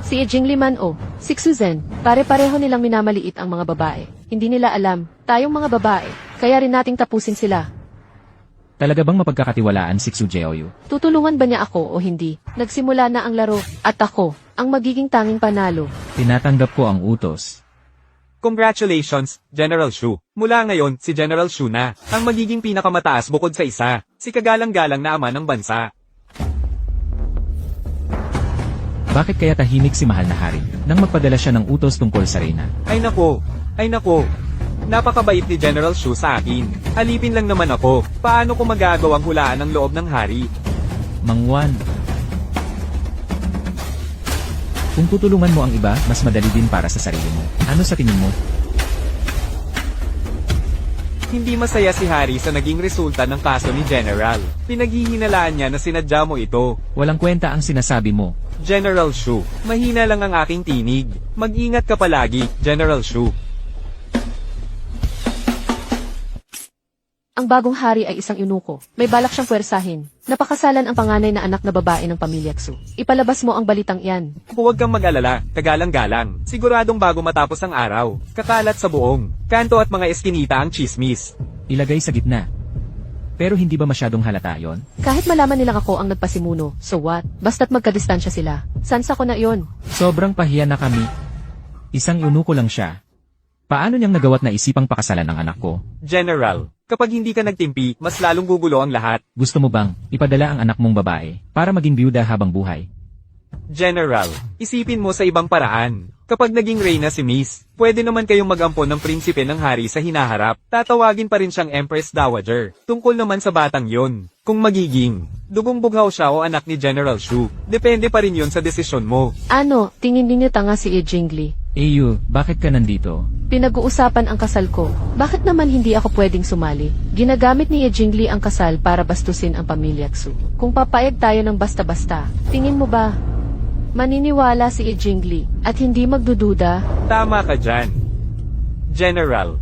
[SPEAKER 1] Si Jing Liman o si Xuzen, pare-pareho nilang minamaliit ang mga babae. Hindi nila alam, tayong mga babae, kaya rin nating tapusin sila.
[SPEAKER 2] Talaga bang mapagkakatiwalaan si Xu Jiaoyu?
[SPEAKER 1] Tutulungan ba niya ako o hindi? Nagsimula na ang laro, at ako, ang magiging tanging panalo.
[SPEAKER 2] Tinatanggap ko ang utos.
[SPEAKER 4] Congratulations, General Shu. Mula ngayon, si General Shu na ang magiging pinakamataas bukod sa isa, si kagalang-galang na ama ng bansa.
[SPEAKER 2] Bakit kaya tahimik si mahal na hari nang magpadala siya ng utos tungkol sa reyna?
[SPEAKER 4] Ay nako, ay nako. Napakabait ni General Shu sa akin. Alipin lang naman ako. Paano ko magagawang hulaan ang loob ng hari?
[SPEAKER 2] Mang Juan. Kung tutulungan mo ang iba, mas madali din para sa sarili mo. Ano sa tingin mo?
[SPEAKER 4] Hindi masaya si Hari sa naging resulta ng kaso ni General. Pinaghihinalaan niya na sinadya mo ito.
[SPEAKER 2] Walang kwenta ang sinasabi mo.
[SPEAKER 4] General Shu, mahina lang ang aking tinig. Mag-ingat ka palagi, General Shu.
[SPEAKER 1] Ang bagong hari ay isang eunuko. May balak siyang puwersahin. Napakasalan ang panganay na anak na babae ng pamilya Xu. Ipalabas mo ang balitang iyan.
[SPEAKER 4] Huwag kang mag-alala, kagalang-galang. Siguradong bago matapos ang araw. Kakalat sa buong kanto at mga eskinita ang chismis.
[SPEAKER 2] Ilagay sa gitna. Pero hindi ba masyadong halata yon?
[SPEAKER 1] Kahit malaman nilang ako ang nagpasimuno, so what? Basta't magkadistansya sila. Sansa ko na yon.
[SPEAKER 2] Sobrang pahiya na kami. Isang eunuko lang siya. Paano niyang nagawat na isipang pakasalan ng anak ko?
[SPEAKER 4] General, kapag hindi ka nagtimpi, mas lalong gugulo ang lahat.
[SPEAKER 2] Gusto mo bang ipadala ang anak mong babae para maging byuda habang buhay?
[SPEAKER 4] General, isipin mo sa ibang paraan. Kapag naging reyna si Miss, pwede naman kayong mag-ampon ng prinsipe ng hari sa hinaharap. Tatawagin pa rin siyang Empress Dowager. Tungkol naman sa batang yon. Kung magiging dugong bughaw siya o anak ni General Shu, depende pa rin yon sa desisyon mo.
[SPEAKER 1] Ano, tingin ninyo tanga si Jingli?
[SPEAKER 2] Eyu, bakit ka nandito?
[SPEAKER 1] Pinag-uusapan ang kasal ko. Bakit naman hindi ako pwedeng sumali? Ginagamit ni Jingli ang kasal para bastusin ang pamilya Xu. Kung papayag tayo ng basta-basta, tingin mo ba maniniwala si Jingli at hindi magdududa?
[SPEAKER 4] Tama ka dyan. General,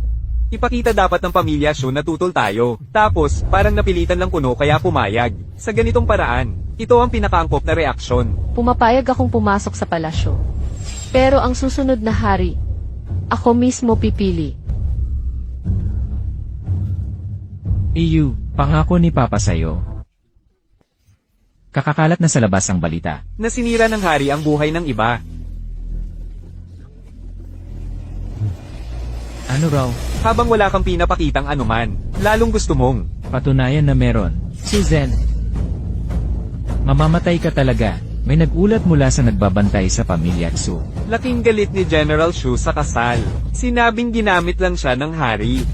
[SPEAKER 4] ipakita dapat ng pamilya Shu na tutol tayo. Tapos, parang napilitan lang kuno kaya pumayag. Sa ganitong paraan, ito ang pinakaangkop na reaksyon.
[SPEAKER 1] Pumapayag akong pumasok sa palasyo. Pero ang susunod na hari, ako mismo pipili.
[SPEAKER 2] Eyu, pangako ni Papa sa'yo. Kakakalat na sa labas ang balita.
[SPEAKER 4] Nasinira ng hari ang buhay ng iba.
[SPEAKER 2] Ano raw?
[SPEAKER 4] Habang wala kang pinapakitang anuman, lalong gusto mong.
[SPEAKER 2] Patunayan na meron. Susan. Mamamatay ka talaga. May nagulat mula sa nagbabantay sa pamilya Xu.
[SPEAKER 4] Laking galit ni General Shu sa kasal. Sinabing ginamit lang siya ng hari.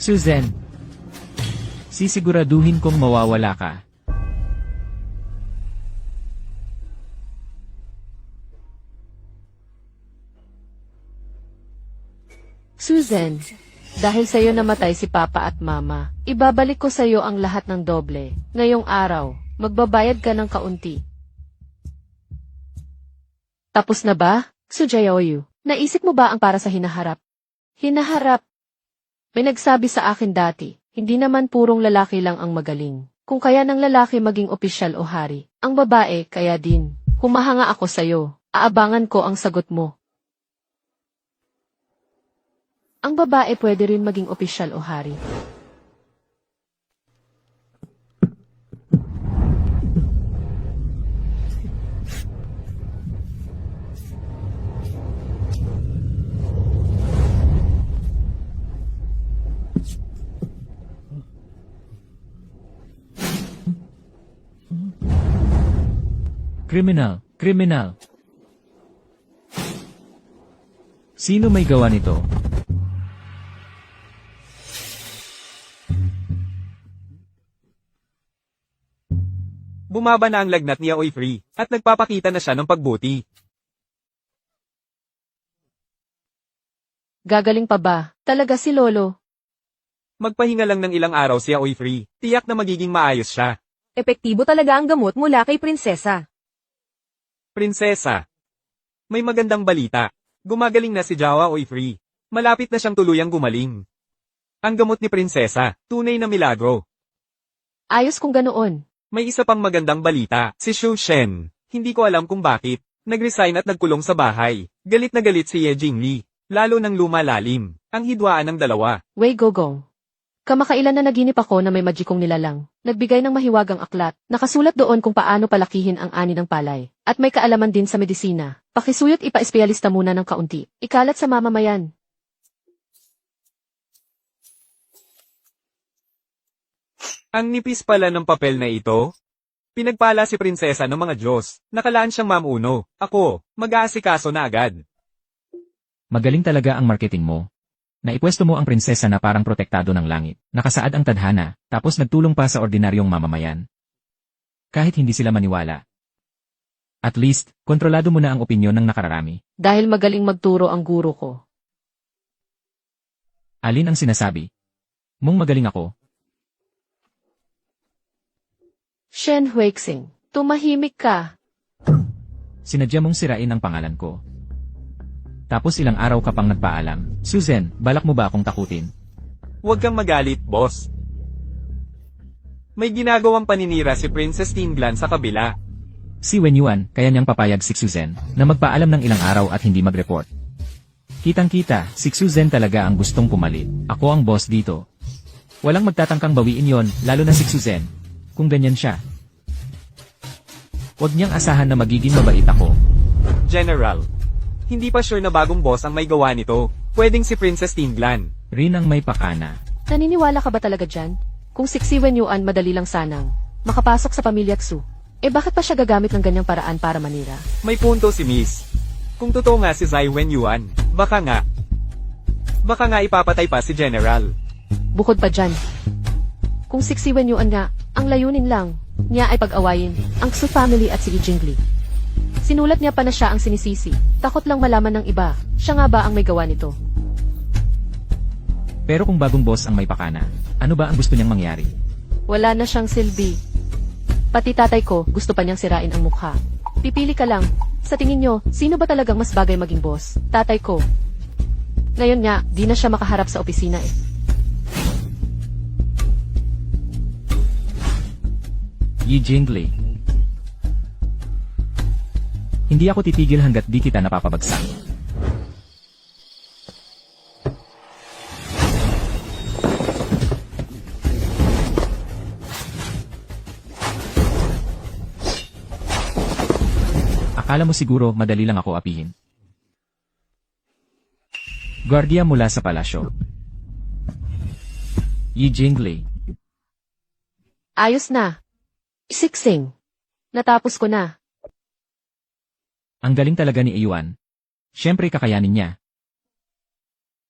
[SPEAKER 2] Susan. Sisiguraduhin kong mawawala ka.
[SPEAKER 1] Susan, dahil sa'yo namatay si Papa at Mama, ibabalik ko sa'yo ang lahat ng doble. Ngayong araw, magbabayad ka ng kaunti. Tapos na ba, Sujayoyu? Naisip mo ba ang para sa hinaharap? Hinaharap. May nagsabi sa akin dati, hindi naman purong lalaki lang ang magaling. Kung kaya ng lalaki maging opisyal o hari, ang babae kaya din. Humahanga ako sa'yo, aabangan ko ang sagot mo. Ang babae pwede rin maging opisyal o hari.
[SPEAKER 2] Kriminal, kriminal. Sino may gawa nito?
[SPEAKER 4] Bumaba na ang lagnat ni Aoy Free, at nagpapakita na siya ng pagbuti.
[SPEAKER 1] Gagaling pa ba? Talaga si Lolo.
[SPEAKER 4] Magpahinga lang ng ilang araw si Aoy Free, tiyak na magiging maayos siya.
[SPEAKER 3] Epektibo talaga ang gamot mula kay prinsesa.
[SPEAKER 4] Prinsesa, may magandang balita. Gumagaling na si Jawa Aoy Free. Malapit na siyang tuluyang gumaling. Ang gamot ni Prinsesa, tunay na milagro.
[SPEAKER 1] Ayos kung ganoon.
[SPEAKER 4] May isa pang magandang balita, si Xu Shen. Hindi ko alam kung bakit. Nag-resign at nagkulong sa bahay. Galit na galit si Ye Jingli. Lalo nang lumalalim. Ang hidwaan ng dalawa.
[SPEAKER 1] Wei Gogong. Kamakailan na naginip ako na may magikong nilalang. Nagbigay ng mahiwagang aklat. Nakasulat doon kung paano palakihin ang ani ng palay. At may kaalaman din sa medisina. Pakisuyot ipa-espesyalista muna ng kaunti. Ikalat sa mamamayan.
[SPEAKER 4] Ang nipis pala ng papel na ito. Pinagpala si prinsesa ng mga Diyos. Nakalaan siyang mamuno. Ako, mag-aasikaso na agad.
[SPEAKER 2] Magaling talaga ang marketing mo. Naipwesto mo ang prinsesa na parang protektado ng langit. Nakasaad ang tadhana, tapos nagtulong pa sa ordinaryong mamamayan. Kahit hindi sila maniwala. At least, kontrolado mo na ang opinyon ng nakararami.
[SPEAKER 1] Dahil magaling magturo ang guro ko.
[SPEAKER 2] Alin ang sinasabi? Mong magaling ako?
[SPEAKER 1] Shen Huixing, tumahimik ka.
[SPEAKER 2] Sinadya mong sirain ang pangalan ko. Tapos ilang araw ka pang nagpaalam. Susan, balak mo ba akong takutin?
[SPEAKER 4] Huwag kang magalit, boss. May ginagawang paninira si Princess Tinglan sa kabila.
[SPEAKER 2] Si Wen Yuan, kaya niyang papayag si Susan na magpaalam ng ilang araw at hindi mag-report. Kitang-kita, si Susan talaga ang gustong pumalit. Ako ang boss dito. Walang magtatangkang bawiin yon, lalo na si Susan. Kung ganyan siya. Huwag niyang asahan na magiging mabait ako.
[SPEAKER 4] General, hindi pa sure na bagong boss ang may gawa nito. Pwedeng si Princess Tinglan.
[SPEAKER 2] Rin ang may pakana.
[SPEAKER 1] Naniniwala ka ba talaga dyan? Kung si Wen Yuan madali lang sanang makapasok sa pamilya Xu, bakit pa siya gagamit ng ganyang paraan para manira?
[SPEAKER 4] May punto si Miss. Kung totoo nga si Zai Wen Yuan, baka nga ipapatay pa si General.
[SPEAKER 1] Bukod pa dyan, kung si Wen Yuan nga, ang layunin lang niya ay pag-awayin ang Xu family at si Jingli. Sinulat niya pa na siya ang sinisisi. Takot lang malaman ng iba, siya nga ba ang may gawa nito?
[SPEAKER 2] Pero kung bagong boss ang may pakana, ano ba ang gusto niyang mangyari?
[SPEAKER 1] Wala na siyang silbi. Pati tatay ko, gusto pa niyang sirain ang mukha. Pipili ka lang. Sa tingin niyo, sino ba talagang mas bagay maging boss? Tatay ko. Ngayon nga, di na siya makaharap sa opisina eh.
[SPEAKER 2] Yi Jingli. Hindi ako titigil hanggat di kita napapabagsak. Akala mo siguro madali lang ako apihin. Guardia mula sa palasyo. Yi Jingli.
[SPEAKER 1] Ayos na. Siksing. Natapos ko na.
[SPEAKER 2] Ang galing talaga ni Yuan. Siyempre kakayanin niya.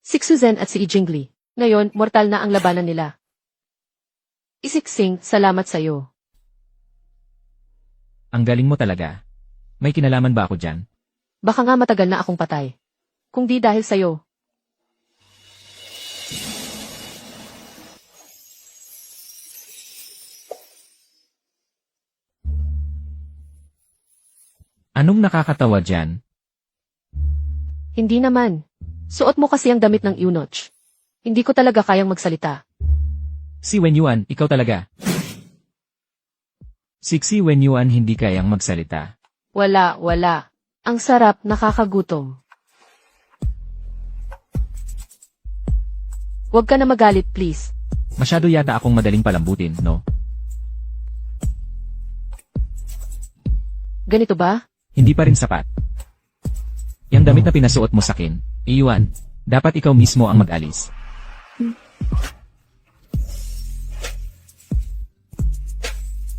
[SPEAKER 1] Si Susan at si Jingli. Ngayon, mortal na ang labanan nila. Isiksing, salamat sa'yo.
[SPEAKER 2] Ang galing mo talaga. May kinalaman ba ako dyan?
[SPEAKER 1] Baka nga matagal na akong patay. Kung di dahil sa'yo.
[SPEAKER 2] Anong nakakatawa dyan?
[SPEAKER 1] Hindi naman. Suot mo kasi ang damit ng eunuch. Hindi ko talaga kayang magsalita.
[SPEAKER 2] Si Wen Yuan, ikaw talaga. Si Wen Yuan hindi kayang magsalita.
[SPEAKER 1] Wala. Ang sarap, nakakagutom. Huwag ka na magalit, please.
[SPEAKER 2] Masyado yata akong madaling palambutin, no?
[SPEAKER 1] Ganito ba?
[SPEAKER 2] Hindi pa rin sapat. Yang damit na pinasuot mo sa akin, Yuan, dapat ikaw mismo ang mag-alis.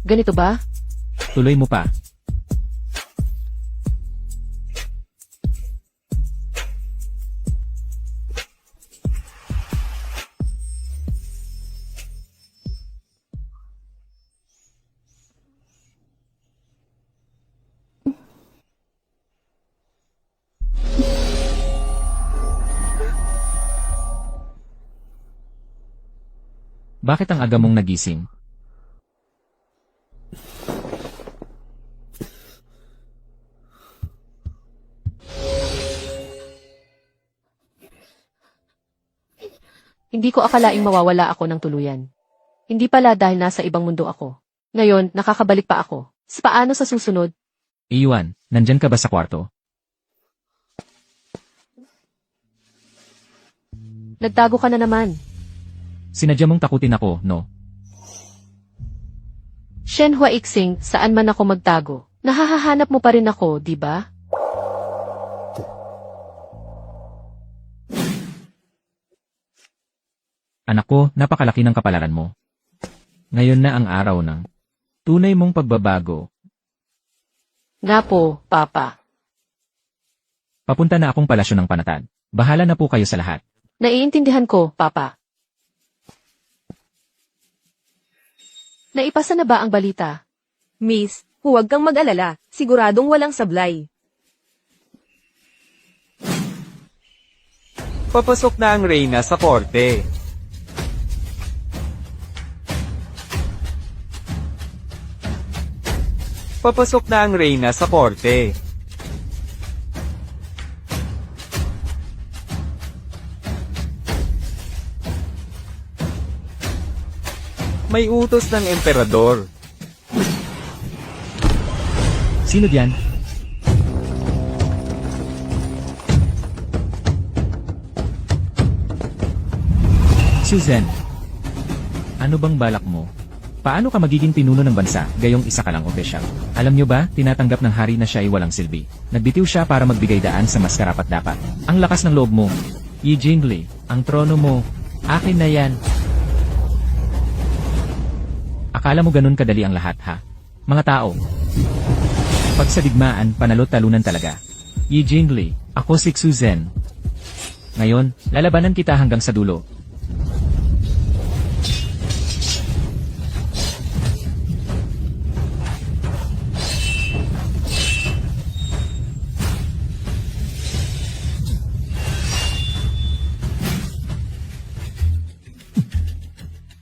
[SPEAKER 1] Ganito ba?
[SPEAKER 2] Tuloy mo pa. Bakit ang aga mong nagising?
[SPEAKER 1] Hindi ko akalaing mawawala ako ng tuluyan. Hindi pala dahil nasa ibang mundo ako. Ngayon, nakakabalik pa ako. Paano sa susunod?
[SPEAKER 2] Yuan, nandyan ka ba sa kwarto?
[SPEAKER 1] Nagtago ka na naman.
[SPEAKER 2] Sinadya mong takutin ako, no?
[SPEAKER 1] Shen Huixing, saan man ako magtago. Nahahahanap mo pa rin ako, di ba?
[SPEAKER 2] Anak ko, napakalaki ng kapalaran mo. Ngayon na ang araw ng tunay mong pagbabago.
[SPEAKER 1] Nga po, Papa.
[SPEAKER 2] Papunta na akong palasyo ng Panatag. Bahala na po kayo sa lahat.
[SPEAKER 1] Naiintindihan ko, Papa. Naipasa na ba ang balita?
[SPEAKER 3] Miss, huwag kang mag-alala. Siguradong walang sablay.
[SPEAKER 4] Papasok na ang Reyna sa korte. Papasok na ang Reyna sa korte. May utos ng emperador.
[SPEAKER 2] Sino diyan? Susan, ano bang balak mo? Paano ka magiging pinuno ng bansa, gayong isa ka lang opisyal? Alam nyo ba, tinatanggap ng hari na siya ay walang silbi. Nagbitiw siya para magbigay daan sa mas karapat-dapat. Ang lakas ng loob mo. Yi Jingli, ang trono mo, akin na yan. Akala mo ganun kadali ang lahat, ha? Mga tao. Pag sa digmaan, panalo-talunan talaga. Yi Jingli, ako si Susan. Ngayon, lalabanan kita hanggang sa dulo.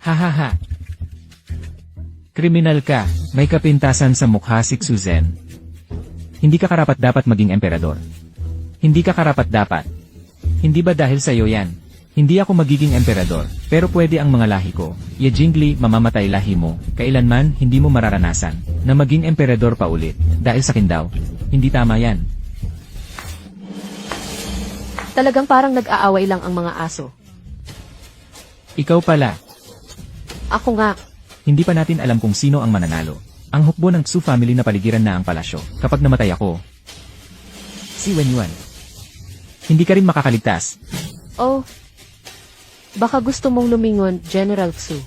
[SPEAKER 2] Hahaha. Kriminal ka, may kapintasan sa mukha si Susan. Hindi ka karapat-dapat maging emperador. Hindi ka karapat-dapat. Hindi ba dahil sa iyo yan? Hindi ako magiging emperador, pero pwede ang mga lahi ko. Ye Jingli, mamamatay lahi mo. Kailanman hindi mo mararanasan na maging emperador pa ulit. Dahil sa akin daw. Hindi tama yan.
[SPEAKER 1] Talagang parang nag-aaway lang ang mga aso.
[SPEAKER 2] Ikaw pala.
[SPEAKER 1] Ako nga.
[SPEAKER 2] Hindi pa natin alam kung sino ang mananalo. Ang hukbo ng Xu family na paligiran na ang palasyo. Kapag namatay ako, si Wen Yuan. Hindi ka rin makakaligtas.
[SPEAKER 1] Oh. Baka gusto mong lumingon, General Xu.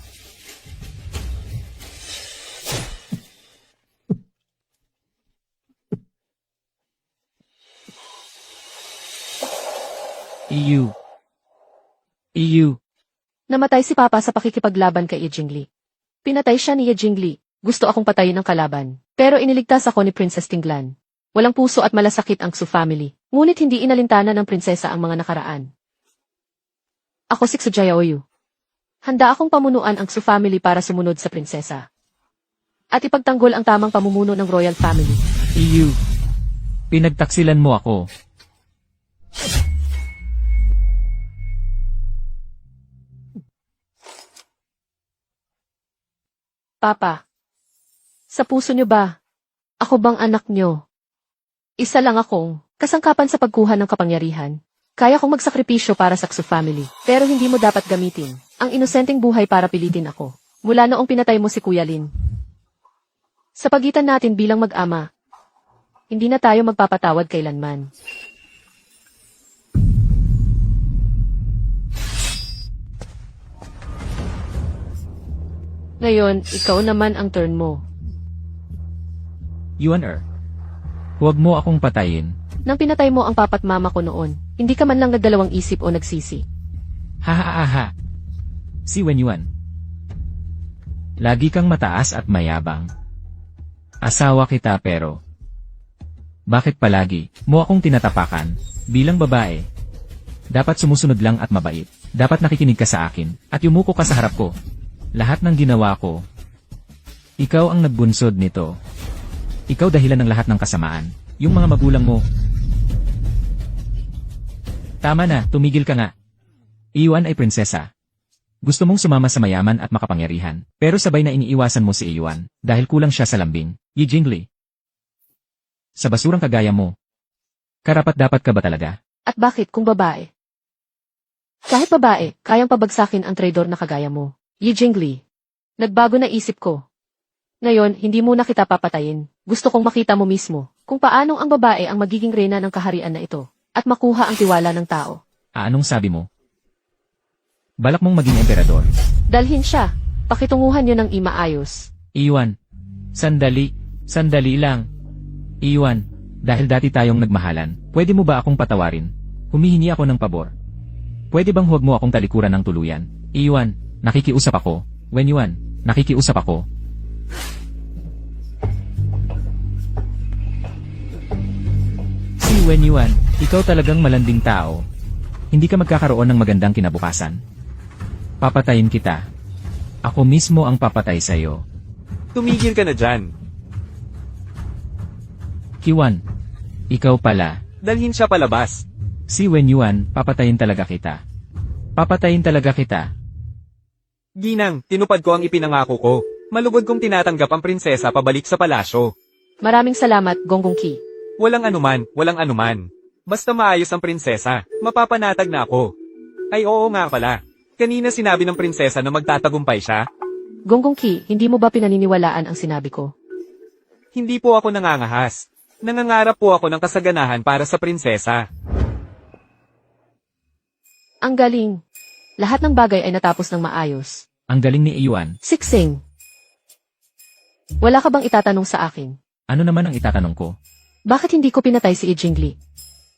[SPEAKER 2] EU.
[SPEAKER 1] Namatay si Papa sa pakikipaglaban kay Ye Jingli. Pinatay siya ni Ye Jingli. Gusto akong patayin ng kalaban. Pero iniligtas ako ni Princess Tinglan. Walang puso at malasakit ang Xu family. Ngunit hindi inalintana ng prinsesa ang mga nakaraan. Ako si Xu Jiaoyu. Handa akong pamunuan ang Xu family para sumunod sa prinsesa. At ipagtanggol ang tamang pamumuno ng royal family.
[SPEAKER 2] EU. Pinagtaksilan mo ako.
[SPEAKER 1] Papa, sa puso niyo ba? Ako bang anak niyo? Isa lang akong kasangkapan sa pagkuha ng kapangyarihan. Kaya kong magsakripisyo para sa Xu family, pero hindi mo dapat gamitin ang inosenteng buhay para pilitin ako. Mula noong pinatay mo si Kuya Lin. Sa pagitan natin bilang mag-ama, hindi na tayo magpapatawad kailanman. Ngayon, ikaw naman ang turn mo.
[SPEAKER 2] Yuan huwag mo akong patayin.
[SPEAKER 1] Nang pinatay mo ang papa't mama ko noon, hindi ka man lang nagdalawang isip o nagsisi.
[SPEAKER 2] Ha. Si Wen Yuan. Lagi kang mataas at mayabang. Asawa kita pero bakit palagi mo akong tinatapakan bilang babae? Dapat sumusunod lang at mabait. Dapat nakikinig ka sa akin at yumuko ka sa harap ko. Lahat ng ginawa ko, ikaw ang nagbunsod nito. Ikaw dahilan ng lahat ng kasamaan. Yung mga magulang mo. Tama na, tumigil ka nga. Yuan ay prinsesa. Gusto mong sumama sa mayaman at makapangyarihan, pero sabay na iniiwasan mo si Yuan dahil kulang siya sa lambing. Yi Jingli. Sa basurang kagaya mo. Karapat-dapat ka ba talaga?
[SPEAKER 1] At bakit kung babae? Kahit babae, kayang pabagsakin ang traidor na kagaya mo. Yi Jingli. Nagbago na isip ko. Ngayon, hindi muna kita papatayin. Gusto kong makita mo mismo kung paanong ang babae ang magiging reyna ng kaharian na ito at makuha ang tiwala ng tao.
[SPEAKER 2] Anong sabi mo? Balak mong maging emperador.
[SPEAKER 1] Dalhin siya. Pakitunguhan niyo ng imaayos.
[SPEAKER 2] Iwan. Sandali lang. Iwan, dahil dati tayong nagmahalan, pwede mo ba akong patawarin? Humihingi ako ng pabor. Pwede bang huwag mo akong talikuran ng tuluyan? Iwan, nakikiusap ako. Wenyuan, nakikiusap ako. Si Wenyuan, ikaw talagang malanding tao. Hindi ka magkakaroon ng magandang kinabukasan. Papatayin kita. Ako mismo ang papatay sa'yo.
[SPEAKER 4] Tumigil ka na dyan.
[SPEAKER 2] Kiwan, ikaw pala.
[SPEAKER 4] Dalhin siya palabas.
[SPEAKER 2] Si Wenyuan, papatayin talaga kita. Papatayin talaga kita.
[SPEAKER 4] Ginang, tinupad ko ang ipinangako ko. Malugod kong tinatanggap ang prinsesa pabalik sa palasyo.
[SPEAKER 1] Maraming salamat, Gonggong Ki.
[SPEAKER 4] Walang anuman. Basta maayos ang prinsesa, mapapanatag na ako. Ay oo nga pala. Kanina sinabi ng prinsesa na magtatagumpay siya.
[SPEAKER 1] Gonggong Ki, hindi mo ba pinaniniwalaan ang sinabi ko?
[SPEAKER 4] Hindi po ako nangangahas. Nangangarap po ako ng kasaganahan para sa prinsesa.
[SPEAKER 1] Ang galing. Lahat ng bagay ay natapos ng maayos.
[SPEAKER 2] Ang galing ni Iwan.
[SPEAKER 1] Siksing. Wala ka bang itatanong sa akin?
[SPEAKER 2] Ano naman ang itatanong ko?
[SPEAKER 1] Bakit hindi ko pinatay si Ijingli?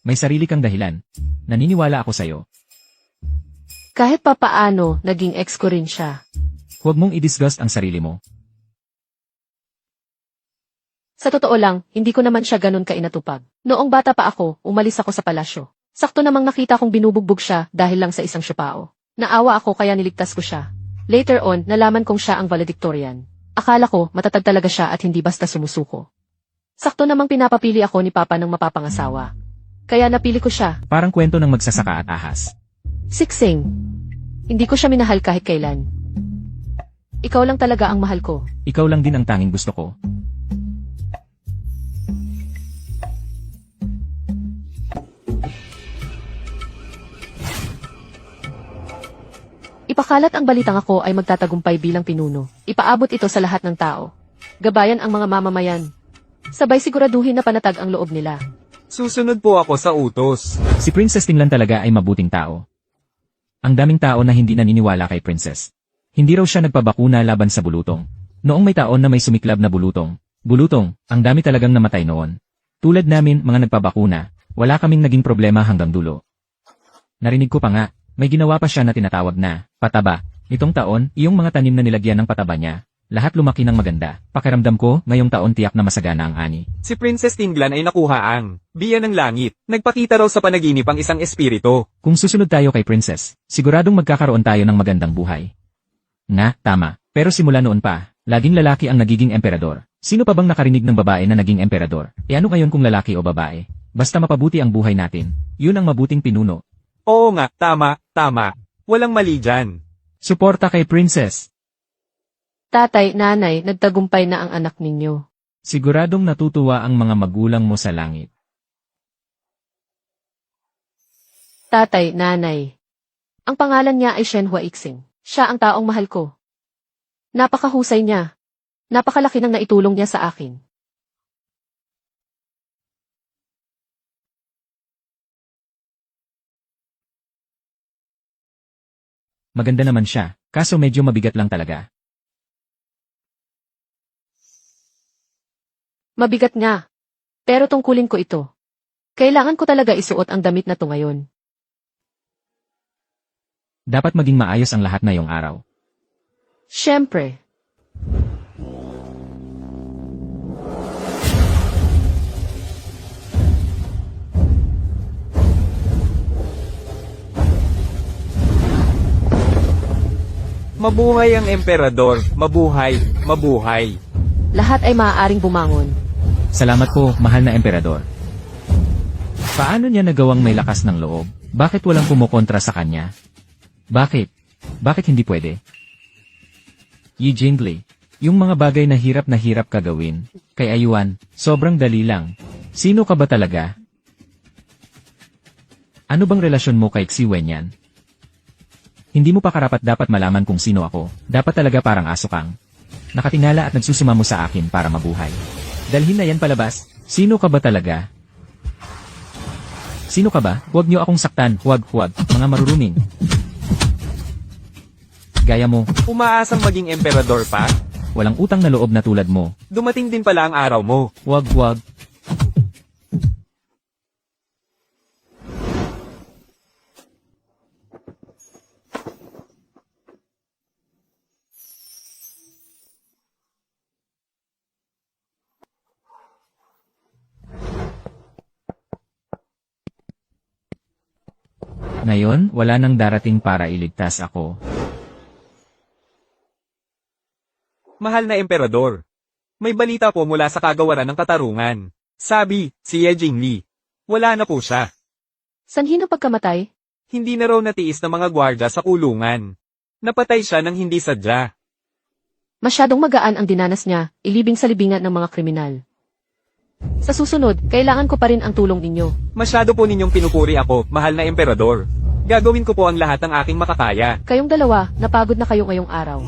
[SPEAKER 2] May sarili kang dahilan. Naniniwala ako sa'yo.
[SPEAKER 1] Kahit papaano, naging ex ko rin siya.
[SPEAKER 2] Huwag mong i-disgust ang sarili mo.
[SPEAKER 1] Sa totoo lang, hindi ko naman siya ganun kainatupag. Noong bata pa ako, umalis ako sa palasyo. Sakto namang nakita kong binubugbog siya dahil lang sa isang syupao. Naawa ako kaya niligtas ko siya. Later on, nalaman kong siya ang valedictorian. Akala ko, matatag talaga siya at hindi basta sumusuko. Sakto namang pinapapili ako ni Papa ng mapapangasawa. Kaya napili ko siya.
[SPEAKER 2] Parang kwento ng magsasaka at ahas.
[SPEAKER 1] Siksing. Hindi ko siya minahal kahit kailan. Ikaw lang talaga ang mahal ko.
[SPEAKER 2] Ikaw lang din ang tanging gusto ko.
[SPEAKER 1] Ipakalat ang balitang ako ay magtatagumpay bilang pinuno. Ipaabot ito sa lahat ng tao. Gabayan ang mga mamamayan. Sabay siguraduhin na panatag ang loob nila.
[SPEAKER 4] Susunod po ako sa utos.
[SPEAKER 2] Si Princess Tinglan talaga ay mabuting tao. Ang daming tao na hindi naniniwala kay Princess. Hindi raw siya nagpabakuna laban sa bulutong. Noong may taon na may sumiklab na bulutong. Bulutong, ang dami talagang namatay noon. Tulad namin, mga nagpabakuna, wala kaming naging problema hanggang dulo. Narinig ko pa nga, may ginawa pa siya na tinatawag na pataba. Nitong taon, iyong mga tanim na nilagyan ng pataba niya, lahat lumaki ng maganda. Pakiramdam ko, ngayong taon tiyak na masagana ang ani.
[SPEAKER 4] Si Princess Tinglan ay nakuha ang biya ng langit. Nagpakita raw sa panaginip ang isang espiritu.
[SPEAKER 2] Kung susunod tayo kay Princess, siguradong magkakaroon tayo ng magandang buhay. Nga, tama. Pero simula noon pa, laging lalaki ang nagiging emperador. Sino pa bang nakarinig ng babae na naging emperador? E ano ngayon kung lalaki o babae? Basta mapabuti ang buhay natin. Yun ang mabuting pinuno.
[SPEAKER 4] Oo nga, tama. Walang mali dyan.
[SPEAKER 2] Suporta kay Princess.
[SPEAKER 1] Tatay, nanay, nagtagumpay na ang anak ninyo.
[SPEAKER 2] Siguradong natutuwa ang mga magulang mo sa langit.
[SPEAKER 1] Tatay, nanay. Ang pangalan niya ay Shenhua Ixing. Siya ang taong mahal ko. Napakahusay niya. Napakalaki ng naitulong niya sa akin.
[SPEAKER 2] Maganda naman siya, kaso medyo mabigat lang talaga.
[SPEAKER 1] Mabigat nga. Pero tungkulin ko ito. Kailangan ko talaga isuot ang damit na to ngayon.
[SPEAKER 2] Dapat maging maayos ang lahat na yung araw.
[SPEAKER 1] Siyempre.
[SPEAKER 4] Mabuhay ang emperador. Mabuhay.
[SPEAKER 1] Lahat ay maaaring bumangon.
[SPEAKER 2] Salamat po, mahal na emperador. Paano niya nagawang may lakas ng loob? Bakit walang kumukontra sa kanya? Bakit? Bakit hindi pwede? Yi Jingli, yung mga bagay na hirap ka gawin, kay Ayuan, sobrang dali lang. Sino ka ba talaga? Ano bang relasyon mo kay Xi Wenyan? Hindi mo pa karapat dapat malaman kung sino ako. Dapat talaga parang aso kang nakatingala at nagsusumamo sa akin para mabuhay. Dalhin na yan palabas. Sino ka ba talaga? Sino ka ba? Huwag niyo akong saktan. Huwag, mga maruruming. Gaya mo,
[SPEAKER 4] Umaasang maging emperador pa?
[SPEAKER 2] walang utang na loob na tulad mo.
[SPEAKER 4] Dumating din pala ang araw mo.
[SPEAKER 2] Wag. Ngayon, wala nang darating para iligtas ako.
[SPEAKER 4] Mahal na emperador. May balita po mula sa kagawaran ng katarungan. Sabi, si Ye Jingli. Wala na po siya.
[SPEAKER 1] Sanhi ng pagkamatay?
[SPEAKER 4] Hindi na raw natiis ng mga gwardya sa kulungan. Napatay siya ng hindi sadya.
[SPEAKER 1] Masyadong magaan ang dinanas niya, ilibing sa libingan ng mga kriminal. Sa susunod, kailangan ko pa rin ang tulong ninyo.
[SPEAKER 4] Masyado po ninyong pinupuri ako, mahal na emperador. Gagawin ko po ang lahat ng aking makakaya.
[SPEAKER 1] Kayong dalawa, napagod na kayo ngayong araw.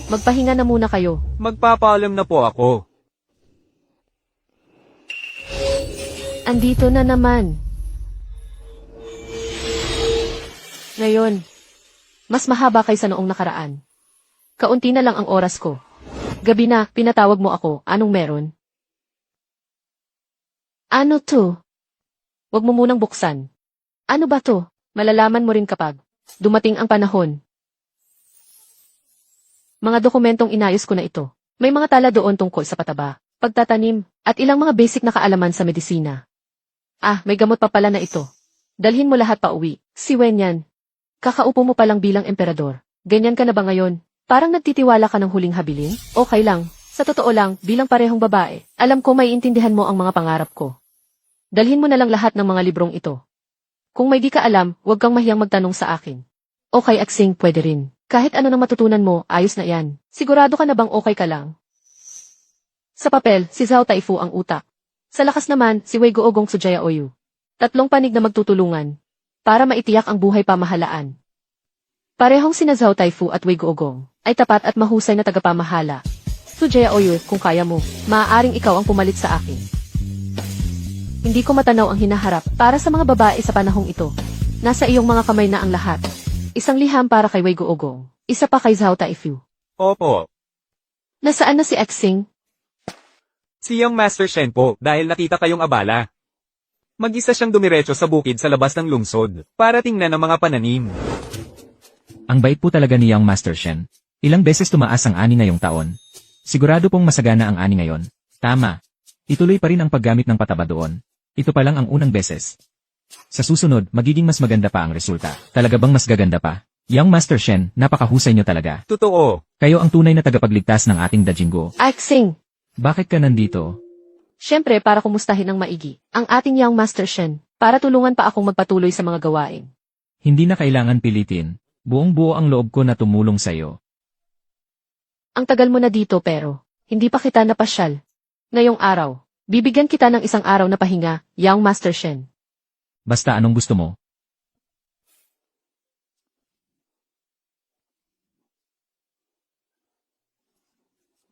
[SPEAKER 1] Magpahinga na muna kayo.
[SPEAKER 4] Magpapaalam na po ako.
[SPEAKER 1] Andito na naman. Ngayon, mas mahaba kaysa noong nakaraan. Kaunti na lang ang oras ko. Gabi na, pinatawag mo ako, anong meron? Ano to? Huwag mo munang buksan. Ano ba to? Malalaman mo rin kapag dumating ang panahon. Mga dokumentong inayos ko na ito. May mga tala doon tungkol sa pataba, pagtatanim, at ilang mga basic na kaalaman sa medisina. Ah, may gamot pa pala na ito. Dalhin mo lahat pa uwi. Si Wen yan. Kakaupo mo pa lang bilang emperador. Ganyan ka na ba ngayon? Parang nagtitiwala ka ng huling habiling? Okay lang. Sa totoo lang, bilang parehong babae, alam ko maiintindihan mo ang mga pangarap ko. Dalhin mo na lang lahat ng mga librong ito. Kung may di ka alam, huwag kang mahiyang magtanong sa akin. Okay, Aksing, pwede rin. Kahit ano nang matutunan mo, ayos na yan. Sigurado ka na bang okay ka lang? Sa papel, si Zhao Taifu ang utak. Sa lakas naman, si Wei Guogong Sujaya Oyu. Tatlong panig na magtutulungan para maitiyak ang buhay pamahalaan. Parehong sina Zhao Taifu at Wei Guogong ay tapat at mahusay na tagapamahala. Sujaya Oyu, kung kaya mo, maaaring ikaw ang pumalit sa akin. Hindi ko matanaw ang hinaharap para sa mga babae sa panahong ito. Nasa iyong mga kamay na ang lahat. Isang liham para kay Wei Guogong, isa pa kay Zhao Taifu.
[SPEAKER 4] Opo.
[SPEAKER 1] Nasaan na si Aksing?
[SPEAKER 4] Si Young Master Shen po, dahil nakita kayong abala. Mag-isa siyang dumiretso sa bukid sa labas ng lungsod, para tingnan ang mga pananim.
[SPEAKER 2] Ang bait po talaga ni Young Master Shen. Ilang beses tumaas ang ani ngayong taon. Sigurado pong masagana ang ani ngayon. Tama. Ituloy pa rin ang paggamit ng pataba doon. Ito pa lang ang unang beses. Sa susunod, magiging mas maganda pa ang resulta. Talaga bang mas gaganda pa? Young Master Shen, napakahusay niyo talaga.
[SPEAKER 4] Totoo.
[SPEAKER 2] Kayo ang tunay na tagapagligtas ng ating Dajingo.
[SPEAKER 1] Aksing!
[SPEAKER 2] Bakit ka nandito?
[SPEAKER 1] Siyempre para kumustahin ng maigi ang ating Young Master Shen, para tulungan pa akong magpatuloy sa mga gawain.
[SPEAKER 2] Hindi na kailangan pilitin. Buong-buo ang loob ko na tumulong sa'yo.
[SPEAKER 1] Ang tagal mo na dito pero, hindi pa kita napasyal. Ngayong araw, bibigyan kita ng isang araw na pahinga, Young Master Shen.
[SPEAKER 2] Basta anong gusto mo.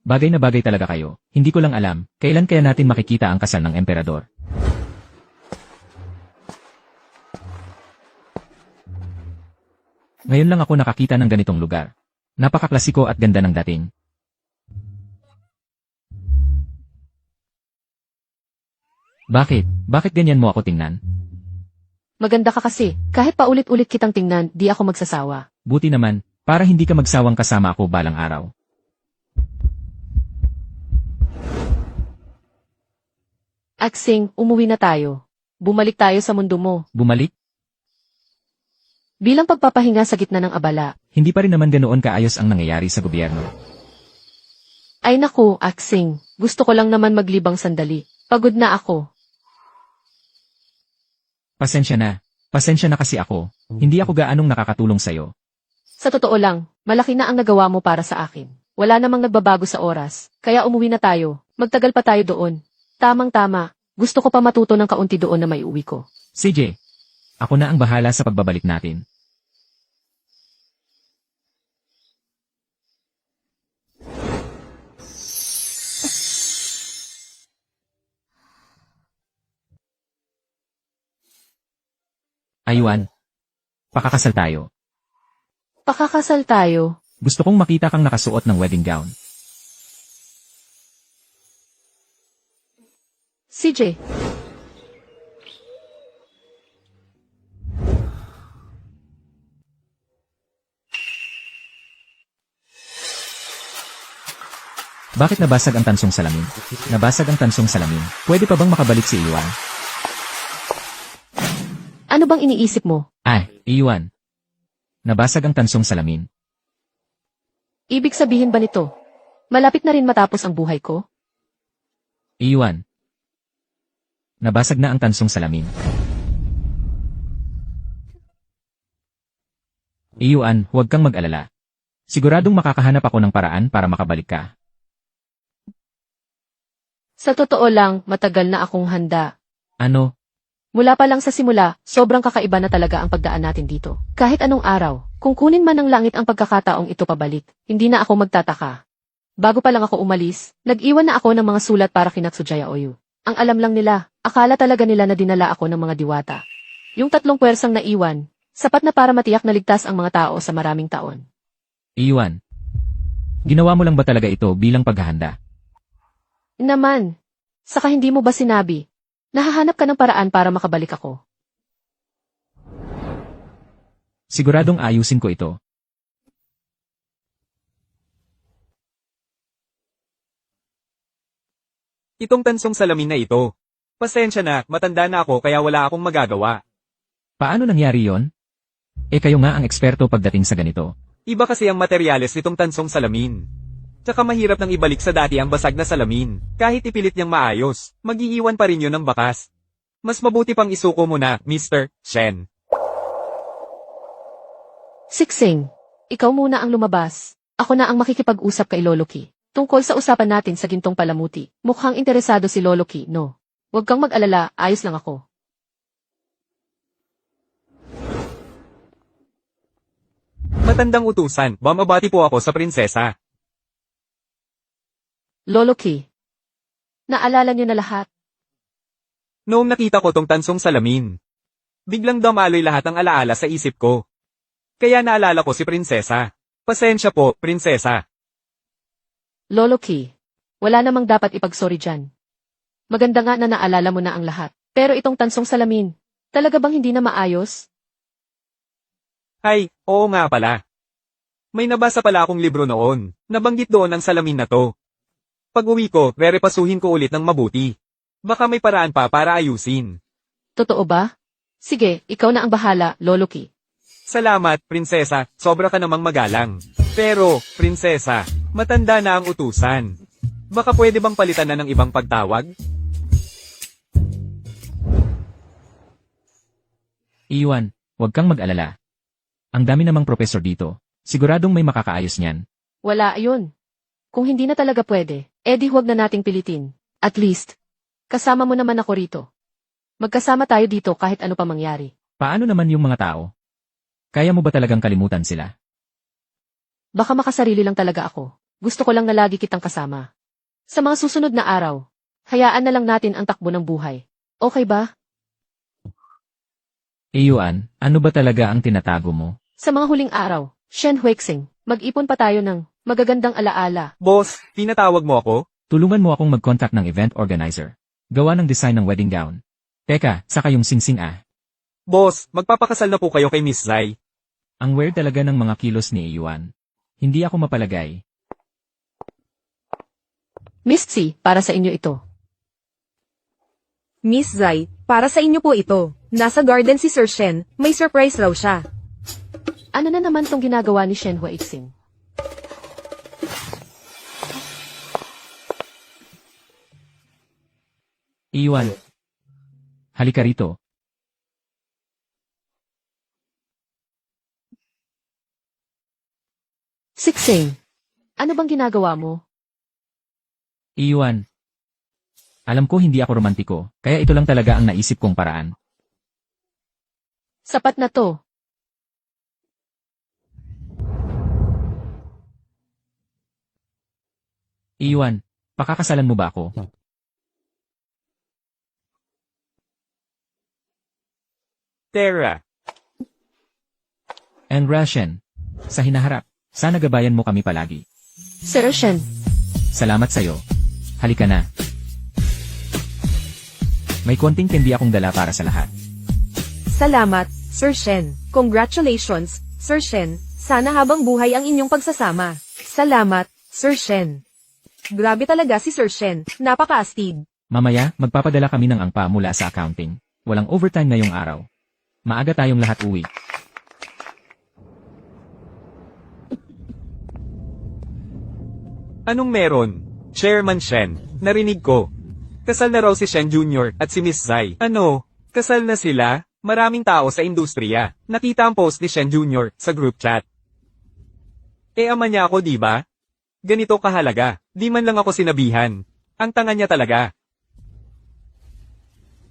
[SPEAKER 2] Bagay na bagay talaga kayo. Hindi ko lang alam, kailan kaya natin makikita ang kasal ng emperador. Ngayon lang ako nakakita ng ganitong lugar. Napakaklasiko at ganda ng dating. Bakit? Bakit ganyan mo ako tingnan?
[SPEAKER 1] Maganda ka kasi, kahit paulit-ulit kitang tingnan, di ako magsasawa.
[SPEAKER 2] Buti naman, para hindi ka magsawang kasama ako balang araw.
[SPEAKER 1] Aksing, umuwi na tayo. Bumalik tayo sa mundo mo.
[SPEAKER 2] Bumalik?
[SPEAKER 1] Bilang pagpapahinga sa gitna ng abala.
[SPEAKER 2] Hindi pa rin naman ganoon kaayos ang nangyayari sa gobyerno.
[SPEAKER 1] Ay naku, Aksing, gusto ko lang naman maglibang sandali. Pagod na ako.
[SPEAKER 2] Pasensya na. Pasensya na kasi ako. Hindi ako gaanong nakakatulong sa'yo.
[SPEAKER 1] Sa totoo lang, malaki na ang nagawa mo para sa akin. Wala namang nagbabago sa oras, kaya umuwi na tayo. Magtagal pa tayo doon. Tamang-tama, gusto ko pa matuto ng kaunti doon na may uwi ko.
[SPEAKER 2] CJ, ako na ang bahala sa pagbabalik natin. Aywan. Pakakasal tayo.
[SPEAKER 1] Pakakasal tayo.
[SPEAKER 2] Gusto kong makita kang nakasuot ng wedding gown.
[SPEAKER 1] CJ,
[SPEAKER 2] Bakit nabasag ang tansong salamin? Nabasag ang tansong salamin. Pwede pa bang makabalik si Iwan?
[SPEAKER 1] ano bang iniisip mo?
[SPEAKER 2] Iwan. Nabasag ang tansong salamin.
[SPEAKER 1] Ibig sabihin ba nito? Malapit na rin matapos ang buhay ko?
[SPEAKER 2] Iwan. Nabasag na ang tansong salamin. Iwan, huwag kang mag-alala. Siguradong makakahanap ako ng paraan para makabalik ka.
[SPEAKER 1] Sa totoo lang, matagal na akong handa.
[SPEAKER 2] Ano?
[SPEAKER 1] Mula pa lang sa simula, sobrang kakaiba na talaga ang pagdaan natin dito. Kahit anong araw, kung kunin man ng langit ang pagkakataong ito pabalik, hindi na ako magtataka. Bago pa lang ako umalis, nag-iwan na ako ng mga sulat para kina Tsujaya Oyu. Ang alam lang nila, akala talaga nila na dinala ako ng mga diwata. Yung 3 pwersang naiwan, sapat na para matiyak na ligtas ang mga tao sa maraming taon.
[SPEAKER 2] Iwan. Ginawa mo lang ba talaga ito bilang paghahanda?
[SPEAKER 1] Naman, saka hindi mo ba sinabi, nahahanap ka ng paraan para makabalik ako?
[SPEAKER 2] Siguradong ayusin ko ito.
[SPEAKER 4] Itong tansong salamin na ito. Pasensya na, matanda na ako kaya wala akong magagawa.
[SPEAKER 2] Paano nangyari yon? Kayo nga ang eksperto pagdating sa ganito.
[SPEAKER 4] Iba kasi ang materyales nitong tansong salamin. Tsaka mahirap nang ibalik sa dati ang basag na salamin. Kahit ipilit niyang maayos, mag-iiwan pa rin yun ng bakas. Mas mabuti pang isuko mo na, Mr. Shen.
[SPEAKER 1] Siksing, ikaw muna ang lumabas. Ako na ang makikipag-usap kay Loloki. Tungkol sa usapan natin sa gintong palamuti, mukhang interesado si Loloki, no? Huwag kang mag-alala, ayos lang ako.
[SPEAKER 4] Matandang utusan, bumabati po ako sa prinsesa.
[SPEAKER 1] Loloki, naalala niyo na lahat.
[SPEAKER 4] Noong nakita ko tong tansong salamin, biglang damaloy lahat ng alaala sa isip ko. Kaya naalala ko si prinsesa. Pasensya po, prinsesa.
[SPEAKER 1] Loloki, wala namang dapat ipag-sorry dyan. Maganda nga na naalala mo na ang lahat. Pero itong tansong salamin, talaga bang hindi na maayos?
[SPEAKER 4] Ay, oo nga pala. May nabasa pala akong libro noon. Nabanggit doon ang salamin na to. Pag-uwi ko, rerepasuhin ko ulit ng mabuti. Baka may paraan pa para ayusin.
[SPEAKER 1] Totoo ba? Sige, ikaw na ang bahala, Loloki.
[SPEAKER 4] Salamat, prinsesa. Sobra ka namang magalang. Pero, prinsesa, matanda na ang utusan. Baka pwede bang palitan na ng ibang pagtawag?
[SPEAKER 2] Iwan, huwag kang mag-alala. Ang dami namang profesor dito. Siguradong may makakaayos niyan.
[SPEAKER 1] Wala ayun. Kung hindi na talaga pwede, edi huwag na nating pilitin. At least, kasama mo naman ako rito. Magkasama tayo dito kahit ano pa mangyari.
[SPEAKER 2] Paano naman yung mga tao? Kaya mo ba talagang kalimutan sila?
[SPEAKER 1] Baka makasarili lang talaga ako. Gusto ko lang na lagi kitang kasama. Sa mga susunod na araw, hayaan na lang natin ang takbo ng buhay. Okay ba?
[SPEAKER 2] Iwan, ano ba talaga ang tinatago mo?
[SPEAKER 1] Sa mga huling araw, Shen Huixing, mag-ipon pa tayo ng magagandang alaala.
[SPEAKER 4] Boss, tinatawag mo ako?
[SPEAKER 2] Tulungan mo akong mag-contact ng event organizer. Gawa ng design ng wedding gown. Teka, saka yung singsing
[SPEAKER 4] Boss, magpapakasal na po kayo kay Miss Zai.
[SPEAKER 2] Ang weird talaga ng mga kilos ni Iwan. Hindi ako mapalagay.
[SPEAKER 1] Miss Tsi, para sa inyo ito.
[SPEAKER 3] Miss Zai, para sa inyo po ito. Nasa garden si Sir Shen, may surprise raw siya.
[SPEAKER 1] Ano na naman tong ginagawa ni Shen Huixing?
[SPEAKER 2] Iwan. Halika rito.
[SPEAKER 1] Siksing, ano bang ginagawa mo?
[SPEAKER 2] Iwan. Alam ko hindi ako romantiko, kaya ito lang talaga ang naisip kong paraan.
[SPEAKER 1] Sapat na to.
[SPEAKER 2] Iwan, pakakasalan mo ba ako?
[SPEAKER 4] Tara.
[SPEAKER 2] And Russian. Sa hinaharap. Sana gabayan mo kami palagi.
[SPEAKER 1] Sir Shen,
[SPEAKER 2] Salamat sa'yo. Halika na. May konting candy akong dala para sa lahat.
[SPEAKER 3] Salamat, Sir Shen. Congratulations, Sir Shen. Sana habang buhay ang inyong pagsasama. Salamat, Sir Shen. Grabe talaga si Sir Shen. Napakaastig.
[SPEAKER 2] Mamaya, magpapadala kami ng angpa mula sa accounting. Walang overtime ngayong araw. Maaga tayong lahat uwi.
[SPEAKER 4] Anong meron? Chairman Shen, narinig ko. Kasal na raw si Shen Jr. at si Miss Zai. Ano? Kasal na sila? Maraming tao sa industriya. Nakita ang post ni Shen Jr. sa group chat. Ama niya ako, di ba? Ganito kahalaga. Di man lang ako sinabihan. Ang tanga niya talaga.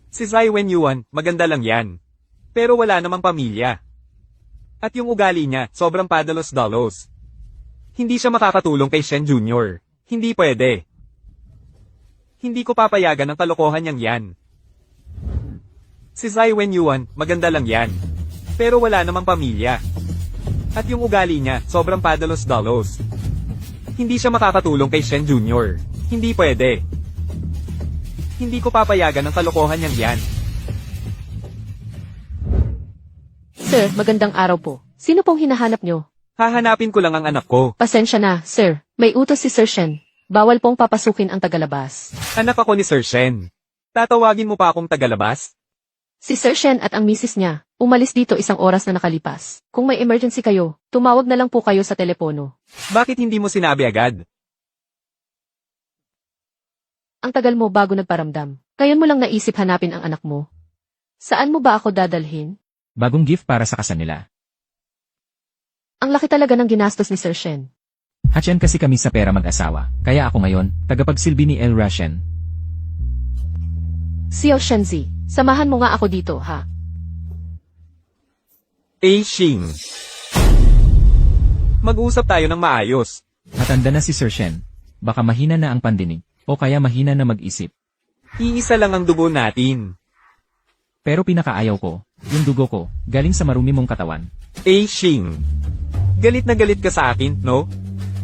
[SPEAKER 4] Si Zai Wenyuan, maganda lang yan. Pero wala namang pamilya. At yung ugali niya, sobrang padalos-dalos. Hindi siya makakatulong kay Shen Jr. Hindi pwede. Hindi ko papayagan ang kalokohan niyang yan. Si Zai Wenyuan, maganda lang yan. Pero wala namang pamilya. At yung ugali niya, sobrang padalos-dalos. Hindi siya makakatulong kay Shen Jr. Hindi pwede. Hindi ko papayagan ang kalokohan niyang yan.
[SPEAKER 1] Sir, magandang araw po. Sino pong hinahanap nyo?
[SPEAKER 4] Hahanapin ko lang ang anak ko.
[SPEAKER 1] Pasensya na, sir. May utos si Sir Shen. Bawal pong papasukin ang tagalabas.
[SPEAKER 4] Anak ako ni Sir Shen. Tatawagin mo pa akong tagalabas?
[SPEAKER 1] Si Sir Shen at ang misis niya, umalis dito 1 oras na nakalipas. Kung may emergency kayo, tumawag na lang po kayo sa telepono.
[SPEAKER 4] Bakit hindi mo sinabi agad?
[SPEAKER 1] Ang tagal mo bago nagparamdam. Ngayon mo lang naisip hanapin ang anak mo. Saan mo ba ako dadalhin?
[SPEAKER 2] Bagong gift para sa kasal nila.
[SPEAKER 1] Ang laki talaga ng ginastos ni Sir Shen.
[SPEAKER 2] Hatyan kasi kami sa pera mag-asawa. Kaya ako ngayon, tagapagsilbi ni El Rashen.
[SPEAKER 1] Xiao Shenzi, samahan mo nga ako dito, ha?
[SPEAKER 4] Xing. Mag-usap tayo ng maayos.
[SPEAKER 2] Matanda na si Sir Shen. Baka mahina na ang pandinig. O kaya mahina na mag-isip.
[SPEAKER 4] Iisa lang ang dugo natin.
[SPEAKER 2] Pero pinakaayaw ko, yung dugo ko, galing sa marumi mong katawan.
[SPEAKER 4] Xing. Galit na galit ka sa akin, no?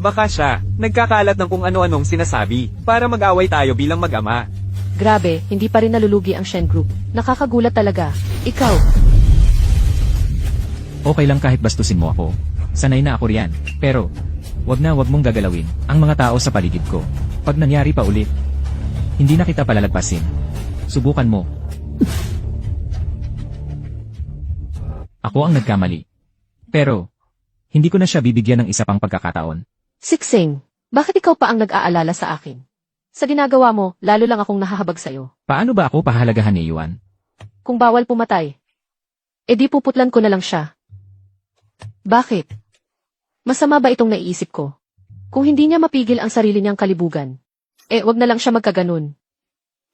[SPEAKER 4] Baka siya, nagkakalat ng kung ano-anong sinasabi, para mag-away tayo bilang mag-ama.
[SPEAKER 1] Grabe, hindi pa rin nalulugi ang Shen Group. Nakakagulat talaga. Ikaw,
[SPEAKER 2] Okay lang kahit bastusin mo ako. Sanay na ako riyan. Pero, wag mong gagalawin ang mga tao sa paligid ko. Pag nangyari pa ulit, hindi na kita palalagpasin. Subukan mo. Ako ang nagkamali. Pero, hindi ko na siya bibigyan ng isa pang pagkakataon.
[SPEAKER 1] Siksing, bakit ikaw pa ang nag-aalala sa akin? Sa ginagawa mo, lalo lang akong nahahabag sa'yo.
[SPEAKER 2] Paano ba ako pahalagahan ni Yuan?
[SPEAKER 1] Kung bawal pumatay, edi puputlan ko na lang siya. Bakit? Masama ba itong naiisip ko? Kung hindi niya mapigil ang sarili niyang kalibugan, wag na lang siya magkaganon.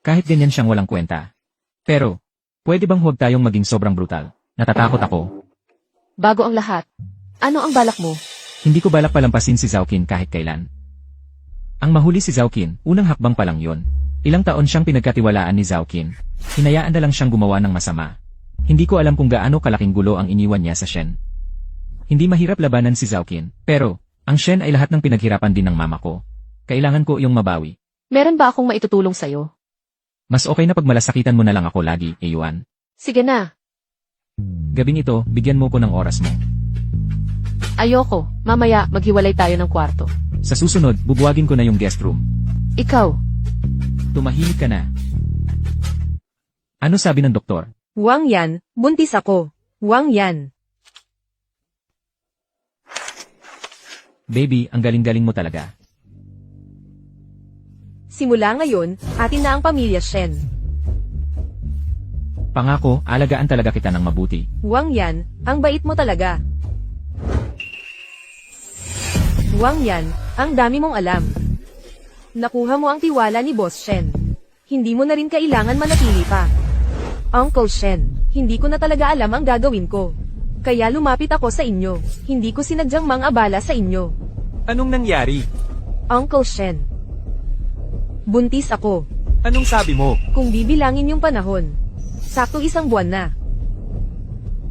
[SPEAKER 2] Kahit ganyan siyang walang kwenta. Pero, pwede bang huwag tayong maging sobrang brutal? Natatakot ako.
[SPEAKER 1] Bago ang lahat, ano ang balak mo?
[SPEAKER 2] Hindi ko balak palampasin si Zhaoqin kahit kailan. Ang mahuli si Zhaoqin, unang hakbang pa lang yon. Ilang taon siyang pinagkatiwalaan ni Zhaoqin. Hinayaan na lang siyang gumawa ng masama. Hindi ko alam kung gaano kalaking gulo ang iniwan niya sa Shen. Hindi mahirap labanan si Zhaoqin, pero, ang Shen ay lahat ng pinaghirapan din ng mama ko. Kailangan ko iyong mabawi.
[SPEAKER 1] Meron ba akong maitutulong sa'yo?
[SPEAKER 2] Mas okay na pag malasakitan mo na lang ako lagi, Yuan.
[SPEAKER 1] Sige na.
[SPEAKER 2] Gabing ito, bigyan mo ko ng oras mo.
[SPEAKER 1] Ayoko, mamaya maghiwalay tayo ng kwarto.
[SPEAKER 2] Sa susunod, bubuwagin ko na yung guest room.
[SPEAKER 1] Ikaw,
[SPEAKER 2] Tumahimik ka na. Ano sabi ng doktor?
[SPEAKER 3] Wang Yan, buntis ako. Wang Yan.
[SPEAKER 2] Baby, ang galing-galing mo talaga.
[SPEAKER 3] Simula ngayon, atin na ang pamilya Shen.
[SPEAKER 2] Pangako, alagaan talaga kita ng mabuti.
[SPEAKER 3] Wang Yan, ang bait mo talaga. Wang Yan, ang dami mong alam. Nakuha mo ang tiwala ni Boss Shen. Hindi mo na rin kailangan manatili pa. Uncle Shen, hindi ko na talaga alam ang gagawin ko. Kaya lumapit ako sa inyo. Hindi ko sinadyang mang-abala sa inyo.
[SPEAKER 4] Anong nangyari?
[SPEAKER 3] Uncle Shen. Buntis ako.
[SPEAKER 4] Anong sabi mo?
[SPEAKER 3] Kung bibilangin yung panahon. Sakto 1 buwan na.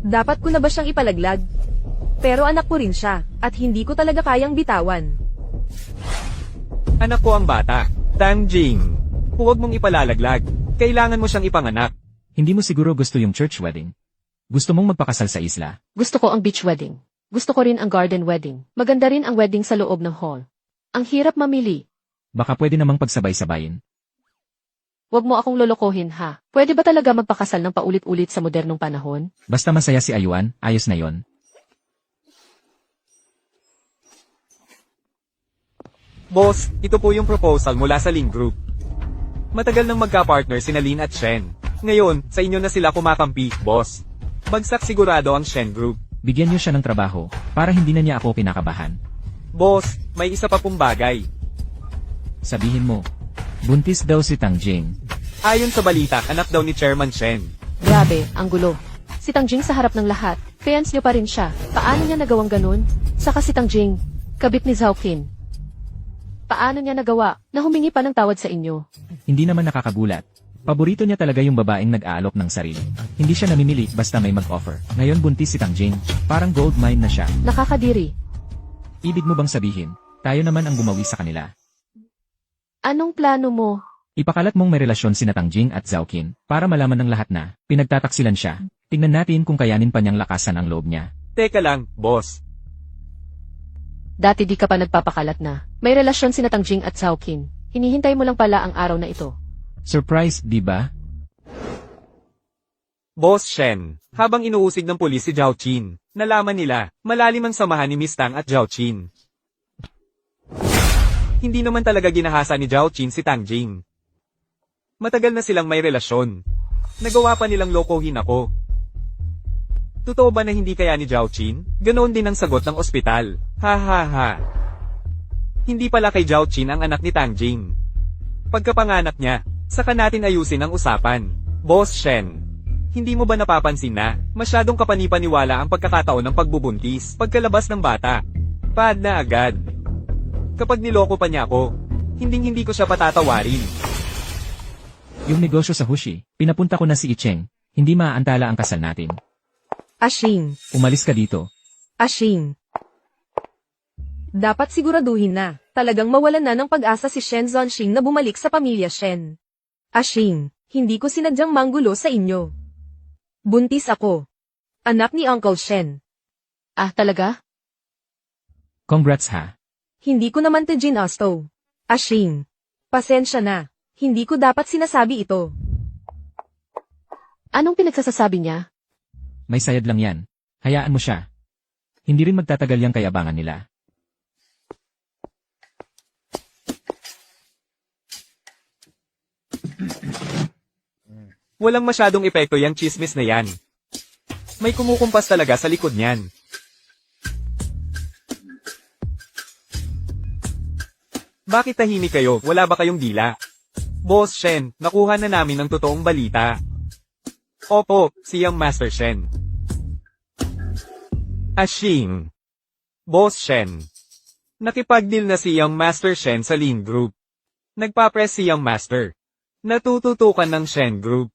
[SPEAKER 3] Dapat ko na ba siyang ipalaglag? Pero anak ko rin siya, at hindi ko talaga kayang bitawan.
[SPEAKER 4] Anak ko ang bata. Tang Jing. Huwag mong ipalalaglag. Kailangan mo siyang ipanganak.
[SPEAKER 2] Hindi mo siguro gusto yung church wedding? Gusto mong magpakasal sa isla?
[SPEAKER 1] Gusto ko ang beach wedding. Gusto ko rin ang garden wedding. Maganda rin ang wedding sa loob ng hall. Ang hirap mamili.
[SPEAKER 2] Baka pwede namang pagsabay-sabayin.
[SPEAKER 1] Huwag mo akong lolokohin ha. Pwede ba talaga magpakasal ng paulit-ulit sa modernong panahon?
[SPEAKER 2] Basta masaya si Ayuan, ayos na yon.
[SPEAKER 4] Boss, ito po yung proposal mula sa Lin Group. Matagal nang magka-partner sina Lin at Shen. Ngayon, sa inyo na sila kumakampi, boss. Bagsak sigurado ang Shen Group.
[SPEAKER 2] Bigyan niyo siya ng trabaho, para hindi na niya ako kinakabahan.
[SPEAKER 4] Boss, may isa pa pong bagay.
[SPEAKER 2] Sabihin mo, buntis daw si Tang Jing.
[SPEAKER 4] Ayon sa balita, anak daw ni Chairman Shen.
[SPEAKER 1] Grabe, ang gulo. Si Tangjing sa harap ng lahat, fans niyo pa rin siya. Paano niya nagawang ganun? Saka si Tangjing, kabit ni Zhao Qin. Paano niya nagawa na humingi pa ng tawad sa inyo?
[SPEAKER 2] Hindi naman nakakagulat. Paborito niya talaga yung babaeng nag-aalok ng sarili. Hindi siya namimili basta may mag-offer. Ngayon buntis si Tang Jing. Parang gold mine na siya.
[SPEAKER 1] Nakakadiri.
[SPEAKER 2] Ibig mo bang sabihin, tayo naman ang gumawi sa kanila?
[SPEAKER 1] Anong plano mo?
[SPEAKER 2] Ipakalat mong may relasyon sina Tang Jing at Zhao Qin para malaman ng lahat na pinagtataksilan siya. Tingnan natin kung kayanin pa niyang lakasan ang loob niya.
[SPEAKER 4] Teka lang, boss.
[SPEAKER 1] Dati di ka pa nagpapakalat na. May relasyon sina Tangjing at Zhao Qin. Hinihintay mo lang pala ang araw na ito.
[SPEAKER 2] Surprise, di ba?
[SPEAKER 4] Boss Shen, habang inuusig ng pulis si Zhao Qin, nalaman nila, malalim ang samahan ni Miss Tang at Zhao Qin. Hindi naman talaga ginahasa ni Zhao Qin si Tang Jing. Matagal na silang may relasyon. Nagawa pa nilang lokohin ako. Totoo ba na hindi kaya ni Zhao Qin? Ganoon din ang sagot ng ospital. Ha ha ha. Hindi pala kay Zhao Qin ang anak ni Tang Jing. Pagkapanganak niya, saka natin ayusin ang usapan. Boss Shen, hindi mo ba napapansin na masyadong kapanipaniwala ang pagkakataon ng pagbubuntis pagkalabas ng bata? Pad na agad. Kapag niloko pa niya ako, hindi ko siya patatawarin.
[SPEAKER 2] Yung negosyo sa Hushi, pinapunta ko na si Icheng. Hindi maaantala ang kasal natin.
[SPEAKER 3] Ashing.
[SPEAKER 2] Umalis ka dito.
[SPEAKER 3] Ashing. Dapat siguraduhin na, talagang mawalan na ng pag-asa si Shen Zonxing na bumalik sa pamilya Shen. Ashing, hindi ko sinadyang manggulo sa inyo. Buntis ako. Anak ni Uncle Shen.
[SPEAKER 1] Ah, talaga?
[SPEAKER 2] Congrats ha.
[SPEAKER 3] Hindi ko naman ginasto. Ashing. Pasensya na. Hindi ko dapat sinasabi ito.
[SPEAKER 1] Anong pinagsasasabi niya?
[SPEAKER 2] May sayad lang yan. Hayaan mo siya. Hindi rin magtatagal yung kayabangan nila.
[SPEAKER 4] Walang masyadong epekto yung chismis na yan. May kumukumpas talaga sa likod niyan. Bakit tahimik kayo? Wala ba kayong dila? Boss Shen, nakuha na namin ang totoong balita. Opo, si Young Master Shen. Ashing. Boss Shen. Nakipag-deal na si Young Master Shen sa Lin Group. Nagpa-press si Young Master. Natututukan ng Shen Group.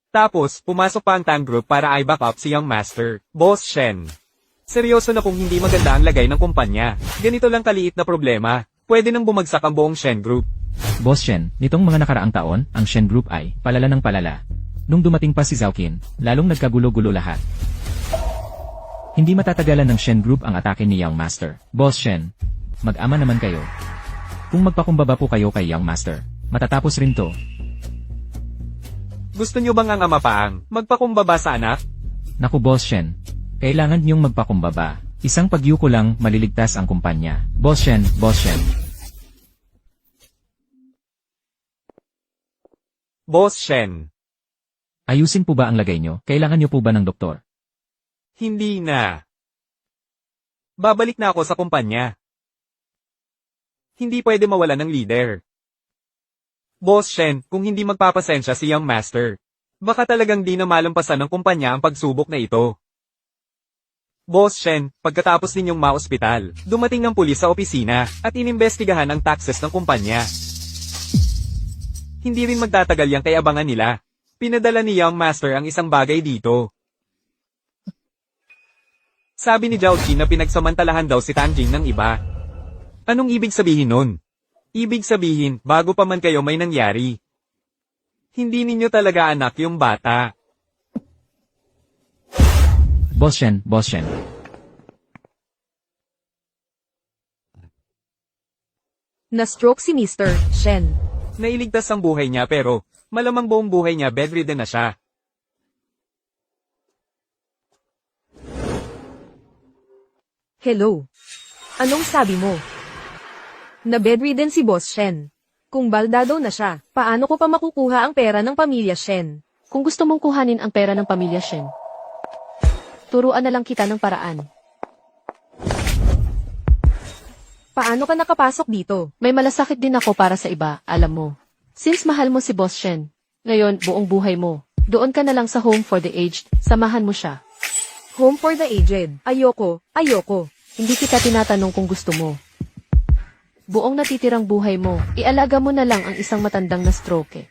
[SPEAKER 4] Tapos, pumasok pa ang Tang Group para i-back up si Young Master. Boss Shen. Seryoso na kung hindi maganda ang lagay ng kumpanya. Ganito lang kaliit na problema. Pwede nang bumagsak ang buong Shen Group.
[SPEAKER 2] Boss Shen, nitong mga nakaraang taon, ang Shen Group ay palala ng palala. Nung dumating pa si Zhao Qin, lalong nagkagulo-gulo lahat. Hindi matatagalan ng Shen Group ang atake ni Young Master. Boss Shen, mag-ama naman kayo. Kung magpakumbaba po kayo kay Young Master, matatapos rin to.
[SPEAKER 4] Gusto nyo bang ang ama paang magpakumbaba sa anak?
[SPEAKER 2] Naku Boss Shen, kailangan niyong magpakumbaba. Isang pagyuko lang maliligtas ang kumpanya. Boss Shen, Boss Shen.
[SPEAKER 4] Boss Shen.
[SPEAKER 2] Ayusin po ba ang lagay nyo? Kailangan nyo po ba ng doktor?
[SPEAKER 4] Hindi na. Babalik na ako sa kumpanya. Hindi pwede mawala ng leader. Boss Shen, kung hindi magpapasensya si Young Master, baka talagang di na malampasan ng kumpanya ang pagsubok na ito. Boss Shen, pagkatapos ninyong ma-ospital, dumating ng pulis sa opisina at inimbestigahan ang taxes ng kumpanya. Hindi rin magtatagal yang kayabangan nila. Pinadala ni Young Master ang isang bagay dito. Sabi ni Zhao Qi na pinagsamantalahan daw si Tanjing ng iba. Anong ibig sabihin nun? Ibig sabihin, bago pa man kayo may nangyari. Hindi ninyo talaga anak yung bata.
[SPEAKER 2] Boss Shen, Boss Shen.
[SPEAKER 3] Na-stroke si Mr. Shen.
[SPEAKER 4] Nailigtas ang buhay niya pero, malamang buong buhay niya bedridden na siya.
[SPEAKER 3] Hello. Anong sabi mo? Na bedridden si Boss Shen. Kung baldado na siya, paano ko pa makukuha ang pera ng pamilya Shen?
[SPEAKER 1] Kung gusto mong kuhanin ang pera ng pamilya Shen, turuan na lang kita ng paraan.
[SPEAKER 3] Paano ka nakapasok dito?
[SPEAKER 1] May malasakit din ako para sa iba, alam mo. Since mahal mo si Boss Shen, ngayon buong buhay mo, doon ka na lang sa home for the aged, samahan mo siya.
[SPEAKER 3] Home for the aged. Ayoko.
[SPEAKER 1] Hindi kita tinatanong kung gusto mo. Buong natitirang buhay mo, ialaga mo na lang ang isang matandang na stroke.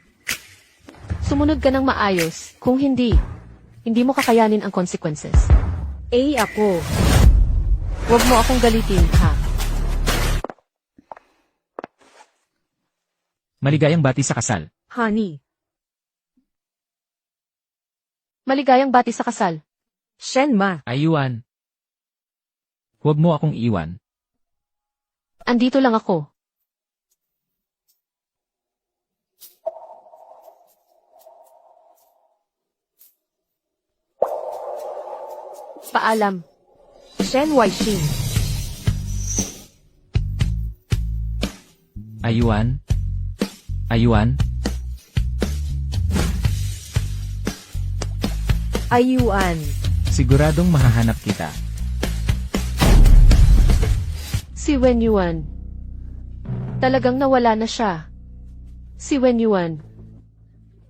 [SPEAKER 1] Sumunod ka ng maayos, kung hindi mo kakayanin ang consequences.
[SPEAKER 3] Ako.
[SPEAKER 1] Huwag mo akong galitin, ha?
[SPEAKER 2] Maligayang bati sa kasal.
[SPEAKER 3] Honey.
[SPEAKER 1] Maligayang bati sa kasal.
[SPEAKER 3] Shen ma.
[SPEAKER 2] Ayuan. Huwag mo akong iwan.
[SPEAKER 1] Andito lang ako. Paalam.
[SPEAKER 3] Shen Waixing.
[SPEAKER 2] Ayuan. Ayuan.
[SPEAKER 3] Ayuan.
[SPEAKER 2] Siguradong mahahanap kita.
[SPEAKER 1] Si Wen Yuan. Talagang nawala na siya. Si Wen Yuan.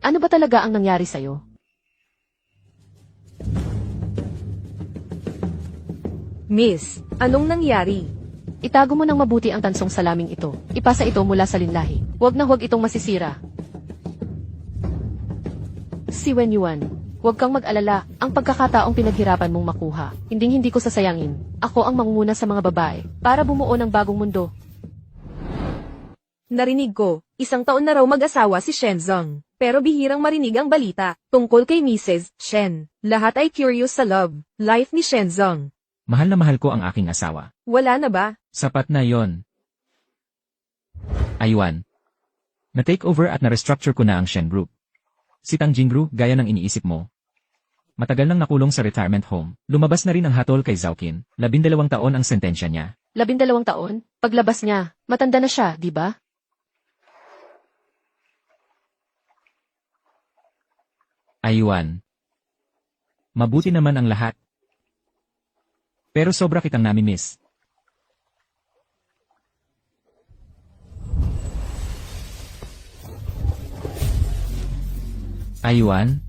[SPEAKER 1] Ano ba talaga ang nangyari sa'yo?
[SPEAKER 3] Miss, anong nangyari?
[SPEAKER 1] Itago mo ng mabuti ang tansong salaming ito. Ipasa ito mula sa linlahi. Huwag na huwag itong masisira. Si Wen Yuan. Huwag kang mag-alala, ang pagkakataong pinaghirapan mong makuha, hindi ko sasayangin. Ako ang mangunguna sa mga babae, para bumuo ng bagong mundo.
[SPEAKER 3] Narinig ko, 1 taon na raw mag-asawa si Shen Zong. Pero bihirang marinig ang balita, tungkol kay Mrs. Shen. Lahat ay curious sa love, life ni Shen Zong.
[SPEAKER 2] Mahal na mahal ko ang aking asawa.
[SPEAKER 3] Wala na ba?
[SPEAKER 2] Sapat na yon. Ayuan. Na-take over at na-restructure ko na ang Shen Group. Si Tang Jingru, gaya ng iniisip mo. Matagal nang nakulong sa retirement home. Lumabas na rin ang hatol kay Zhao Qin. 12 taon ang sentensya niya.
[SPEAKER 1] 12 taon? Paglabas niya, matanda na siya, di ba?
[SPEAKER 2] Ayuan. Mabuti naman ang lahat. Pero sobra kitang nami-miss. Ayuan.